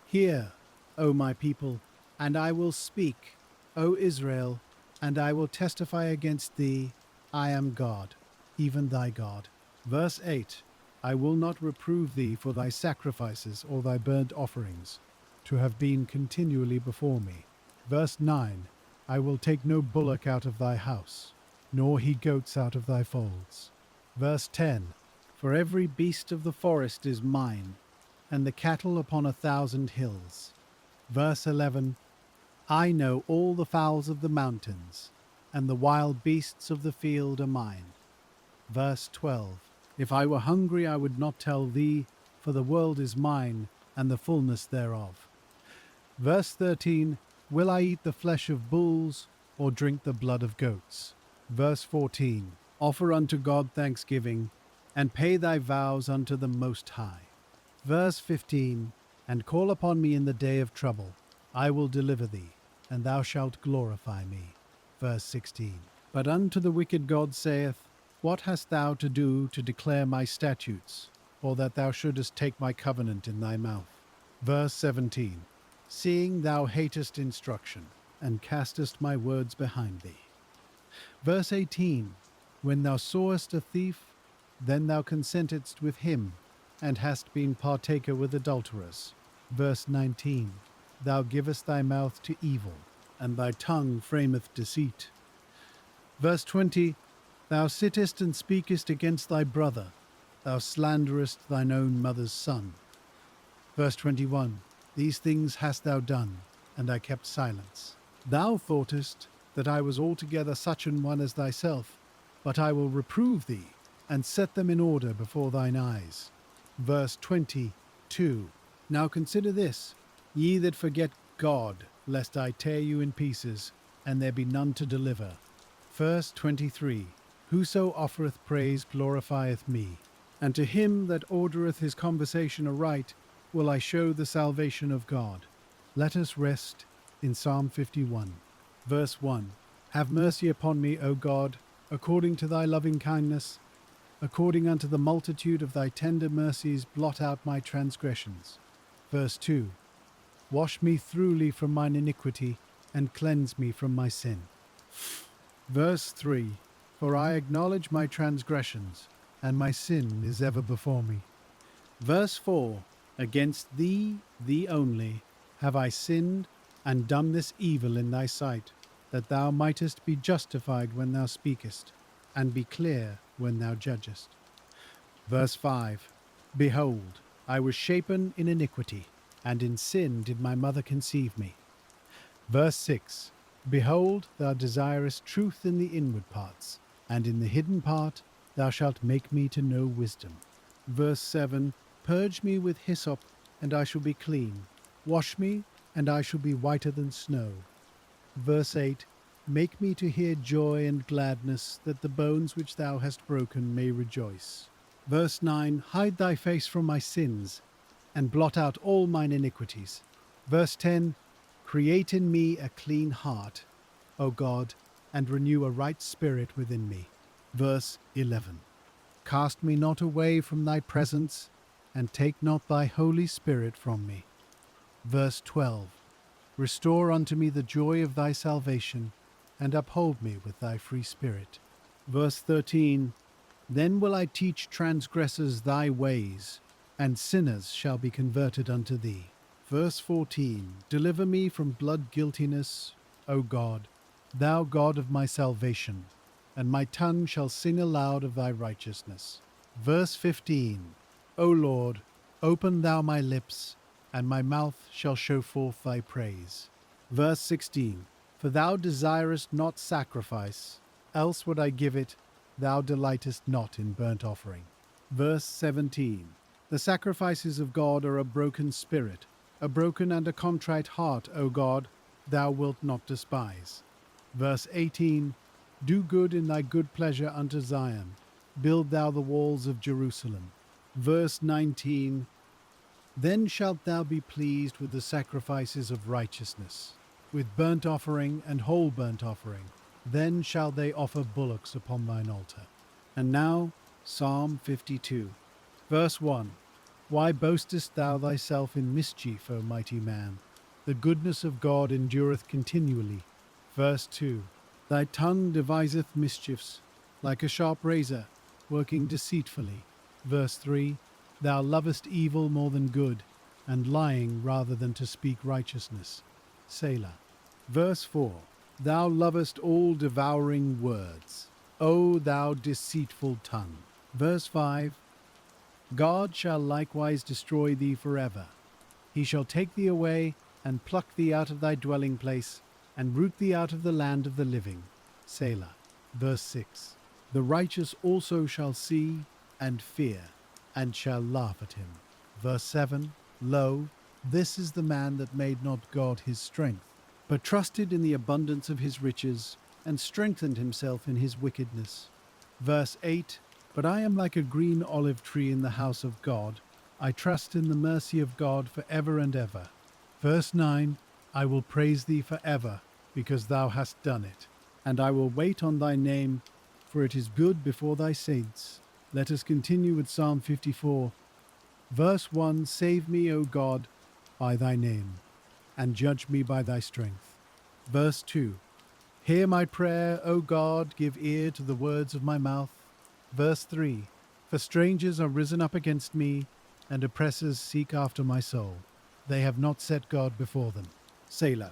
Hear, O my people, and I will speak, O Israel, and I will testify against thee, I am God, even thy God. Verse 8. I will not reprove thee for thy sacrifices or thy burnt offerings, to have been continually before me. Verse 9. I will take no bullock out of thy house, nor he goats out of thy folds. Verse 10. For every beast of the forest is mine, and the cattle upon 1,000 hills. Verse 11. I know all the fowls of the mountains, and the wild beasts of the field are mine. Verse 12. If I were hungry, I would not tell thee, for the world is mine, and the fullness thereof. Verse 13, will I eat the flesh of bulls, or drink the blood of goats? Verse 14, offer unto God thanksgiving, and pay thy vows unto the Most High. Verse 15, and call upon me in the day of trouble. I will deliver thee, and thou shalt glorify me. Verse 16, but unto the wicked God saith, what hast thou to do to declare my statutes, or that thou shouldest take my covenant in thy mouth? Verse 17, seeing thou hatest instruction, and castest my words behind thee. Verse 18, when thou sawest a thief, then thou consentedst with him, and hast been partaker with adulterers. Verse 19, thou givest thy mouth to evil, and thy tongue frameth deceit. Verse 20, thou sittest and speakest against thy brother, thou slanderest thine own mother's son. Verse 21, these things hast thou done, and I kept silence. Thou thoughtest that I was altogether such an one as thyself, but I will reprove thee, and set them in order before thine eyes. Verse 22, now consider this, ye that forget God, lest I tear you in pieces, and there be none to deliver. Verse 23, whoso offereth praise glorifieth me, and to him that ordereth his conversation aright will I show the salvation of God. Let us rest in Psalm 51. Verse 1, have mercy upon me, O God, according to thy loving kindness, according unto the multitude of thy tender mercies, blot out my transgressions. Verse 2, wash me thoroughly from mine iniquity, and cleanse me from my sin. Verse 3, for I acknowledge my transgressions, and my sin is ever before me. Verse 4, against thee, thee only, have I sinned, and done this evil in thy sight, that thou mightest be justified when thou speakest, and be clear when thou judgest. Verse 5, behold, I was shapen in iniquity, and in sin did my mother conceive me. Verse 6, behold, thou desirest truth in the inward parts, and in the hidden part thou shalt make me to know wisdom. Verse 7, purge me with hyssop, and I shall be clean. Wash me, and I shall be whiter than snow. Verse 8, make me to hear joy and gladness, that the bones which thou hast broken may rejoice. Verse 9, hide thy face from my sins, and blot out all mine iniquities. Verse 10, create in me a clean heart, O God, and renew a right spirit within me. Verse 11, cast me not away from thy presence, and take not thy Holy Spirit from me. Verse 12, restore unto me the joy of thy salvation, and uphold me with thy free spirit. Verse 13, then will I teach transgressors thy ways, and sinners shall be converted unto thee. Verse 14, deliver me from blood guiltiness, O God, thou God of my salvation, and my tongue shall sing aloud of thy righteousness. Verse 15, O Lord, open thou my lips, and my mouth shall show forth thy praise. Verse 16, for thou desirest not sacrifice, else would I give it, thou delightest not in burnt offering. Verse 17, the sacrifices of God are a broken spirit, a broken and a contrite heart, O God, thou wilt not despise. Verse 18, do good in thy good pleasure unto Zion, build thou the walls of Jerusalem. Verse 19, then shalt thou be pleased with the sacrifices of righteousness, with burnt offering and whole burnt offering. Then shall they offer bullocks upon thine altar. And now, Psalm 52. Verse 1, why boastest thou thyself in mischief, O mighty man? The goodness of God endureth continually. Verse 2, thy tongue deviseth mischiefs, like a sharp razor, working deceitfully. Verse 3, thou lovest evil more than good, and lying rather than to speak righteousness. Selah. Verse 4, thou lovest all devouring words, O thou deceitful tongue. Verse 5, God shall likewise destroy thee forever. He shall take thee away, and pluck thee out of thy dwelling place, and root thee out of the land of the living. Selah. Verse 6, the righteous also shall see, and fear, and shall laugh at him. Verse 7, Lo, this is the man that made not God his strength, but trusted in the abundance of his riches, and strengthened himself in his wickedness. Verse 8, But I am like a green olive tree in the house of God. I trust in the mercy of God for ever and ever. Verse 9, I will praise thee for ever, because thou hast done it. And I will wait on thy name, for it is good before thy saints. Let us continue with Psalm 54. Verse 1, Save me, O God, by thy name, and judge me by thy strength. Verse 2, Hear my prayer, O God, give ear to the words of my mouth. Verse 3, For strangers are risen up against me, and oppressors seek after my soul. They have not set God before them. Selah.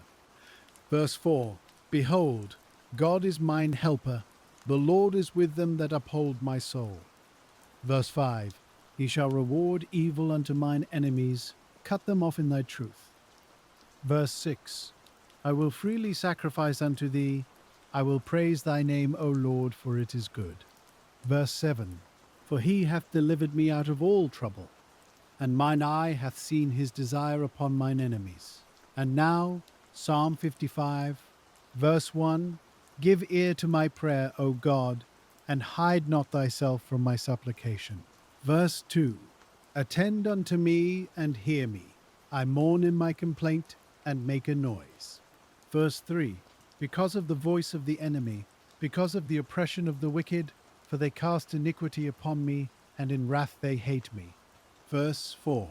Verse 4, Behold, God is mine helper. The Lord is with them that uphold my soul. Verse 5, He shall reward evil unto mine enemies, cut them off in thy truth. Verse 6, I will freely sacrifice unto thee, I will praise thy name, O Lord, for it is good. Verse 7, For he hath delivered me out of all trouble, and mine eye hath seen his desire upon mine enemies. And now, Psalm 55, verse 1, Give ear to my prayer, O God, and hide not thyself from my supplication. Verse 2, Attend unto me and hear me. I mourn in my complaint and make a noise. Verse 3, Because of the voice of the enemy, because of the oppression of the wicked, for they cast iniquity upon me, and in wrath they hate me. Verse 4,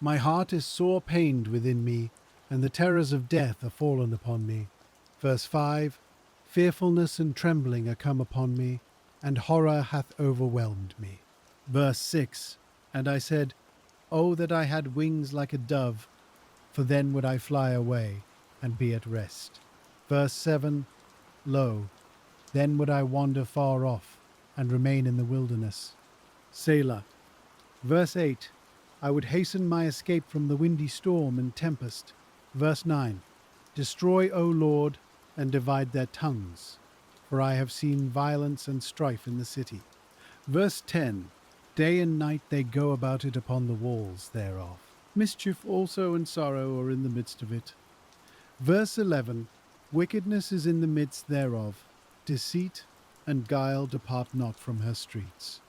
My heart is sore pained within me, and the terrors of death are fallen upon me. Verse 5, Fearfulness and trembling are come upon me, and horror hath overwhelmed me. Verse 6, And I said, O that I had wings like a dove, for then would I fly away, and be at rest. Verse 7, Lo, then would I wander far off, and remain in the wilderness. Selah. Verse 8, I would hasten my escape from the windy storm and tempest. Verse 9, Destroy, O Lord, and divide their tongues, for I have seen violence and strife in the city. Verse 10, Day and night they go about it upon the walls thereof. Mischief also and sorrow are in the midst of it. Verse 11, Wickedness is in the midst thereof. Deceit and guile depart not from her streets.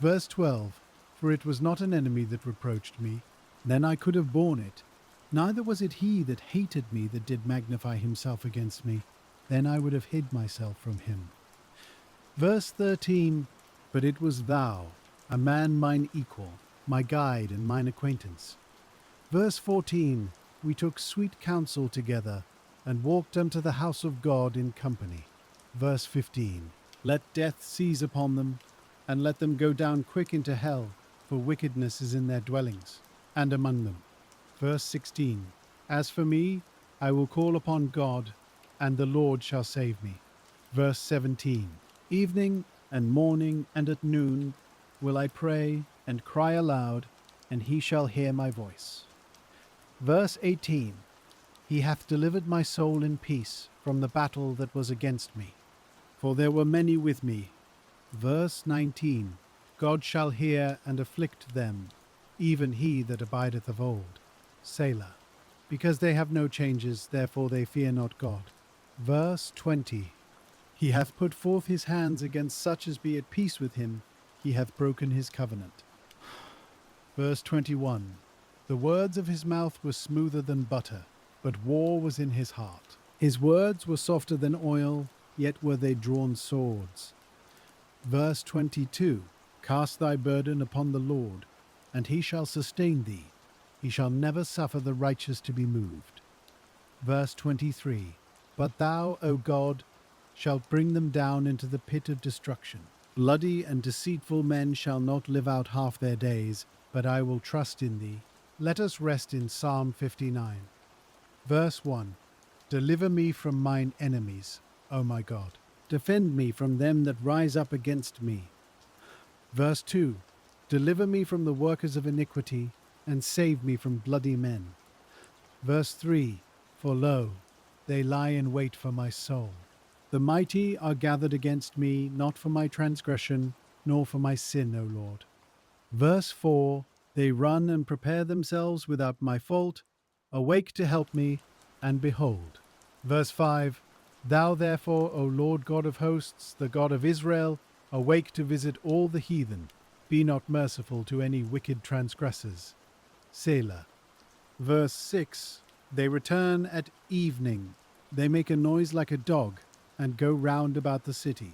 Verse 12, For it was not an enemy that reproached me, then I could have borne it. Neither was it he that hated me that did magnify himself against me, then I would have hid myself from him. Verse 13, But it was thou, a man mine equal, my guide and mine acquaintance. Verse 14, We took sweet counsel together, and walked unto the house of God in company. Verse 15, Let death seize upon them, and let them go down quick into hell, for wickedness is in their dwellings, and among them. Verse 16, As for me, I will call upon God, and the Lord shall save me. Verse 17, Evening and morning and at noon will I pray and cry aloud, and he shall hear my voice. Verse 18, He hath delivered my soul in peace from the battle that was against me, for there were many with me. Verse 19, God shall hear and afflict them, even he that abideth of old. Selah. Because they have no changes, therefore they fear not God. Verse 20, He hath put forth his hands against such as be at peace with him, he hath broken his covenant. Verse 21, The words of his mouth were smoother than butter, but war was in his heart. His words were softer than oil, yet were they drawn swords. Verse 22, Cast thy burden upon the Lord, and he shall sustain thee. He shall never suffer the righteous to be moved. Verse 23, But thou, O God, shalt bring them down into the pit of destruction. Bloody and deceitful men shall not live out half their days, but I will trust in thee. Let us rest in Psalm 59. Verse 1, Deliver me from mine enemies, O my God. Defend me from them that rise up against me. Verse 2, Deliver me from the workers of iniquity, and save me from bloody men. Verse 3, For lo, they lie in wait for my soul. The mighty are gathered against me, not for my transgression, nor for my sin, O Lord. Verse 4, they run and prepare themselves without my fault, awake to help me, and behold. Verse 5, thou therefore, O Lord God of hosts, the God of Israel, awake to visit all the heathen, be not merciful to any wicked transgressors. Selah. Verse 6, they return at evening, they make a noise like a dog, and go round about the city.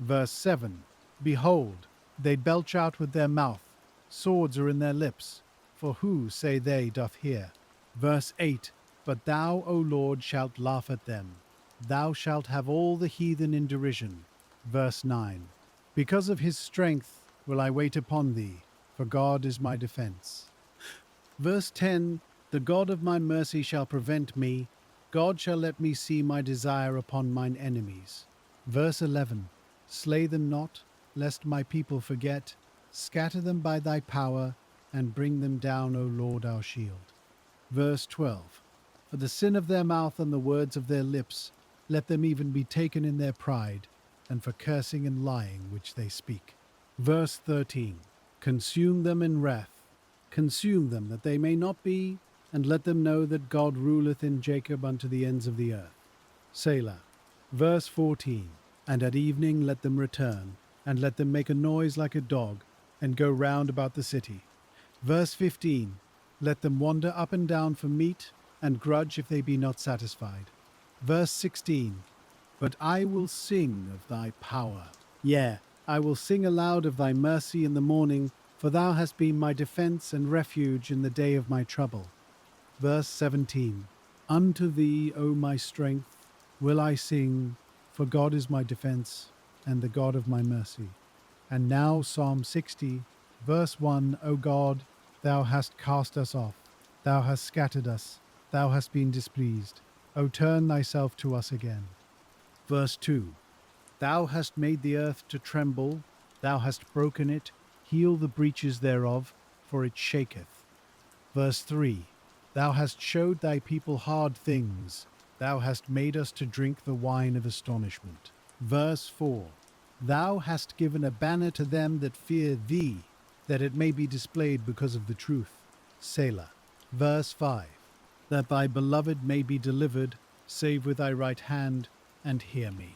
Verse 7, behold, they belch out with their mouth, swords are in their lips, for who, say they, doth hear? Verse 8, but thou, O Lord, shalt laugh at them, thou shalt have all the heathen in derision. Verse 9, because of his strength will I wait upon thee, for God is my defense. Verse 10, the God of my mercy shall prevent me, God shall let me see my desire upon mine enemies. Verse 11, slay them not, lest my people forget, scatter them by thy power, and bring them down, O Lord our shield. Verse 12, for the sin of their mouth and the words of their lips, let them even be taken in their pride, and for cursing and lying which they speak. Verse 13, consume them in wrath, consume them that they may not be, and let them know that God ruleth in Jacob unto the ends of the earth. Selah. Verse 14, and at evening let them return, and let them make a noise like a dog, and go round about the city. Verse 15, let them wander up and down for meat, and grudge if they be not satisfied. Verse 16, but I will sing of thy power. Yea, I will sing aloud of thy mercy in the morning, for thou hast been my defense and refuge in the day of my trouble. Verse 17, unto thee, O my strength, will I sing, for God is my defense and the God of my mercy. And now Psalm 60, verse 1, O God, thou hast cast us off, thou hast scattered us, thou hast been displeased. O turn thyself to us again. Verse 2, thou hast made the earth to tremble, thou hast broken it, heal the breaches thereof, for it shaketh. Verse 3, thou hast showed thy people hard things, thou hast made us to drink the wine of astonishment. Verse 4, thou hast given a banner to them that fear thee, that it may be displayed because of the truth. Selah. Verse 5, that thy beloved may be delivered, save with thy right hand, and hear me.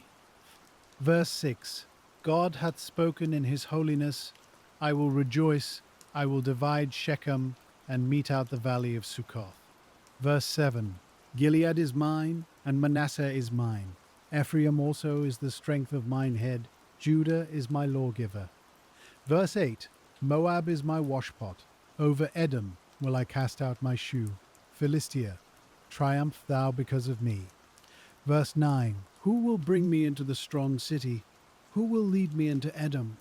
Verse 6, God hath spoken in his holiness, I will rejoice, I will divide Shechem, and mete out the valley of Succoth. Verse 7, Gilead is mine, and Manasseh is mine. Ephraim also is the strength of mine head, Judah is my lawgiver. Verse 8, Moab is my washpot, over Edom will I cast out my shoe. Philistia, triumph thou because of me. Verse 9, who will bring me into the strong city? Who will lead me into Edom?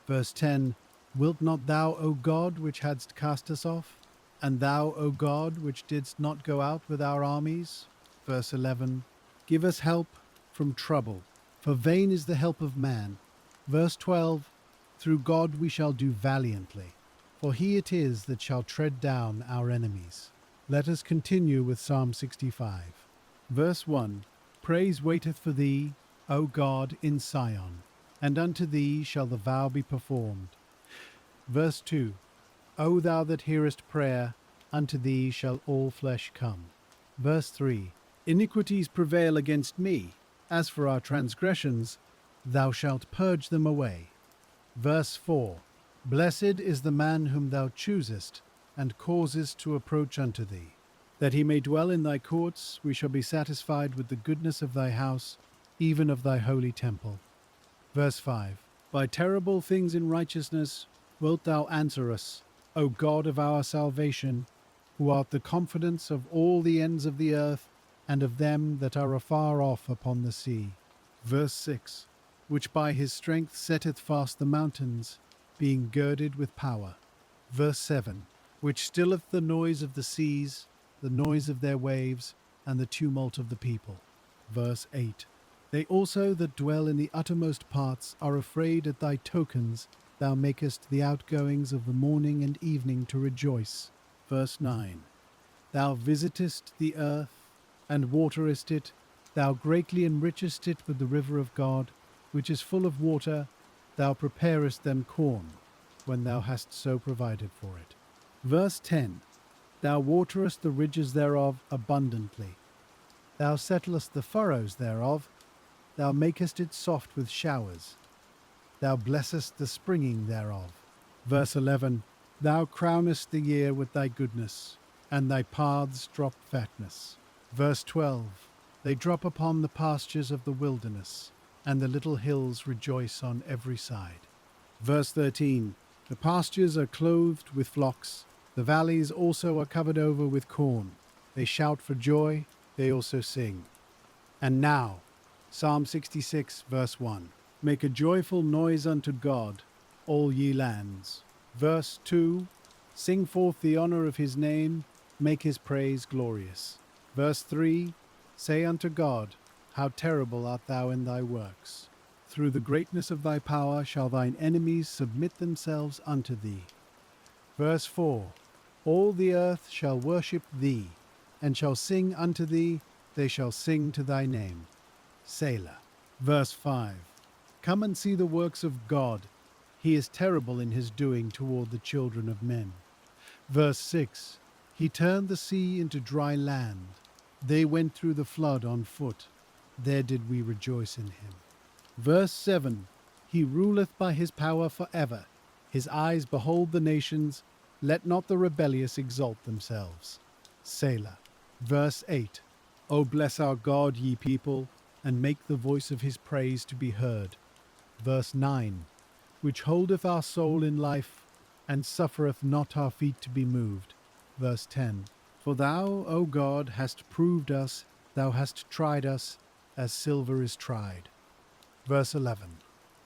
Verse 10, wilt not thou, O God, which hadst cast us off? And thou, O God, which didst not go out with our armies? Verse 11, give us help from trouble, for vain is the help of man. Verse 12, through God we shall do valiantly, for he it is that shall tread down our enemies. Let us continue with Psalm 65. Verse 1, praise waiteth for thee, O God, in Sion, and unto thee shall the vow be performed. Verse 2, O thou that hearest prayer, unto thee shall all flesh come. Verse 3, iniquities prevail against me, as for our transgressions, thou shalt purge them away. Verse 4, blessed is the man whom thou choosest, and causest to approach unto thee. That he may dwell in thy courts, we shall be satisfied with the goodness of thy house, even of thy holy temple. Verse 5, by terrible things in righteousness wilt thou answer us, O God of our salvation, who art the confidence of all the ends of the earth, and of them that are afar off upon the sea. Verse 6, which by his strength setteth fast the mountains, being girded with power. Verse 7, which stilleth the noise of the seas, the noise of their waves, and the tumult of the people. Verse 8, they also that dwell in the uttermost parts are afraid at thy tokens, thou makest the outgoings of the morning and evening to rejoice. Verse 9, thou visitest the earth, and waterest it, thou greatly enrichest it with the river of God, which is full of water, thou preparest them corn. when thou hast so provided for it. Verse 10. Thou waterest the ridges thereof abundantly. Thou settlest the furrows thereof. Thou makest it soft with showers. Thou blessest the springing thereof. Verse 11. Thou crownest the year with thy goodness, and thy paths drop fatness. Verse 12. They drop upon the pastures of the wilderness, and the little hills rejoice on every side. Verse 13. The pastures are clothed with flocks, the valleys also are covered over with corn. They shout for joy, they also sing. And now, Psalm 66, verse 1. Make a joyful noise unto God, all ye lands. Verse 2. Sing forth the honor of his name, make his praise glorious. Verse 3. Say unto God, how terrible art thou in thy works. Through the greatness of thy power shall thine enemies submit themselves unto thee. Verse 4. All the earth shall worship thee, and shall sing unto thee, they shall sing to thy name. Selah. Verse 5. Come and see the works of God. He is terrible in his doing toward the children of men. Verse 6. He turned the sea into dry land. They went through the flood on foot. There did we rejoice in him. Verse 7. He ruleth by his power forever. His eyes behold the nations. Let not the rebellious exalt themselves. Selah. Verse 8. O bless our God, ye people, and make the voice of his praise to be heard. Verse 9. Which holdeth our soul in life, and suffereth not our feet to be moved. Verse 10. For thou, O God, hast proved us, thou hast tried us, as silver is tried. Verse 11.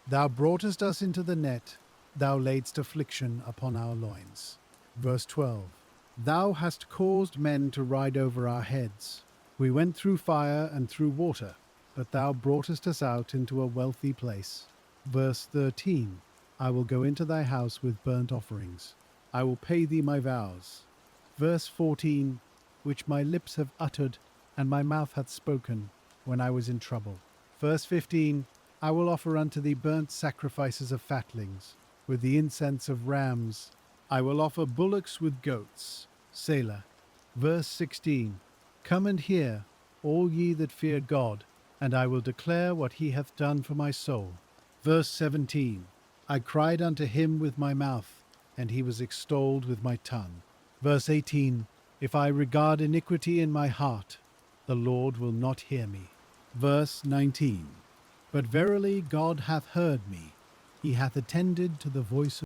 Thou broughtest us into the net, thou laidst affliction upon our loins. Verse 12. Thou hast caused men to ride over our heads. We went through fire and through water, but thou broughtest us out into a wealthy place. Verse 13. I will go into thy house with burnt offerings. I will pay thee my vows. Verse 14. Which my lips have uttered, and my mouth hath spoken, when I was in trouble. Verse 15. I will offer unto thee burnt sacrifices of fatlings, with the incense of rams. I will offer bullocks with goats. Selah. Verse 16. Come and hear, all ye that fear God, and I will declare what he hath done for my soul. Verse 17. I cried unto him with my mouth, and he was extolled with my tongue. Verse 18. If I regard iniquity in my heart, the Lord will not hear me. Verse 19. But verily God hath heard me. He hath attended to the voice of